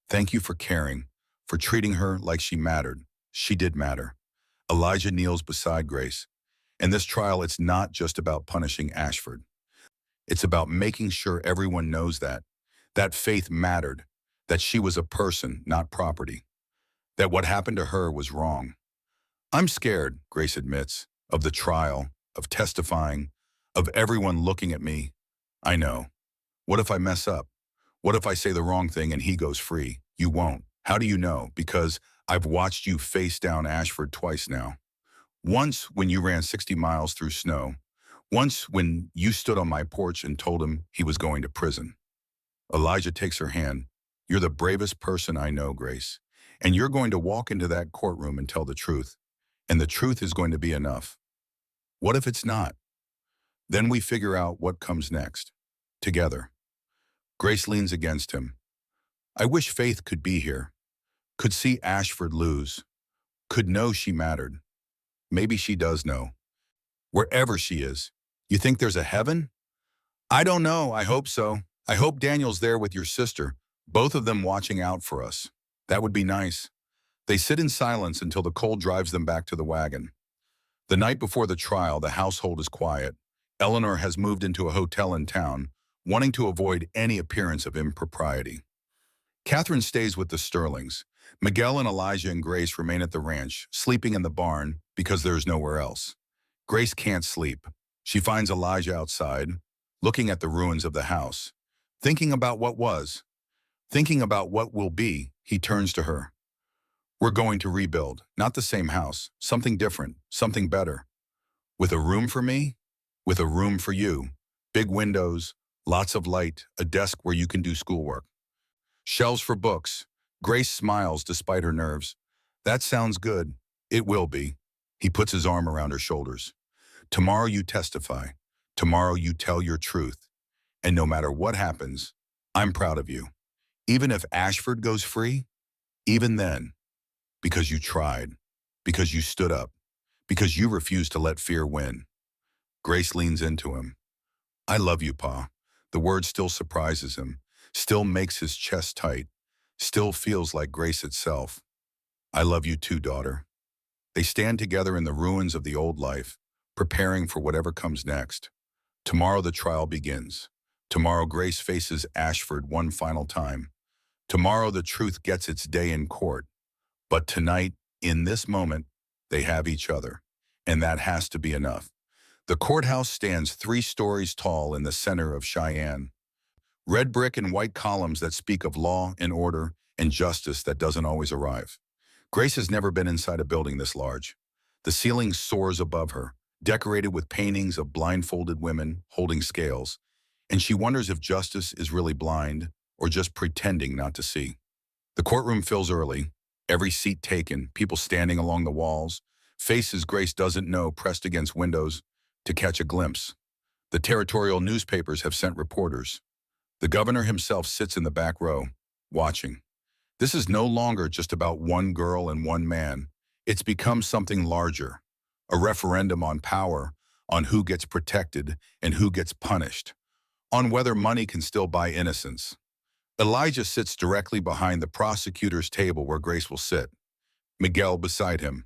Thank you for caring, for treating her like she mattered. She did matter. Elijah kneels beside Grace. In this trial, it's not just about punishing Ashford. It's about making sure everyone knows that Faith mattered, that she was a person, not property, that what happened to her was wrong. I'm scared, Grace admits, of the trial, of testifying, of everyone looking at me. I know. What if I mess up? What if I say the wrong thing and he goes free? You won't. How do you know? Because I've watched you face down Ashford twice now. Once when you ran 60 miles through snow. Once when you stood on my porch and told him he was going to prison. Elijah takes her hand. You're the bravest person I know, Grace. And you're going to walk into that courtroom and tell the truth. And the truth is going to be enough. What if it's not? Then we figure out what comes next. Together. Grace leans against him. I wish Faith could be here. Could see Ashford lose. Could know she mattered. Maybe she does know. Wherever she is. You think there's a heaven? I don't know. I hope so. I hope Daniel's there with your sister, both of them watching out for us. That would be nice. They sit in silence until the cold drives them back to the wagon. The night before the trial, the household is quiet. Eleanor has moved into a hotel in town, wanting to avoid any appearance of impropriety. Catherine stays with the Sterlings. Miguel and Elijah and Grace remain at the ranch, sleeping in the barn because there's nowhere else. Grace can't sleep. She finds Elijah outside, looking at the ruins of the house, thinking about what was, thinking about what will be. He turns to her. We're going to rebuild, not the same house, something different, something better. With a room for me, with a room for you. Big windows, lots of light, a desk where you can do schoolwork. Shelves for books. Grace smiles despite her nerves. That sounds good. It will be. He puts his arm around her shoulders. Tomorrow you testify. Tomorrow you tell your truth. And no matter what happens, I'm proud of you. Even if Ashford goes free, even then, because you tried, because you stood up, because you refused to let fear win. Grace leans into him. I love you, Pa. The word still surprises him, still makes his chest tight, still feels like Grace itself. I love you too, daughter. They stand together in the ruins of the old life, preparing for whatever comes next. Tomorrow the trial begins. Tomorrow Grace faces Ashford one final time. Tomorrow the truth gets its day in court. But tonight, in this moment, they have each other. And that has to be enough. The courthouse stands 3 stories tall in the center of Cheyenne. Red brick and white columns that speak of law and order and justice that doesn't always arrive. Grace has never been inside a building this large. The ceiling soars above her, decorated with paintings of blindfolded women holding scales, and she wonders if justice is really blind or just pretending not to see. The courtroom fills early, every seat taken, people standing along the walls, faces Grace doesn't know pressed against windows to catch a glimpse. The territorial newspapers have sent reporters. The governor himself sits in the back row, watching. This is no longer just about one girl and one man. It's become something larger, a referendum on power, on who gets protected and who gets punished, on whether money can still buy innocence. Elijah sits directly behind the prosecutor's table where Grace will sit, Miguel beside him,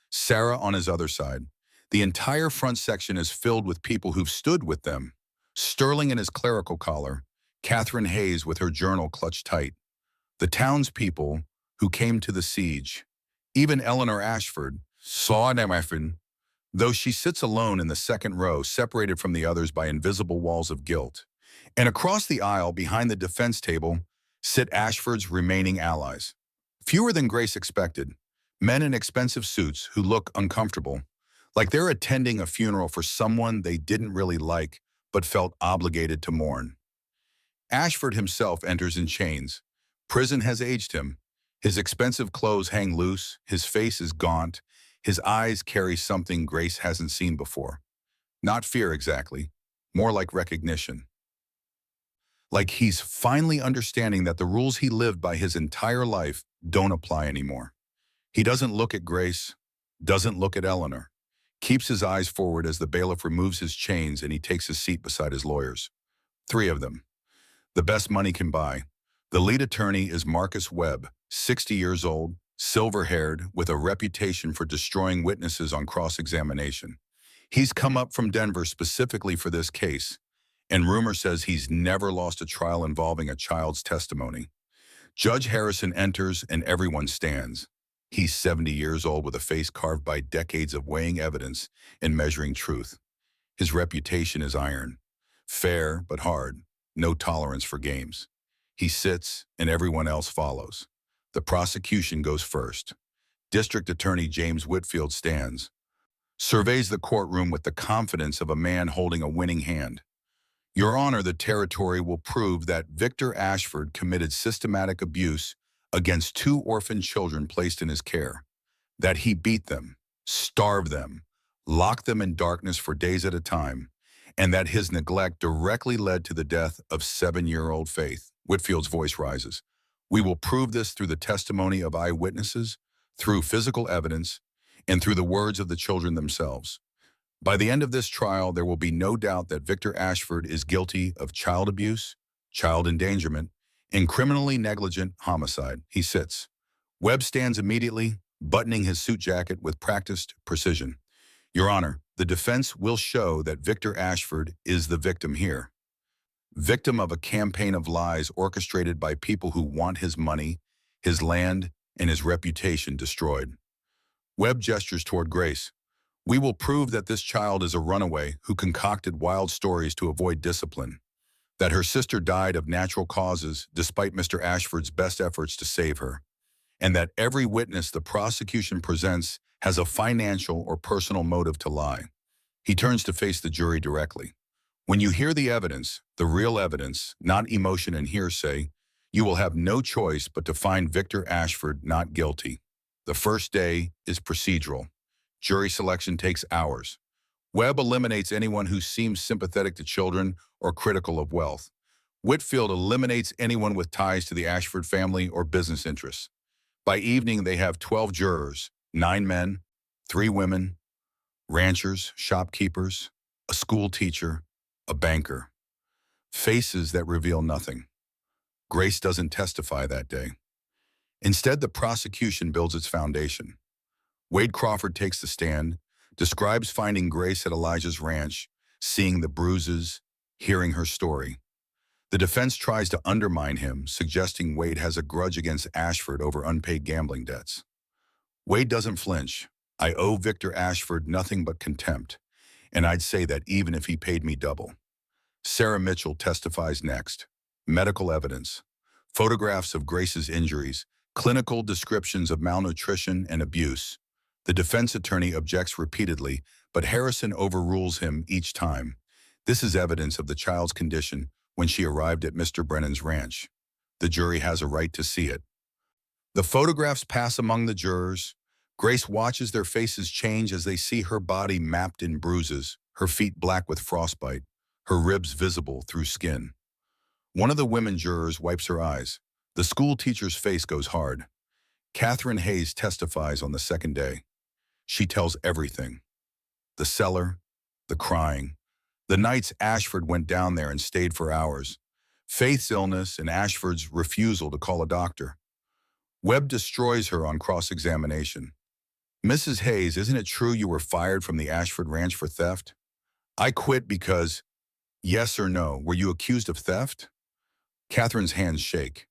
Sarah on his other side. The entire front section is filled with people who've stood with them. Sterling in his clerical collar, Catherine Hayes with her journal clutched tight. The townspeople who came to the siege. Even Eleanor Ashford saw them, though she sits alone in the second row, separated from the others by invisible walls of guilt. And across the aisle, behind the defense table, sit Ashford's remaining allies. Fewer than Grace expected, men in expensive suits who look uncomfortable, like they're attending a funeral for someone they didn't really like but felt obligated to mourn. Ashford himself enters in chains. Prison has aged him. His expensive clothes hang loose, his face is gaunt, his eyes carry something Grace hasn't seen before. Not fear exactly, more like recognition. Like he's finally understanding that the rules he lived by his entire life don't apply anymore. He doesn't look at Grace, doesn't look at Eleanor, keeps his eyes forward as the bailiff removes his chains and he takes his seat beside his lawyers. 3 of them. The best money can buy. The lead attorney is Marcus Webb, 60 years old, silver-haired, with a reputation for destroying witnesses on cross-examination. He's come up from Denver specifically for this case, and rumor says he's never lost a trial involving a child's testimony. Judge Harrison enters and everyone stands. He's 70 years old with a face carved by decades of weighing evidence and measuring truth. His reputation is iron. Fair but hard, no tolerance for games. He sits and everyone else follows. The prosecution goes first. District Attorney James Whitfield stands, surveys the courtroom with the confidence of a man holding a winning hand. Your Honor, the territory will prove that Victor Ashford committed systematic abuse against 2 orphan children placed in his care, that he beat them, starved them, locked them in darkness for days at a time, and that his neglect directly led to the death of 7-year-old Faith. Whitfield's voice rises. We will prove this through the testimony of eyewitnesses, through physical evidence, and through the words of the children themselves. By the end of this trial, there will be no doubt that Victor Ashford is guilty of child abuse, child endangerment, and criminally negligent homicide. He sits. Webb stands immediately, buttoning his suit jacket with practiced precision. Your Honor, the defense will show that Victor Ashford is the victim here. Victim of a campaign of lies orchestrated by people who want his money, his land, and his reputation destroyed. Webb gestures toward Grace. We will prove that this child is a runaway who concocted wild stories to avoid discipline, that her sister died of natural causes despite Mr. Ashford's best efforts to save her, and that every witness the prosecution presents has a financial or personal motive to lie. He turns to face the jury directly. When you hear the evidence, the real evidence, not emotion and hearsay, you will have no choice but to find Victor Ashford not guilty. The first day is procedural. Jury selection takes hours. Webb eliminates anyone who seems sympathetic to children or critical of wealth. Whitfield eliminates anyone with ties to the Ashford family or business interests. By evening, they have 12 jurors, 9 men, 3 women, ranchers, shopkeepers, a school teacher, a banker. Faces that reveal nothing. Grace doesn't testify that day. Instead, the prosecution builds its foundation. Wade Crawford takes the stand, describes finding Grace at Elijah's ranch, seeing the bruises, hearing her story. The defense tries to undermine him, suggesting Wade has a grudge against Ashford over unpaid gambling debts. Wade doesn't flinch. I owe Victor Ashford nothing but contempt, and I'd say that even if he paid me double. Sarah Mitchell testifies next. Medical evidence, photographs of Grace's injuries, clinical descriptions of malnutrition and abuse. The defense attorney objects repeatedly, but Harrison overrules him each time. This is evidence of the child's condition when she arrived at Mr. Brennan's ranch. The jury has a right to see it. The photographs pass among the jurors. Grace watches their faces change as they see her body mapped in bruises, her feet black with frostbite, her ribs visible through skin. One of the women jurors wipes her eyes. The school teacher's face goes hard. Catherine Hayes testifies on the second day. She tells everything. The cellar, the crying, the nights Ashford went down there and stayed for hours, Faith's illness and Ashford's refusal to call a doctor. Webb destroys her on cross-examination. Mrs. Hayes, isn't it true you were fired from the Ashford Ranch for theft? I quit because, yes or no, were you accused of theft? Catherine's hands shake.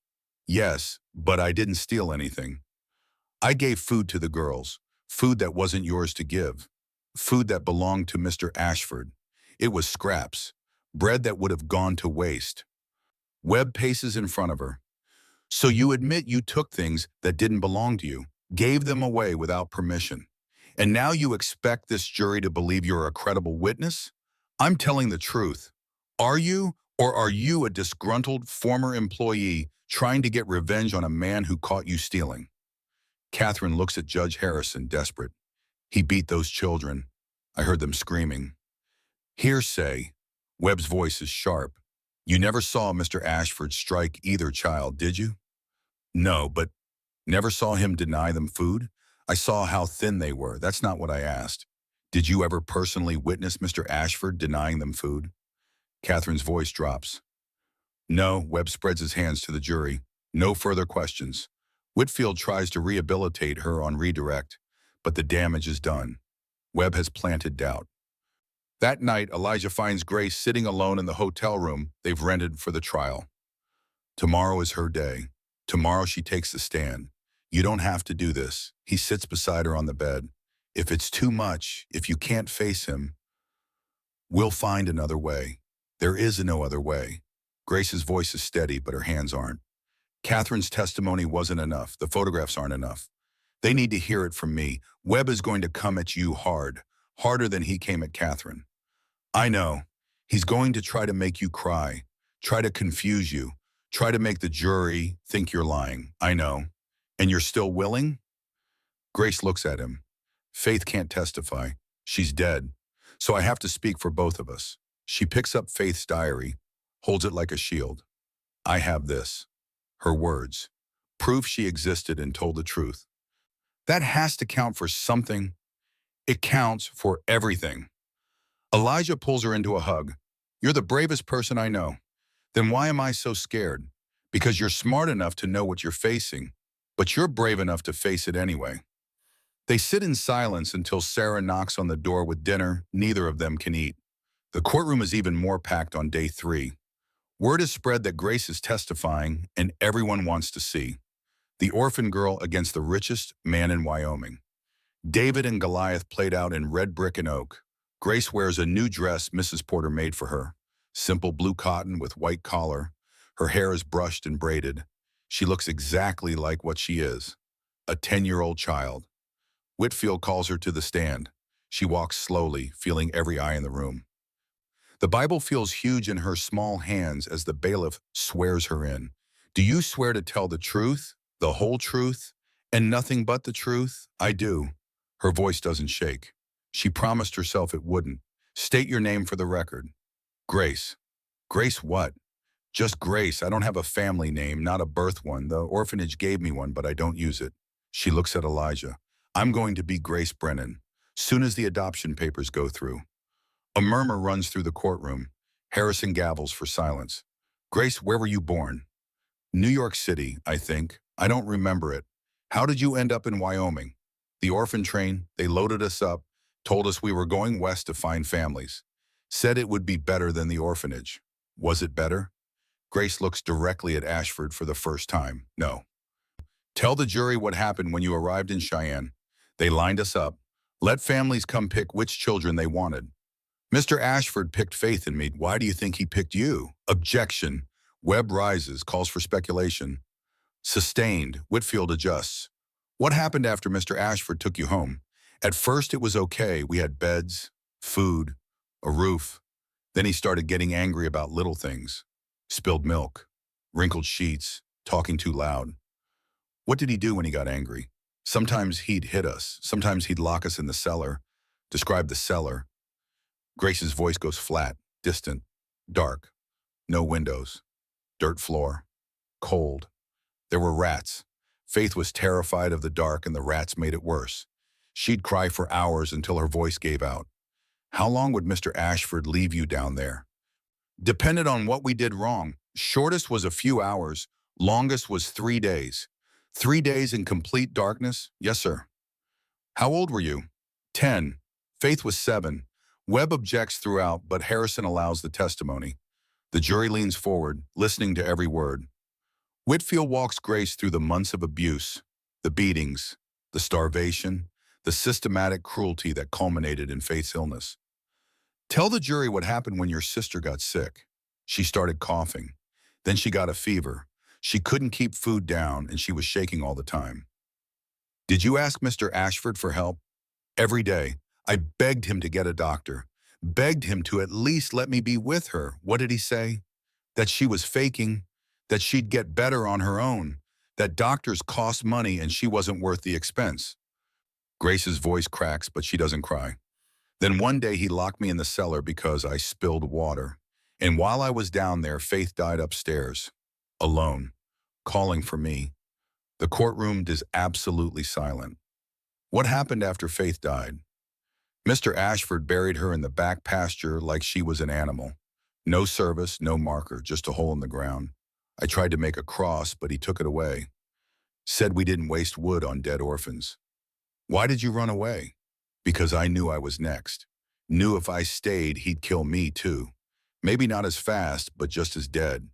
Yes, but I didn't steal anything. I gave food to the girls, food that wasn't yours to give, food that belonged to Mr. Ashford. It was scraps, bread that would have gone to waste. Webb paces in front of her. So you admit you took things that didn't belong to you, gave them away without permission, and now you expect this jury to believe you're a credible witness? I'm telling the truth. Are you, or are you a disgruntled former employee trying to get revenge on a man who caught you stealing? Catherine looks at Judge Harrison, desperate. He beat those children. I heard them screaming. Hearsay. Webb's voice is sharp. You never saw Mr. Ashford strike either child, did you? No, but never saw him deny them food? I saw how thin they were. That's not what I asked. Did you ever personally witness Mr. Ashford denying them food? Catherine's voice drops. No, Webb spreads his hands to the jury. No further questions. Whitfield tries to rehabilitate her on redirect, but the damage is done. Webb has planted doubt. That night, Elijah finds Grace sitting alone in the hotel room they've rented for the trial. Tomorrow is her day. Tomorrow she takes the stand. You don't have to do this. He sits beside her on the bed. If it's too much, if you can't face him, we'll find another way. There is no other way. Grace's voice is steady, but her hands aren't. Catherine's testimony wasn't enough. The photographs aren't enough. They need to hear it from me. Webb is going to come at you hard, harder than he came at Catherine. I know. He's going to try to make you cry, try to confuse you, try to make the jury think you're lying. I know. And you're still willing? Grace looks at him. Faith can't testify. She's dead. So I have to speak for both of us. She picks up Faith's diary, holds it like a shield. I have this. Her words. Proof she existed and told the truth. That has to count for something. It counts for everything. Elijah pulls her into a hug. You're the bravest person I know. Then why am I so scared? Because you're smart enough to know what you're facing, but you're brave enough to face it anyway. They sit in silence until Sarah knocks on the door with dinner neither of them can eat. The courtroom is even more packed on day 3. Word is spread that Grace is testifying, and everyone wants to see. The orphan girl against the richest man in Wyoming. David and Goliath played out in red brick and oak. Grace wears a new dress Mrs. Porter made for her. Simple blue cotton with white collar. Her hair is brushed and braided. She looks exactly like what she is, a 10-year-old child. Whitfield calls her to the stand. She walks slowly, feeling every eye in the room. The Bible feels huge in her small hands as the bailiff swears her in. Do you swear to tell the truth, the whole truth, and nothing but the truth? I do. Her voice doesn't shake. She promised herself it wouldn't. State your name for the record. Grace. Grace what? Just Grace. I don't have a family name, not a birth one. The orphanage gave me one, but I don't use it. She looks at Elijah. I'm going to be Grace Brennan, soon as the adoption papers go through. A murmur runs through the courtroom. Harrison gavels for silence. Grace, where were you born? New York City, I think. I don't remember it. How did you end up in Wyoming? The orphan train, they loaded us up, told us we were going west to find families. Said it would be better than the orphanage. Was it better? Grace looks directly at Ashford for the first time. No. Tell the jury what happened when you arrived in Cheyenne. They lined us up, let families come pick which children they wanted. Mr. Ashford picked Faith and me. Why do you think he picked you? Objection. Webb rises, calls for speculation. Sustained. Whitfield adjusts. What happened after Mr. Ashford took you home? At first it was okay. We had beds, food, a roof. Then he started getting angry about little things. Spilled milk, wrinkled sheets, talking too loud. What did he do when he got angry? Sometimes he'd hit us. Sometimes he'd lock us in the cellar. Describe the cellar. Grace's voice goes flat, distant, dark. No windows. Dirt floor. Cold. There were rats. Faith was terrified of the dark and the rats made it worse. She'd cry for hours until her voice gave out. How long would Mr. Ashford leave you down there? Depended on what we did wrong. Shortest was a few hours. Longest was 3 days. 3 days in complete darkness? Yes, sir. How old were you? 10. Faith was 7. Webb objects throughout, but Harrison allows the testimony. The jury leans forward, listening to every word. Whitfield walks Grace through the months of abuse, the beatings, the starvation, the systematic cruelty that culminated in Faith's illness. Tell the jury what happened when your sister got sick. She started coughing. Then she got a fever. She couldn't keep food down and she was shaking all the time. Did you ask Mr. Ashford for help? Every day. I begged him to get a doctor. Begged him to at least let me be with her. What did he say? That she was faking. That she'd get better on her own. That doctors cost money and she wasn't worth the expense. Grace's voice cracks, but she doesn't cry. Then one day he locked me in the cellar because I spilled water. And while I was down there, Faith died upstairs, alone, calling for me. The courtroom is absolutely silent. What happened after Faith died? Mr. Ashford buried her in the back pasture like she was an animal. No service, no marker, just a hole in the ground. I tried to make a cross, but he took it away. Said we didn't waste wood on dead orphans. Why did you run away? Because I knew I was next. Knew if I stayed, he'd kill me too. Maybe not as fast, but just as dead.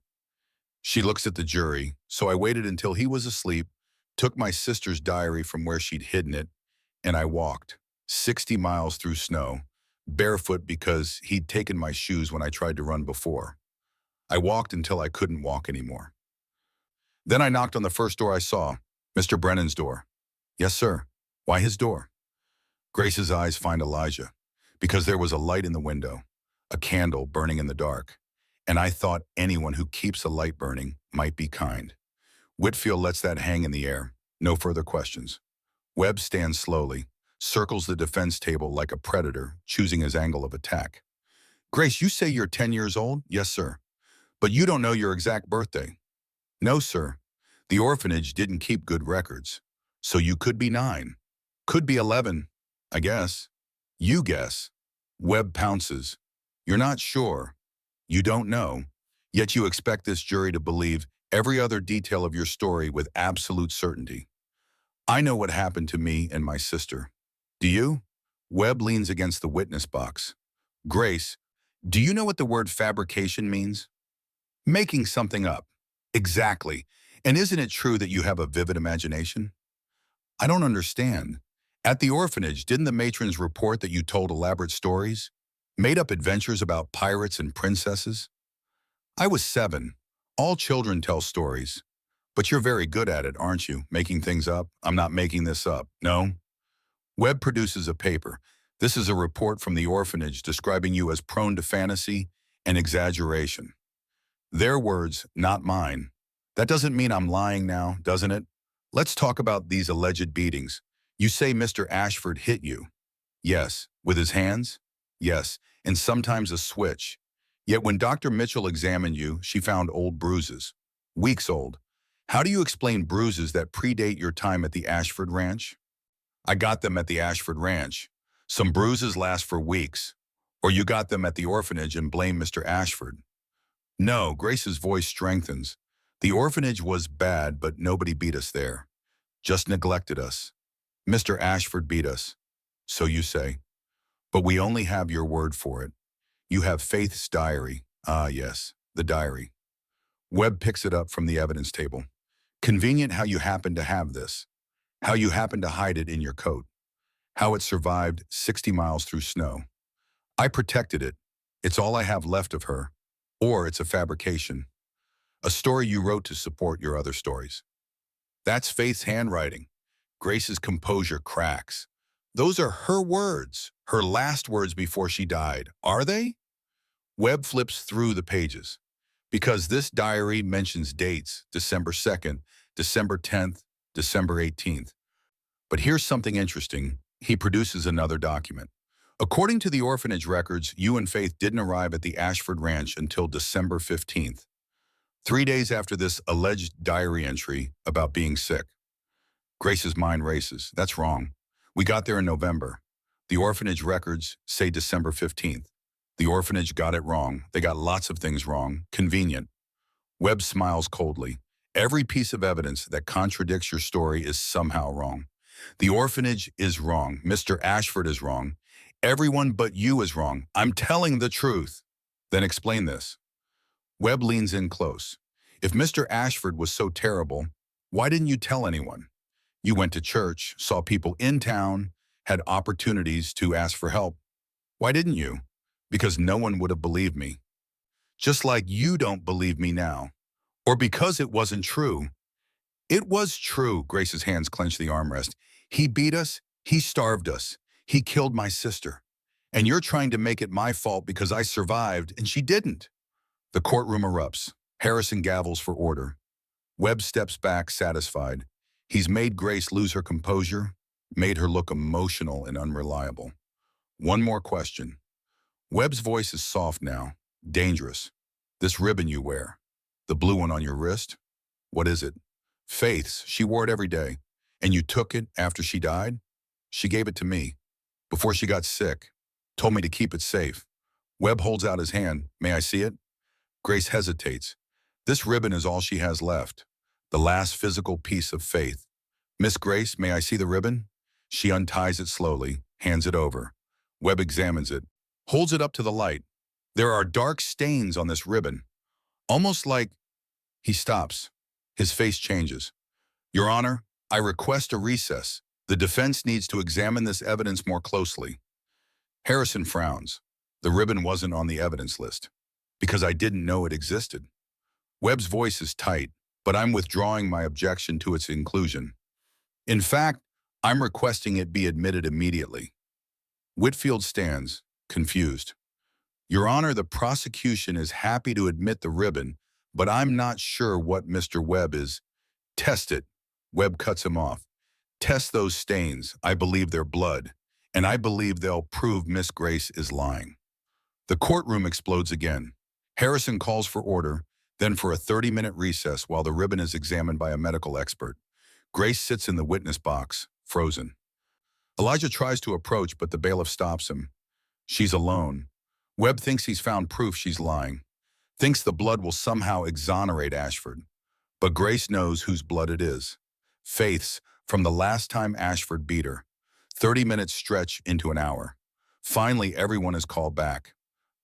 She looks at the jury, so I waited until he was asleep, took my sister's diary from where she'd hidden it, and I walked 60 miles through snow, barefoot because he'd taken my shoes when I tried to run before. I walked until I couldn't walk anymore. Then I knocked on the first door I saw, Mr. Brennan's door. Yes, sir. Why his door? Grace's eyes find Elijah, because there was a light in the window, a candle burning in the dark, and I thought anyone who keeps a light burning might be kind. Whitfield lets that hang in the air. No further questions. Webb stands slowly, circles the defense table like a predator, choosing his angle of attack. Grace, you say you're 10 years old? Yes, sir. But you don't know your exact birthday. No, sir. The orphanage didn't keep good records. So you could be 9. Could be 11, I guess. You guess. Webb pounces. You're not sure. You don't know. Yet you expect this jury to believe every other detail of your story with absolute certainty. I know what happened to me and my sister. Do you? Webb leans against the witness box. Grace, do you know what the word fabrication means? Making something up. Exactly. And isn't it true that you have a vivid imagination? I don't understand. At the orphanage, didn't the matrons report that you told elaborate stories? Made up adventures about pirates and princesses? I was 7. All children tell stories. But you're very good at it, aren't you? Making things up? I'm not making this up. No? Webb produces a paper. This is a report from the orphanage describing you as prone to fantasy and exaggeration. Their words, not mine. That doesn't mean I'm lying now, doesn't it? Let's talk about these alleged beatings. You say Mr. Ashford hit you. Yes. With his hands? Yes. And sometimes a switch. Yet when Dr. Mitchell examined you, she found old bruises. Weeks old. How do you explain bruises that predate your time at the Ashford Ranch? I got them at the Ashford Ranch. Some bruises last for weeks. Or you got them at the orphanage and blame Mr. Ashford. No, Grace's voice strengthens. The orphanage was bad, but nobody beat us there. Just neglected us. Mr. Ashford beat us. So you say. But we only have your word for it. You have Faith's diary. Ah, yes, the diary. Webb picks it up from the evidence table. Convenient how you happen to have this. How you happen to hide it in your coat. how it survived 60 miles through snow. I protected it. It's all I have left of her. Or it's a fabrication. A story you wrote to support your other stories. That's Faith's handwriting. Grace's composure cracks. Those are her words, her last words before she died. Are they? Webb flips through the pages. Because this diary mentions dates, December 2nd, December 10th, December 18th. But here's something interesting. He produces another document. According to the orphanage records, you and Faith didn't arrive at the Ashford Ranch until December 15th, 3 days after this alleged diary entry about being sick. Grace's mind races. That's wrong. We got there in November. The orphanage records say December 15th. The orphanage got it wrong. They got lots of things wrong. Convenient. Webb smiles coldly. Every piece of evidence that contradicts your story is somehow wrong. The orphanage is wrong. Mr. Ashford is wrong. Everyone but you is wrong. I'm telling the truth. Then explain this. Webb leans in close. If Mr. Ashford was so terrible, why didn't you tell anyone? You went to church, saw people in town, had opportunities to ask for help. Why didn't you? Because no one would have believed me. Just like you don't believe me now. Or because it wasn't true. It was true. Grace's hands clenched the armrest. He beat us. He starved us. He killed my sister. And you're trying to make it my fault because I survived and she didn't. The courtroom erupts. Harrison gavels for order. Webb steps back, satisfied. He's made Grace lose her composure, made her look emotional and unreliable. One more question. Webb's voice is soft now, dangerous. This ribbon you wear, the blue one on your wrist, what is it? Faith's. She wore it every day. And you took it after she died? She gave it to me. Before she got sick. Told me to keep it safe. Webb holds out his hand. May I see it? Grace hesitates. This ribbon is all she has left. The last physical piece of Faith. Miss Grace, may I see the ribbon? She unties it slowly, hands it over. Webb examines it, holds it up to the light. There are dark stains on this ribbon. Almost like... He stops. His face changes. Your Honor, I request a recess. The defense needs to examine this evidence more closely. Harrison frowns. The ribbon wasn't on the evidence list. Because I didn't know it existed. Webb's voice is tight, but I'm withdrawing my objection to its inclusion. In fact, I'm requesting it be admitted immediately. Whitfield stands, confused. Your Honor, the prosecution is happy to admit the ribbon, but I'm not sure what Mr. Webb is. Test it. Webb cuts him off. Test those stains. I believe they're blood, and I believe they'll prove Miss Grace is lying. The courtroom explodes again. Harrison calls for order, then for a 30-minute recess while the ribbon is examined by a medical expert. Grace sits in the witness box, frozen. Elijah tries to approach, but the bailiff stops him. She's alone. Webb thinks he's found proof she's lying. Thinks the blood will somehow exonerate Ashford. But Grace knows whose blood it is. Faith's, from the last time Ashford beat her. 30 minutes stretch into an hour. Finally, everyone is called back.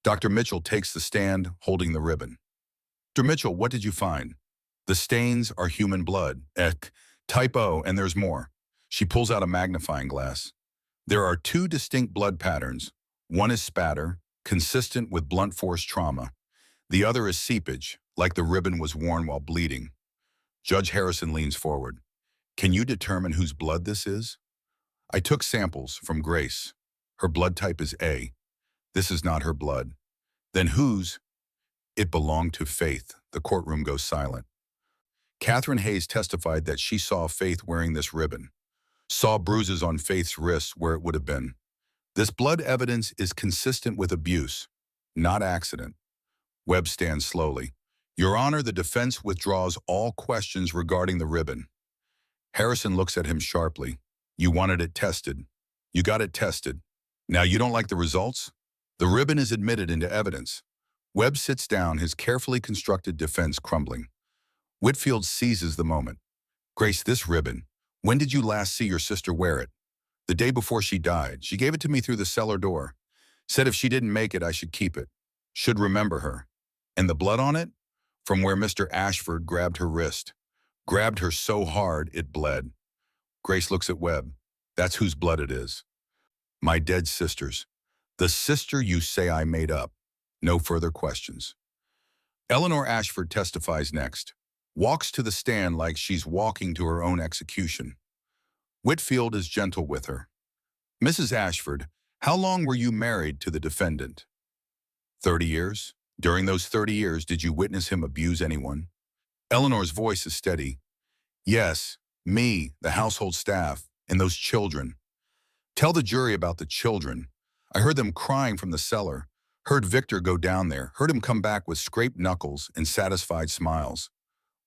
Dr. Mitchell takes the stand, holding the ribbon. Dr. Mitchell, what did you find? The stains are human blood. Type O, and there's more. She pulls out a magnifying glass. There are two distinct blood patterns. One is spatter, consistent with blunt force trauma. The other is seepage, like the ribbon was worn while bleeding. Judge Harrison leans forward. Can you determine whose blood this is? I took samples from Grace. Her blood type is A. This is not her blood. Then whose? It belonged to Faith. The courtroom goes silent. Catherine Hayes testified that she saw Faith wearing this ribbon. Saw bruises on Faith's wrists where it would have been. This blood evidence is consistent with abuse, not accident. Webb stands slowly. Your Honor, the defense withdraws all questions regarding the ribbon. Harrison looks at him sharply. You wanted it tested. You got it tested. Now you don't like the results? The ribbon is admitted into evidence. Webb sits down, his carefully constructed defense crumbling. Whitfield seizes the moment. Grace, this ribbon, when did you last see your sister wear it? The day before she died. She gave it to me through the cellar door. Said if she didn't make it, I should keep it. Should remember her. And the blood on it? From where Mr. Ashford grabbed her wrist. Grabbed her so hard it bled. Grace looks at Webb. That's whose blood it is. My dead sisters. The sister you say I made up. No further questions. Eleanor Ashford testifies next. Walks to the stand like she's walking to her own execution. Whitfield is gentle with her. Mrs. Ashford, how long were you married to the defendant? 30 years. During those 30 years, did you witness him abuse anyone? Eleanor's voice is steady. Yes, me, the household staff, and those children. Tell the jury about the children. I heard them crying from the cellar, heard Victor go down there, heard him come back with scraped knuckles and satisfied smiles.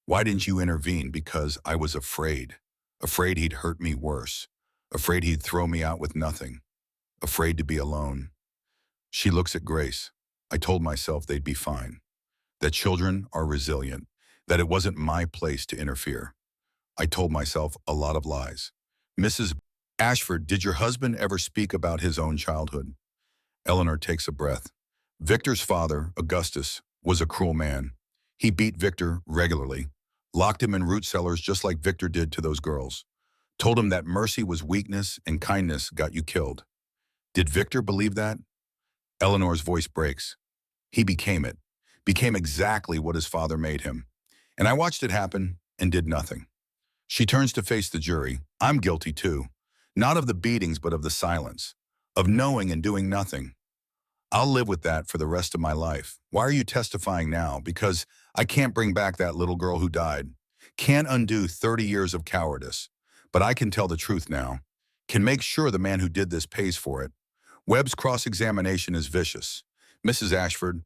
Why didn't you intervene? Because I was afraid. Afraid he'd hurt me worse. Afraid he'd throw me out with nothing. Afraid to be alone. She looks at Grace. I told myself they'd be fine. That children are resilient. That it wasn't my place to interfere. I told myself a lot of lies. Mrs. Ashford, did your husband ever speak about his own childhood? Eleanor takes a breath. Victor's father, Augustus, was a cruel man. He beat Victor regularly, locked him in root cellars just like Victor did to those girls. Told him that mercy was weakness and kindness got you killed. Did Victor believe that? Eleanor's voice breaks. He became it. Became exactly what his father made him. And I watched it happen and did nothing. She turns to face the jury. I'm guilty too. Not of the beatings, but of the silence. Of knowing and doing nothing. I'll live with that for the rest of my life. Why are you testifying now? Because I can't bring back that little girl who died. Can't undo 30 years of cowardice. But I can tell the truth now. Can make sure the man who did this pays for it. Webb's cross-examination is vicious. Mrs. Ashford,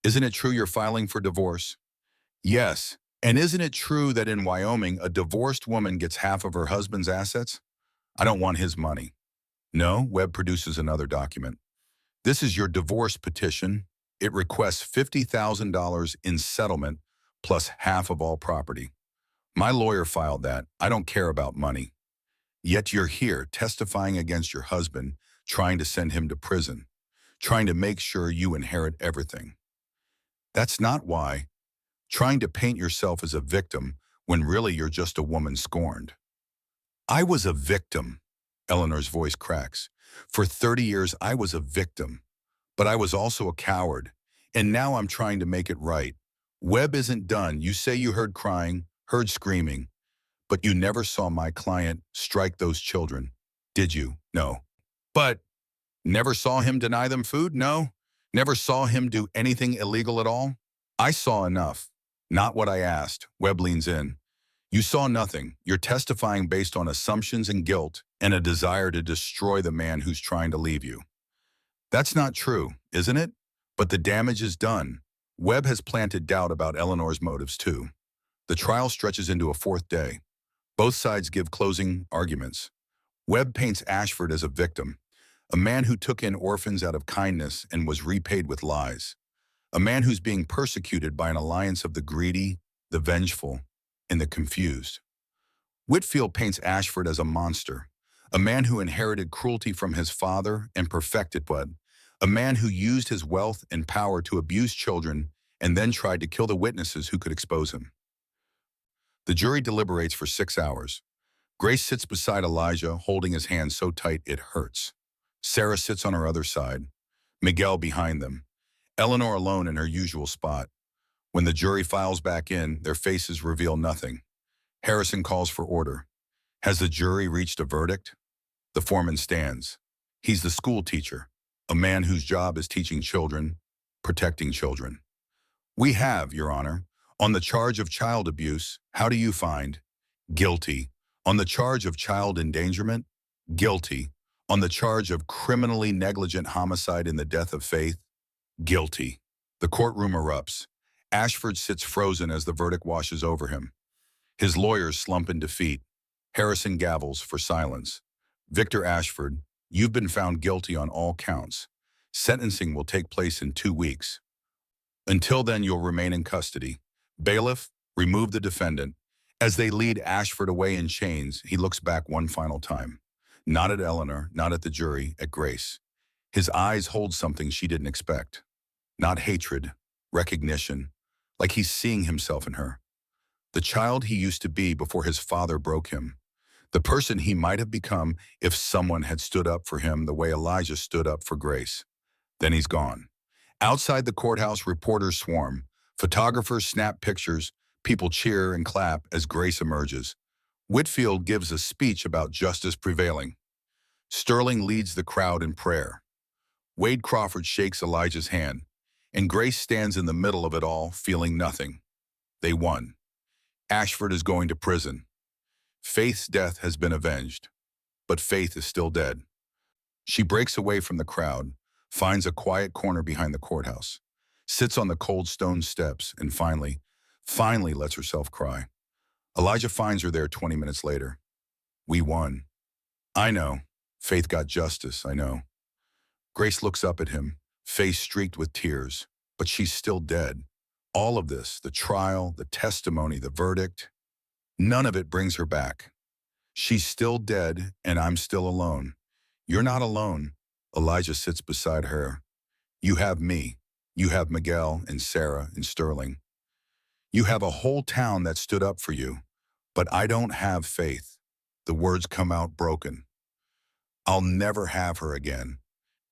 isn't it true you're filing for divorce? Yes. And isn't it true that in Wyoming, a divorced woman gets half of her husband's assets? I don't want his money. No, Webb produces another document. This is your divorce petition. It requests $50,000 in settlement plus half of all property. My lawyer filed that. I don't care about money. Yet you're here testifying against your husband, trying to send him to prison, trying to make sure you inherit everything. That's not why. Trying to paint yourself as a victim when really you're just a woman scorned. I was a victim. Eleanor's voice cracks. For 30 years, I was a victim. But I was also a coward. And now I'm trying to make it right. Webb isn't done. You say you heard crying, heard screaming. But you never saw my client strike those children. Did you? No. But never saw him deny them food? No. Never saw him do anything illegal at all? I saw enough. Not what I asked. Webb leans in. You saw nothing. You're testifying based on assumptions and guilt and a desire to destroy the man who's trying to leave you. That's not true, isn't it? But the damage is done. Webb has planted doubt about Eleanor's motives too. The trial stretches into a fourth day. Both sides give closing arguments. Webb paints Ashford as a victim, a man who took in orphans out of kindness and was repaid with lies. A man who's being persecuted by an alliance of the greedy, the vengeful, and the confused. Whitfield paints Ashford as a monster, a man who inherited cruelty from his father and perfected what? A man who used his wealth and power to abuse children and then tried to kill the witnesses who could expose him. The jury deliberates for 6 hours. Grace sits beside Elijah, holding his hand so tight it hurts. Sarah sits on her other side, Miguel behind them, Eleanor alone in her usual spot. When the jury files back in, their faces reveal nothing. Harrison calls for order. Has the jury reached a verdict? The foreman stands. He's the school teacher, a man whose job is teaching children, protecting children. We have, Your Honor. On the charge of child abuse, how do you find? Guilty. On the charge of child endangerment? Guilty. On the charge of criminally negligent homicide in the death of Faith? Guilty. The courtroom erupts. Ashford sits frozen as the verdict washes over him. His lawyers slump in defeat. Harrison gavels for silence. Victor Ashford, you've been found guilty on all counts. Sentencing will take place in 2 weeks. Until then, you'll remain in custody. Bailiff, remove the defendant. As they lead Ashford away in chains, he looks back one final time. Not at Eleanor, not at the jury, at Grace. His eyes hold something she didn't expect. Not hatred, recognition, like he's seeing himself in her. The child he used to be before his father broke him. The person he might have become if someone had stood up for him the way Elijah stood up for Grace. Then he's gone. Outside the courthouse, reporters swarm. Photographers snap pictures. People cheer and clap as Grace emerges. Whitfield gives a speech about justice prevailing. Sterling leads the crowd in prayer. Wade Crawford shakes Elijah's hand, and Grace stands in the middle of it all, feeling nothing. They won. Ashford is going to prison. Faith's death has been avenged, but Faith is still dead. She breaks away from the crowd, finds a quiet corner behind the courthouse, sits on the cold stone steps, and finally lets herself cry. Elijah finds her there 20 minutes later. We won. I know. Faith got justice, I know. Grace looks up at him, face streaked with tears, but she's still dead. All of this, the trial, the testimony, the verdict, none of it brings her back. She's still dead, and I'm still alone. You're not alone. Elijah sits beside her. You have me. You have Miguel and Sarah and Sterling. You have a whole town that stood up for you, but I don't have Faith. The words come out broken. I'll never have her again.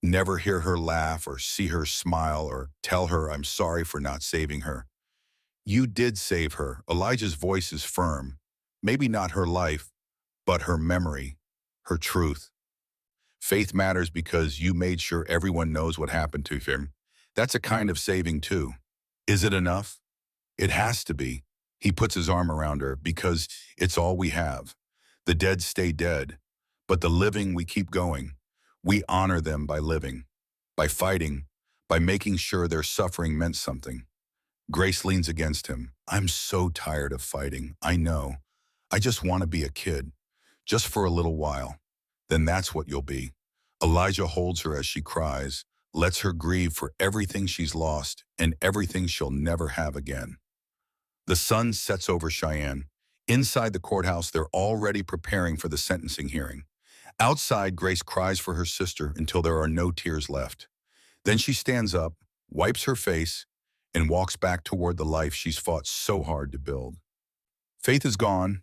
Never hear her laugh or see her smile or tell her I'm sorry for not saving her. You did save her. Elijah's voice is firm. Maybe not her life, but her memory, her truth. Faith matters because you made sure everyone knows what happened to him. That's a kind of saving too. Is it enough? It has to be. He puts his arm around her because it's all we have. The dead stay dead, but the living we keep going. We honor them by living, by fighting, by making sure their suffering meant something. Grace leans against him. I'm so tired of fighting. I know. I just want to be a kid, just for a little while. Then that's what you'll be. Elijah holds her as she cries, lets her grieve for everything she's lost and everything she'll never have again. The sun sets over Cheyenne. Inside the courthouse, they're already preparing for the sentencing hearing. Outside, Grace cries for her sister until there are no tears left. Then she stands up, wipes her face, and walks back toward the life she's fought so hard to build. Faith is gone.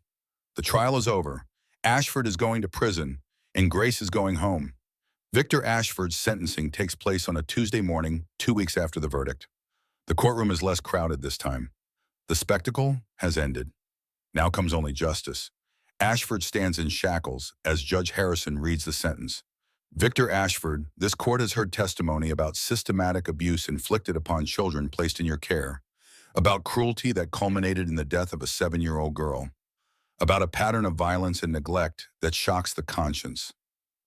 The trial is over. Ashford is going to prison, and Grace is going home. Victor Ashford's sentencing takes place on a Tuesday morning, 2 weeks after the verdict. The courtroom is less crowded this time. The spectacle has ended. Now comes only justice. Ashford stands in shackles as Judge Harrison reads the sentence. Victor Ashford, this court has heard testimony about systematic abuse inflicted upon children placed in your care, about cruelty that culminated in the death of a 7-year-old girl, about a pattern of violence and neglect that shocks the conscience.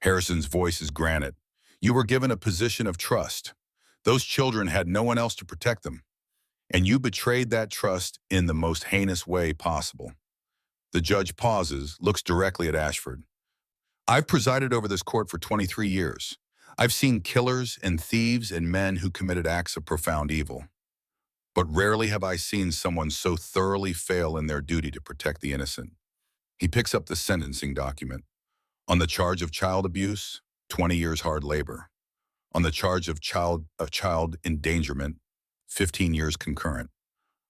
Harrison's voice is granite. You were given a position of trust. Those children had no one else to protect them, and you betrayed that trust in the most heinous way possible. The judge pauses, looks directly at Ashford. I've presided over this court for 23 years. I've seen killers and thieves and men who committed acts of profound evil. But rarely have I seen someone so thoroughly fail in their duty to protect the innocent. He picks up the sentencing document. On the charge of child abuse, 20 years hard labor. On the charge of child endangerment, 15 years concurrent.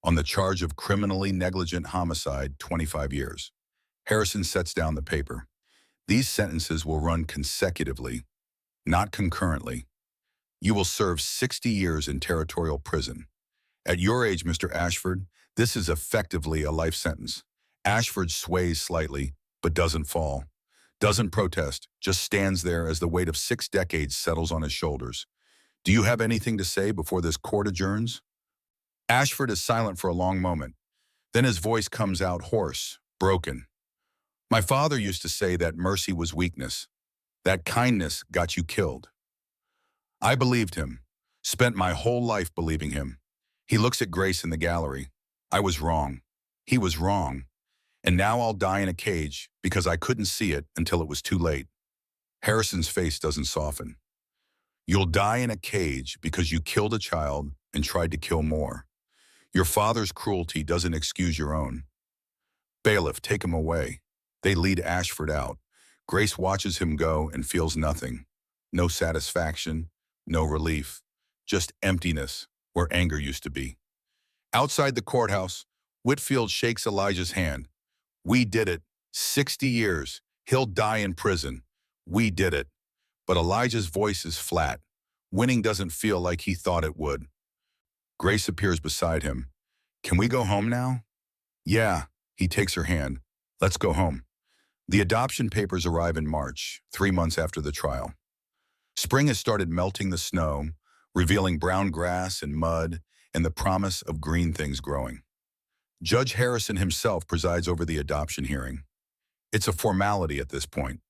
On the charge of criminally negligent homicide, 25 years. Harrison sets down the paper. These sentences will run consecutively, not concurrently. You will serve 60 years in territorial prison. At your age, Mr. Ashford, this is effectively a life sentence. Ashford sways slightly, but doesn't fall. Doesn't protest, just stands there as the weight of 6 decades settles on his shoulders. Do you have anything to say before this court adjourns? Ashford is silent for a long moment. Then his voice comes out hoarse, broken. My father used to say that mercy was weakness, that kindness got you killed. I believed him, spent my whole life believing him. He looks at Grace in the gallery. I was wrong. He was wrong. And now I'll die in a cage because I couldn't see it until it was too late. Harrison's face doesn't soften. You'll die in a cage because you killed a child and tried to kill more. Your father's cruelty doesn't excuse your own. Bailiff, take him away. They lead Ashford out. Grace watches him go and feels nothing. No satisfaction, no relief, just emptiness where anger used to be. Outside the courthouse, Whitfield shakes Elijah's hand. We did it. 60 years. He'll die in prison. We did it. But Elijah's voice is flat. Winning doesn't feel like he thought it would. Grace appears beside him. Can we go home now? Yeah. He takes her hand. Let's go home. The adoption papers arrive in March, 3 months after the trial. Spring has started melting the snow, revealing brown grass and mud and the promise of green things growing. Judge Harrison himself presides over the adoption hearing. It's a formality at this point.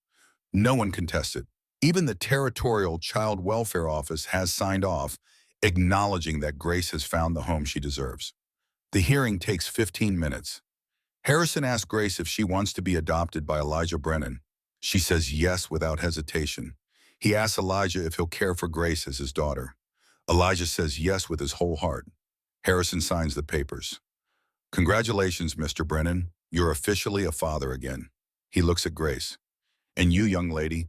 No one contests it. Even the Territorial Child Welfare Office has signed off, acknowledging that Grace has found the home she deserves. The hearing takes 15 minutes. Harrison asks Grace if she wants to be adopted by Elijah Brennan. She says yes without hesitation. He asks Elijah if he'll care for Grace as his daughter. Elijah says yes with his whole heart. Harrison signs the papers. Congratulations, Mr. Brennan. You're officially a father again. He looks at Grace. And you, young lady,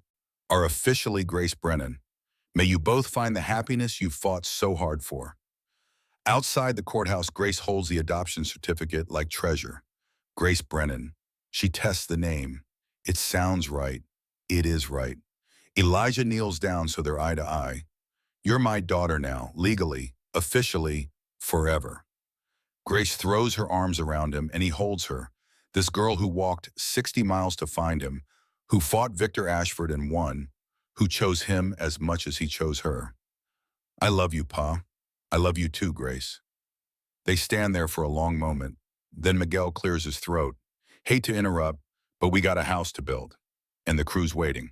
are officially Grace Brennan. May you both find the happiness you've fought so hard for. Outside the courthouse, Grace holds the adoption certificate like treasure. Grace Brennan. She tests the name. It sounds right. It is right. Elijah kneels down so they're eye to eye. You're my daughter now, legally, officially, forever. Grace throws her arms around him and he holds her. This girl who walked 60 miles to find him, who fought Victor Ashford and won, who chose him as much as he chose her. I love you, Pa. I love you too, Grace. They stand there for a long moment. Then Miguel clears his throat. Hate to interrupt, but we got a house to build. And the crew's waiting.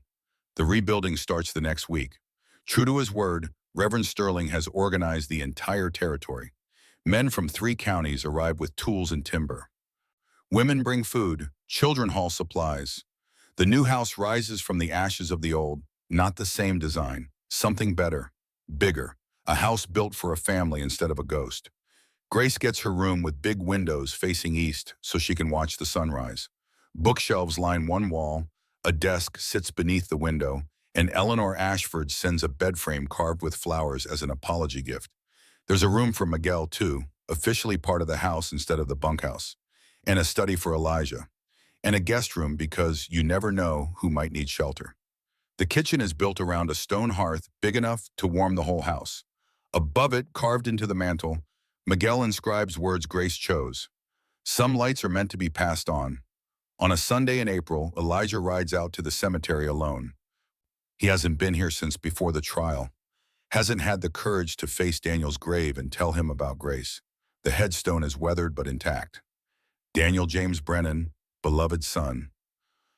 The rebuilding starts the next week. True to his word, Reverend Sterling has organized the entire territory. Men from 3 counties arrive with tools and timber. Women bring food, children haul supplies. The new house rises from the ashes of the old, not the same design, something better, bigger, a house built for a family instead of a ghost. Grace gets her room with big windows facing east so she can watch the sunrise. Bookshelves line one wall, a desk sits beneath the window, and Eleanor Ashford sends a bed frame carved with flowers as an apology gift. There's a room for Miguel, too, officially part of the house instead of the bunkhouse, and a study for Elijah, and a guest room because you never know who might need shelter. The kitchen is built around a stone hearth big enough to warm the whole house. Above it, carved into the mantel, Miguel inscribes words Grace chose. Some lights are meant to be passed on. On a Sunday in April, Elijah rides out to the cemetery alone. He hasn't been here since before the trial, hasn't had the courage to face Daniel's grave and tell him about Grace. The headstone is weathered but intact. Daniel James Brennan, beloved son.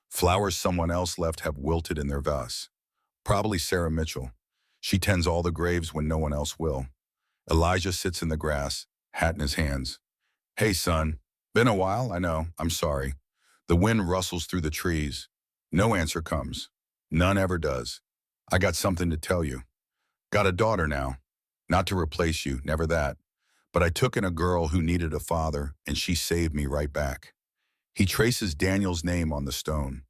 Flowers someone else left have wilted in their vase. Probably Sarah Mitchell. She tends all the graves when no one else will. Elijah sits in the grass, hat in his hands. Hey, son. Been a while, I know. I'm sorry. The wind rustles through the trees. No answer comes. None ever does. I got something to tell you. Got a daughter now. Not to replace you, never that. But I took in a girl who needed a father, and she saved me right back. He traces Daniel's name on the stone.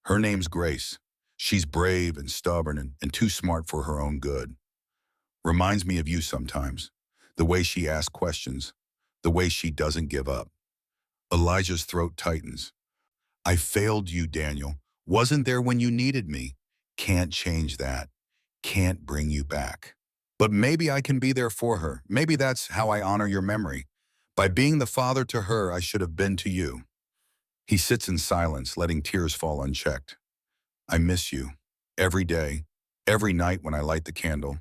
Her name's Grace. She's brave and stubborn and too smart for her own good. Reminds me of you sometimes. The way she asks questions. The way she doesn't give up. Elijah's throat tightens. I failed you, Daniel. Wasn't there when you needed me. Can't change that. Can't bring you back. But maybe I can be there for her. Maybe that's how I honor your memory. By being the father to her I should have been to you. He sits in silence, letting tears fall unchecked. I miss you. Every day, every night when I light the candle.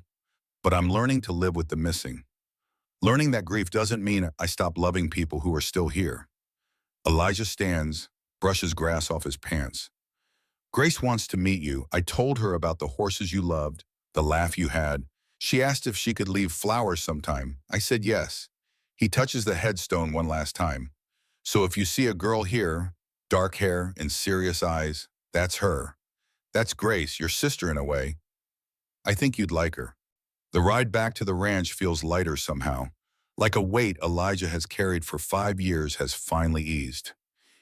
But I'm learning to live with the missing. Learning that grief doesn't mean I stop loving people who are still here. Elijah stands, brushes grass off his pants. Grace wants to meet you. I told her about the horses you loved, the laugh you had. She asked if she could leave flowers sometime. I said yes. He touches the headstone one last time. So if you see a girl here, dark hair and serious eyes, that's her. That's Grace, your sister in a way. I think you'd like her. The ride back to the ranch feels lighter somehow. Like a weight Elijah has carried for 5 years has finally eased.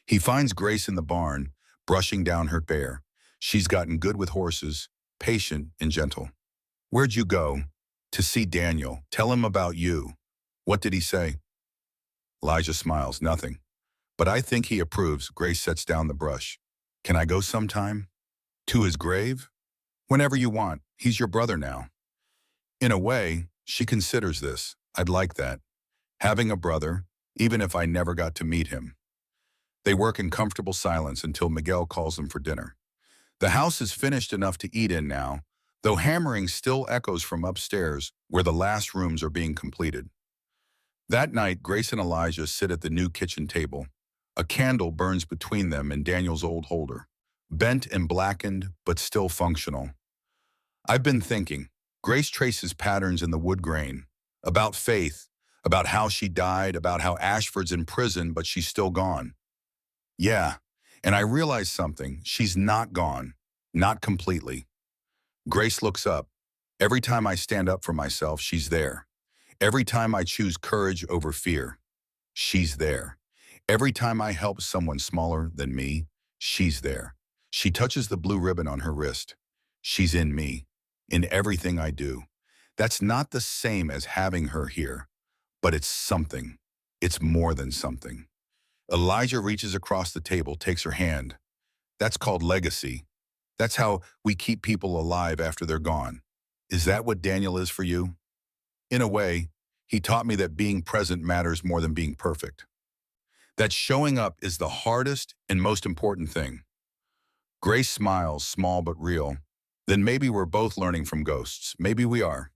He finds Grace in the barn, brushing down her hair. She's gotten good with horses, patient and gentle. Where'd you go? To see Daniel. Tell him about you. What did he say? Elijah smiles, nothing. But I think he approves. Grace sets down the brush. Can I go sometime? To his grave? Whenever you want. He's your brother now. In a way, she considers this. I'd like that. Having a brother, even if I never got to meet him. They work in comfortable silence until Miguel calls them for dinner. The house is finished enough to eat in now, though hammering still echoes from upstairs where the last rooms are being completed. That night, Grace and Elijah sit at the new kitchen table. A candle burns between them and Daniel's old holder, bent and blackened, but still functional. I've been thinking. Grace traces patterns in the wood grain, about Faith, about how she died, about how Ashford's in prison, but she's still gone. Yeah, and I realize something. She's not gone. Not completely. Grace looks up. Every time I stand up for myself, she's there. Every time I choose courage over fear, she's there. Every time I help someone smaller than me, she's there. She touches the blue ribbon on her wrist. She's in me, in everything I do. That's not the same as having her here, but it's something. It's more than something. Elijah reaches across the table, takes her hand. That's called legacy. That's how we keep people alive after they're gone. Is that what Daniel is for you? In a way, he taught me that being present matters more than being perfect. That showing up is the hardest and most important thing. Grace smiles, small but real. Then maybe we're both learning from ghosts. Maybe we are.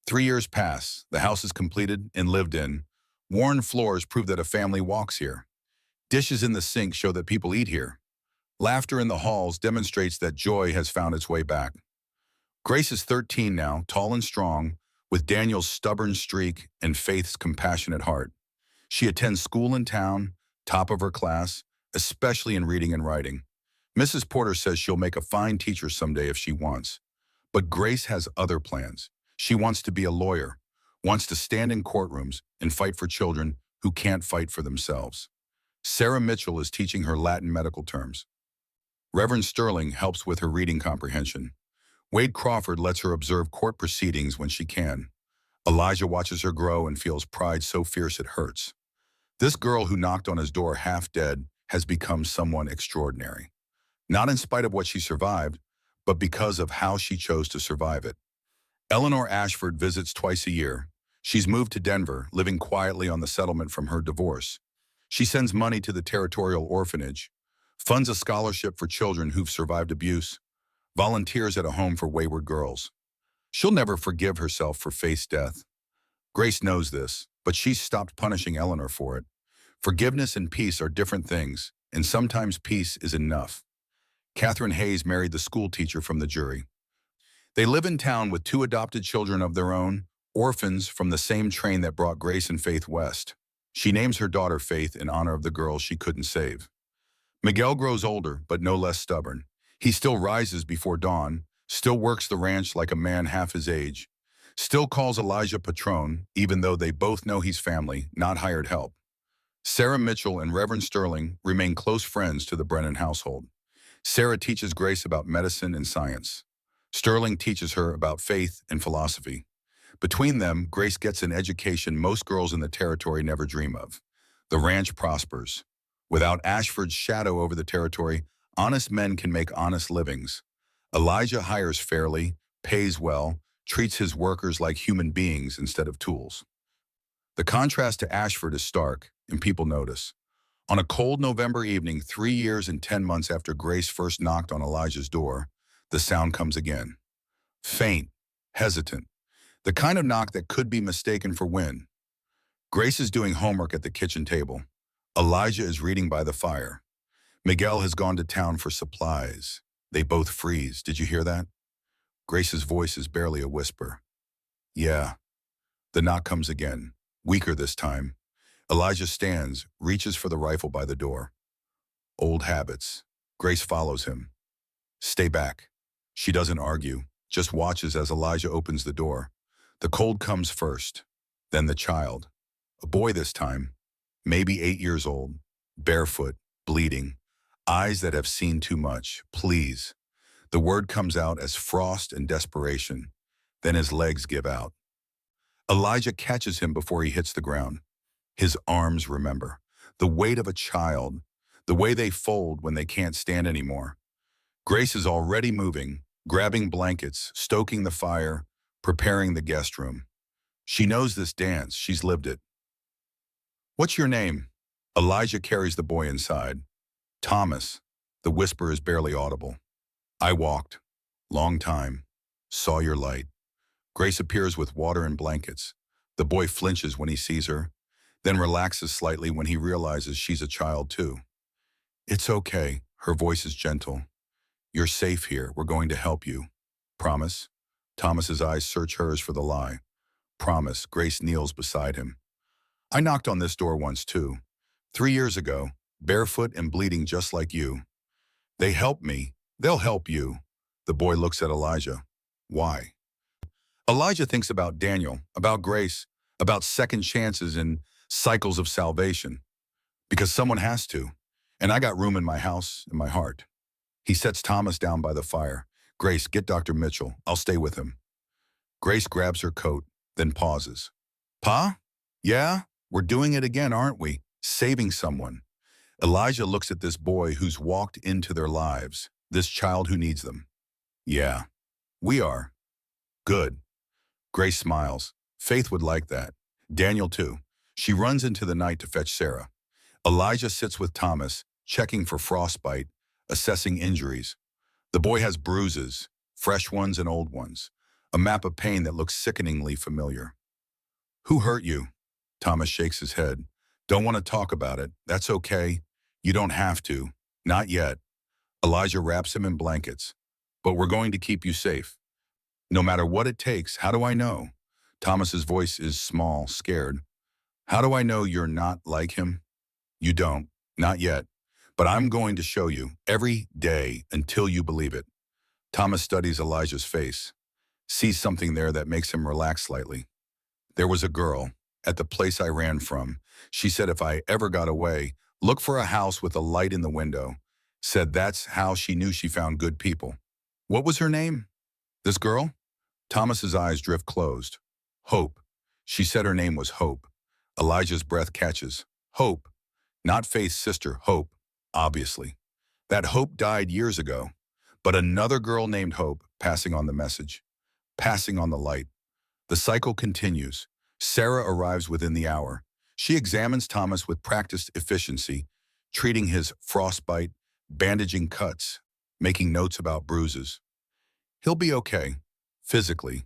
3 years pass, the house is completed and lived in. Worn floors prove that a family walks here. Dishes in the sink show that people eat here. Laughter in the halls demonstrates that joy has found its way back. Grace is 13 now, tall and strong, with Daniel's stubborn streak and Faith's compassionate heart. She attends school in town, top of her class, especially in reading and writing. Mrs. Porter says she'll make a fine teacher someday if she wants. But Grace has other plans. She wants to be a lawyer, wants to stand in courtrooms and fight for children who can't fight for themselves. Sarah Mitchell is teaching her Latin medical terms. Reverend Sterling helps with her reading comprehension. Wade Crawford lets her observe court proceedings when she can. Elijah watches her grow and feels pride so fierce it hurts. This girl who knocked on his door half dead has become someone extraordinary. Not in spite of what she survived, but because of how she chose to survive it. Eleanor Ashford visits twice a year. She's moved to Denver, living quietly on the settlement from her divorce. She sends money to the territorial orphanage, funds a scholarship for children who've survived abuse, volunteers at a home for wayward girls. She'll never forgive herself for Faith's death. Grace knows this, but she's stopped punishing Eleanor for it. Forgiveness and peace are different things, and sometimes peace is enough. Catherine Hayes married the school teacher from the jury. They live in town with 2 adopted children of their own, orphans from the same train that brought Grace and Faith west. She names her daughter Faith in honor of the girl she couldn't save. Miguel grows older, but no less stubborn. He still rises before dawn, still works the ranch like a man half his age, still calls Elijah Patron, even though they both know he's family, not hired help. Sarah Mitchell and Reverend Sterling remain close friends to the Brennan household. Sarah teaches Grace about medicine and science. Sterling teaches her about faith and philosophy. Between them, Grace gets an education most girls in the territory never dream of. The ranch prospers. Without Ashford's shadow over the territory, honest men can make honest livings. Elijah hires fairly, pays well, treats his workers like human beings instead of tools. The contrast to Ashford is stark, and people notice. On a cold November evening, 3 years and 10 months after Grace first knocked on Elijah's door, the sound comes again. Faint, hesitant, the kind of knock that could be mistaken for wind. Grace is doing homework at the kitchen table. Elijah is reading by the fire. Miguel has gone to town for supplies. They both freeze. Did you hear that? Grace's voice is barely a whisper. Yeah. The knock comes again, weaker this time. Elijah stands, reaches for the rifle by the door. Old habits. Grace follows him. Stay back. She doesn't argue, just watches as Elijah opens the door. The cold comes first, then the child. A boy this time, maybe 8 years old, barefoot, bleeding, eyes that have seen too much. Please. The word comes out as frost and desperation. Then his legs give out. Elijah catches him before he hits the ground. His arms remember. The weight of a child, the way they fold when they can't stand anymore. Grace is already moving, grabbing blankets, stoking the fire, preparing the guest room. She knows this dance. She's lived it. What's your name? Elijah carries the boy inside. Thomas. The whisper is barely audible. I walked. Long time. Saw your light. Grace appears with water and blankets. The boy flinches when he sees her, then relaxes slightly when he realizes she's a child too. It's okay. Her voice is gentle. You're safe here. We're going to help you. Promise? Thomas's eyes search hers for the lie. Promise. Grace kneels beside him. I knocked on this door once too. 3 years ago, barefoot and bleeding just like you. They helped me. They'll help you. The boy looks at Elijah. Why? Elijah thinks about Daniel, about Grace, about second chances and cycles of salvation. Because someone has to. And I got room in my house, in my heart. He sets Thomas down by the fire. Grace, get Dr. Mitchell. I'll stay with him. Grace grabs her coat, then pauses. Pa? Yeah? We're doing it again, aren't we? Saving someone. Elijah looks at this boy who's walked into their lives, this child who needs them. Yeah, we are. Good. Grace smiles. Faith would like that. Daniel too. She runs into the night to fetch Sarah. Elijah sits with Thomas, checking for frostbite, assessing injuries. The boy has bruises, fresh ones and old ones, a map of pain that looks sickeningly familiar. Who hurt you? Thomas shakes his head. Don't want to talk about it. That's okay. You don't have to. Not yet. Elijah wraps him in blankets. But we're going to keep you safe. No matter what it takes. How do I know? Thomas's voice is small, scared. How do I know you're not like him? You don't. Not yet. But I'm going to show you every day until you believe it. Thomas studies Elijah's face, sees something there that makes him relax slightly. There was a girl at the place I ran from. She said if I ever got away, look for a house with a light in the window. Said that's how she knew she found good people. What was her name? This girl? Thomas's eyes drift closed. Hope. She said her name was Hope. Elijah's breath catches. Hope. Not Faith's sister, Hope, obviously. That Hope died years ago. But another girl named Hope, passing on the message. Passing on the light. The cycle continues. Sarah arrives within the hour. She examines Thomas with practiced efficiency, treating his frostbite, bandaging cuts, making notes about bruises. He'll be okay, physically.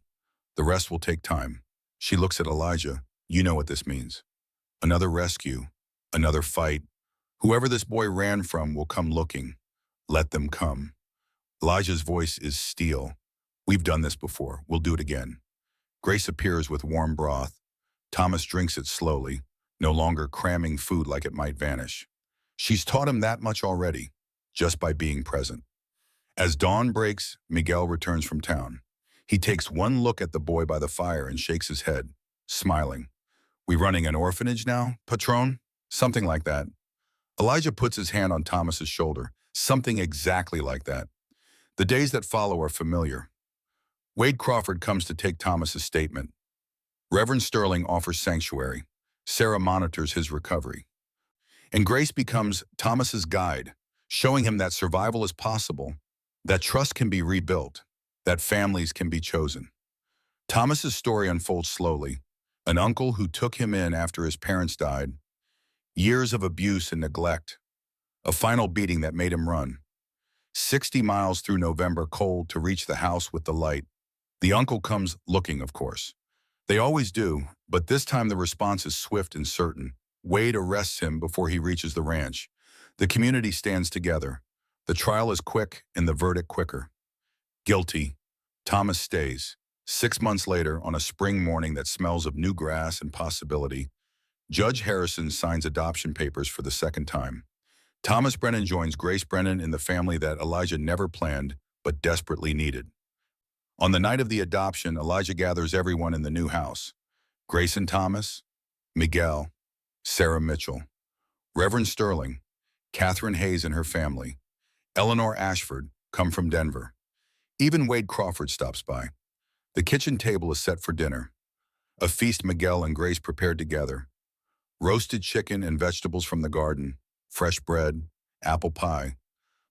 The rest will take time. She looks at Elijah. You know what this means. Another rescue, another fight. Whoever this boy ran from will come looking. Let them come. Elijah's voice is steel. We've done this before. We'll do it again. Grace appears with warm broth. Thomas drinks it slowly, no longer cramming food like it might vanish. She's taught him that much already, just by being present. As dawn breaks, Miguel returns from town. He takes one look at the boy by the fire and shakes his head, smiling. We running an orphanage now, patron? Something like that. Elijah puts his hand on Thomas's shoulder, something exactly like that. The days that follow are familiar. Wade Crawford comes to take Thomas's statement. Reverend Sterling offers sanctuary. Sarah monitors his recovery. And Grace becomes Thomas's guide, showing him that survival is possible, that trust can be rebuilt, that families can be chosen. Thomas's story unfolds slowly. An uncle who took him in after his parents died. Years of abuse and neglect. A final beating that made him run. 60 miles through November cold to reach the house with the light. The uncle comes looking, of course. They always do, but this time the response is swift and certain. Wade arrests him before he reaches the ranch. The community stands together. The trial is quick and the verdict quicker. Guilty. Thomas stays. 6 months later, on a spring morning that smells of new grass and possibility, Judge Harrison signs adoption papers for the second time. Thomas Brennan joins Grace Brennan in the family that Elijah never planned but desperately needed. On the night of the adoption, Elijah gathers everyone in the new house. Grace and Thomas, Miguel, Sarah Mitchell, Reverend Sterling, Catherine Hayes and her family, Eleanor Ashford, come from Denver. Even Wade Crawford stops by. The kitchen table is set for dinner. A feast Miguel and Grace prepared together. Roasted chicken and vegetables from the garden, fresh bread, apple pie.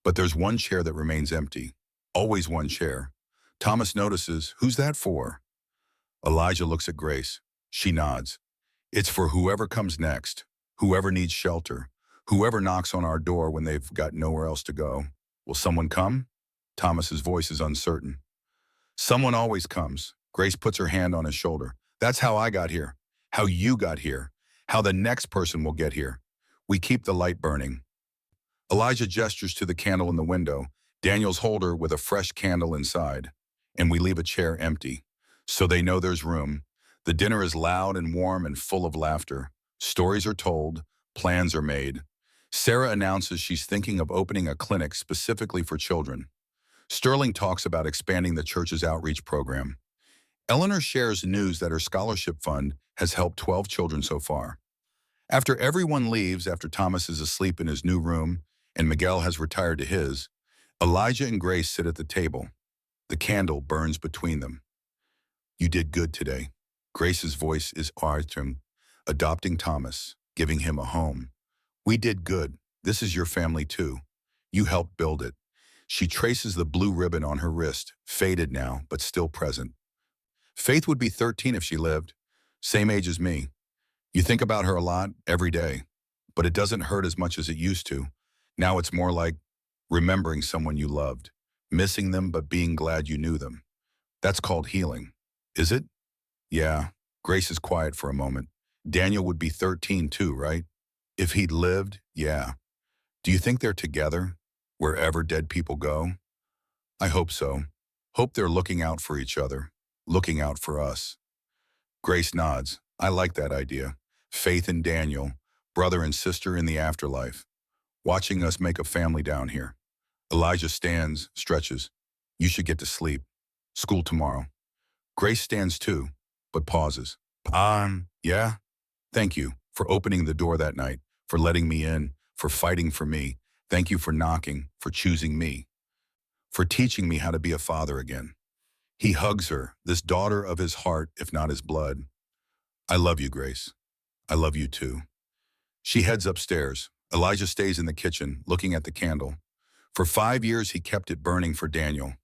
But there's one chair that remains empty. Always one chair. Thomas notices, who's that for? Elijah looks at Grace. She nods. It's for whoever comes next, whoever needs shelter, whoever knocks on our door when they've got nowhere else to go. Will someone come? Thomas's voice is uncertain. Someone always comes. Grace puts her hand on his shoulder. That's how I got here, how you got here, how the next person will get here. We keep the light burning. Elijah gestures to the candle in the window, Daniel's holder with a fresh candle inside, and we leave a chair empty. So they know there's room. The dinner is loud and warm and full of laughter. Stories are told, plans are made. Sarah announces she's thinking of opening a clinic specifically for children. Sterling talks about expanding the church's outreach program. Eleanor shares news that her scholarship fund has helped 12 children so far. After everyone leaves, after Thomas is asleep in his new room and Miguel has retired to his, Elijah and Grace sit at the table. The candle burns between them. You did good today. Grace's voice is ardent, adopting Thomas, giving him a home. We did good. This is your family too. You helped build it. She traces the blue ribbon on her wrist, faded now, but still present. Faith would be 13 if she lived, same age as me. You think about her a lot, every day, but it doesn't hurt as much as it used to. Now it's more like remembering someone you loved, missing them but being glad you knew them. That's called healing. Is it? Yeah. Grace is quiet for a moment. Daniel would be 13 too, right? If he'd lived, yeah. Do you think they're together, wherever dead people go? I hope so. Hope they're looking out for each other, looking out for us. Grace nods. I like that idea. Faith and Daniel, brother and sister in the afterlife, watching us make a family down here. Elijah stands, stretches. You should get to sleep. School tomorrow. Grace stands too, but pauses. Yeah? Thank you for opening the door that night, for letting me in, for fighting for me. Thank you for knocking, for choosing me, for teaching me how to be a father again. He hugs her, this daughter of his heart, if not his blood. I love you, Grace. I love you too. She heads upstairs. Elijah stays in the kitchen, looking at the candle. For 5 years, he kept it burning for Daniel,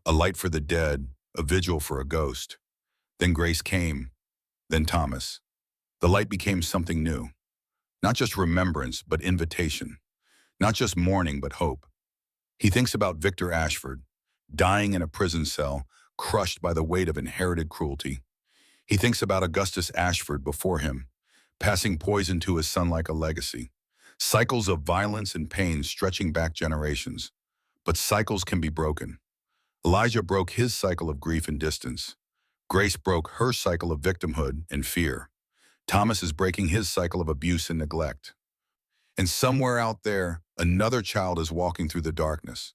a light for the dead, a vigil for a ghost. Then Grace came, then Thomas. The light became something new. Not just remembrance, but invitation. Not just mourning, but hope. He thinks about Victor Ashford, dying in a prison cell, crushed by the weight of inherited cruelty. He thinks about Augustus Ashford before him, passing poison to his son like a legacy. Cycles of violence and pain stretching back generations. But cycles can be broken. Elijah broke his cycle of grief and distance. Grace broke her cycle of victimhood and fear. Thomas is breaking his cycle of abuse and neglect. And somewhere out there, another child is walking through the darkness.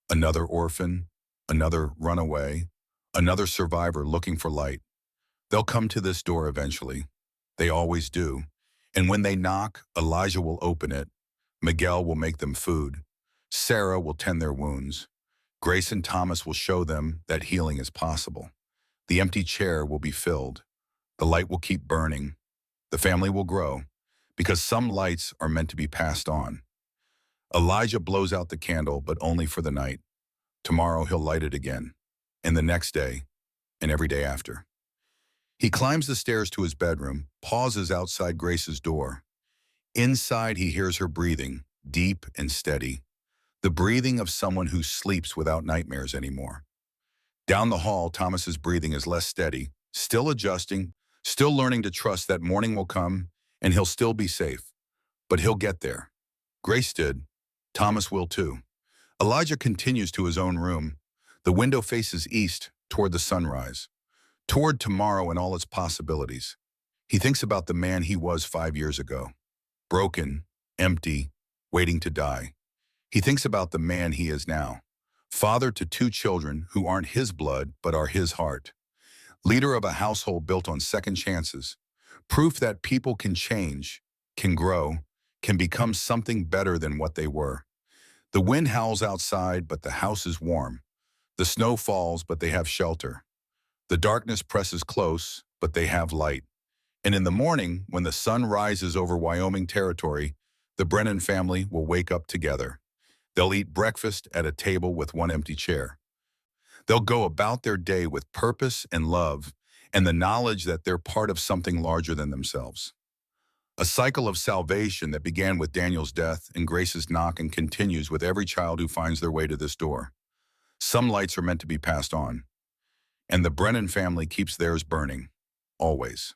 Another orphan, another runaway, another survivor looking for light. They'll come to this door eventually. They always do. And when they knock, Elijah will open it. Miguel will make them food. Sarah will tend their wounds. Grace and Thomas will show them that healing is possible. The empty chair will be filled. The light will keep burning. The family will grow, because some lights are meant to be passed on. Elijah blows out the candle, but only for the night. Tomorrow he'll light it again, and the next day, and every day after. He climbs the stairs to his bedroom, pauses outside Grace's door. Inside, he hears her breathing, deep and steady. The breathing of someone who sleeps without nightmares anymore. Down the hall, Thomas's breathing is less steady, still adjusting, still learning to trust that morning will come, and he'll still be safe. But he'll get there. Grace did. Thomas will too. Elijah continues to his own room. The window faces east, toward the sunrise, toward tomorrow and all its possibilities. He thinks about the man he was 5 years ago. Broken, empty, waiting to die. He thinks about the man he is now. Father to 2 children who aren't his blood, but are his heart. Leader of a household built on second chances. Proof that people can change, can grow, can become something better than what they were. The wind howls outside, but the house is warm. The snow falls, but they have shelter. The darkness presses close, but they have light. And in the morning, when the sun rises over Wyoming territory, The Brennan family will wake up together. They'll eat breakfast at a table with one empty chair. They'll go about their day with purpose and love and the knowledge that they're part of something larger than themselves. A cycle of salvation that began with Daniel's death and Grace's knock and continues with every child who finds their way to this door. Some lights are meant to be passed on, and the Brennan family keeps theirs burning, always.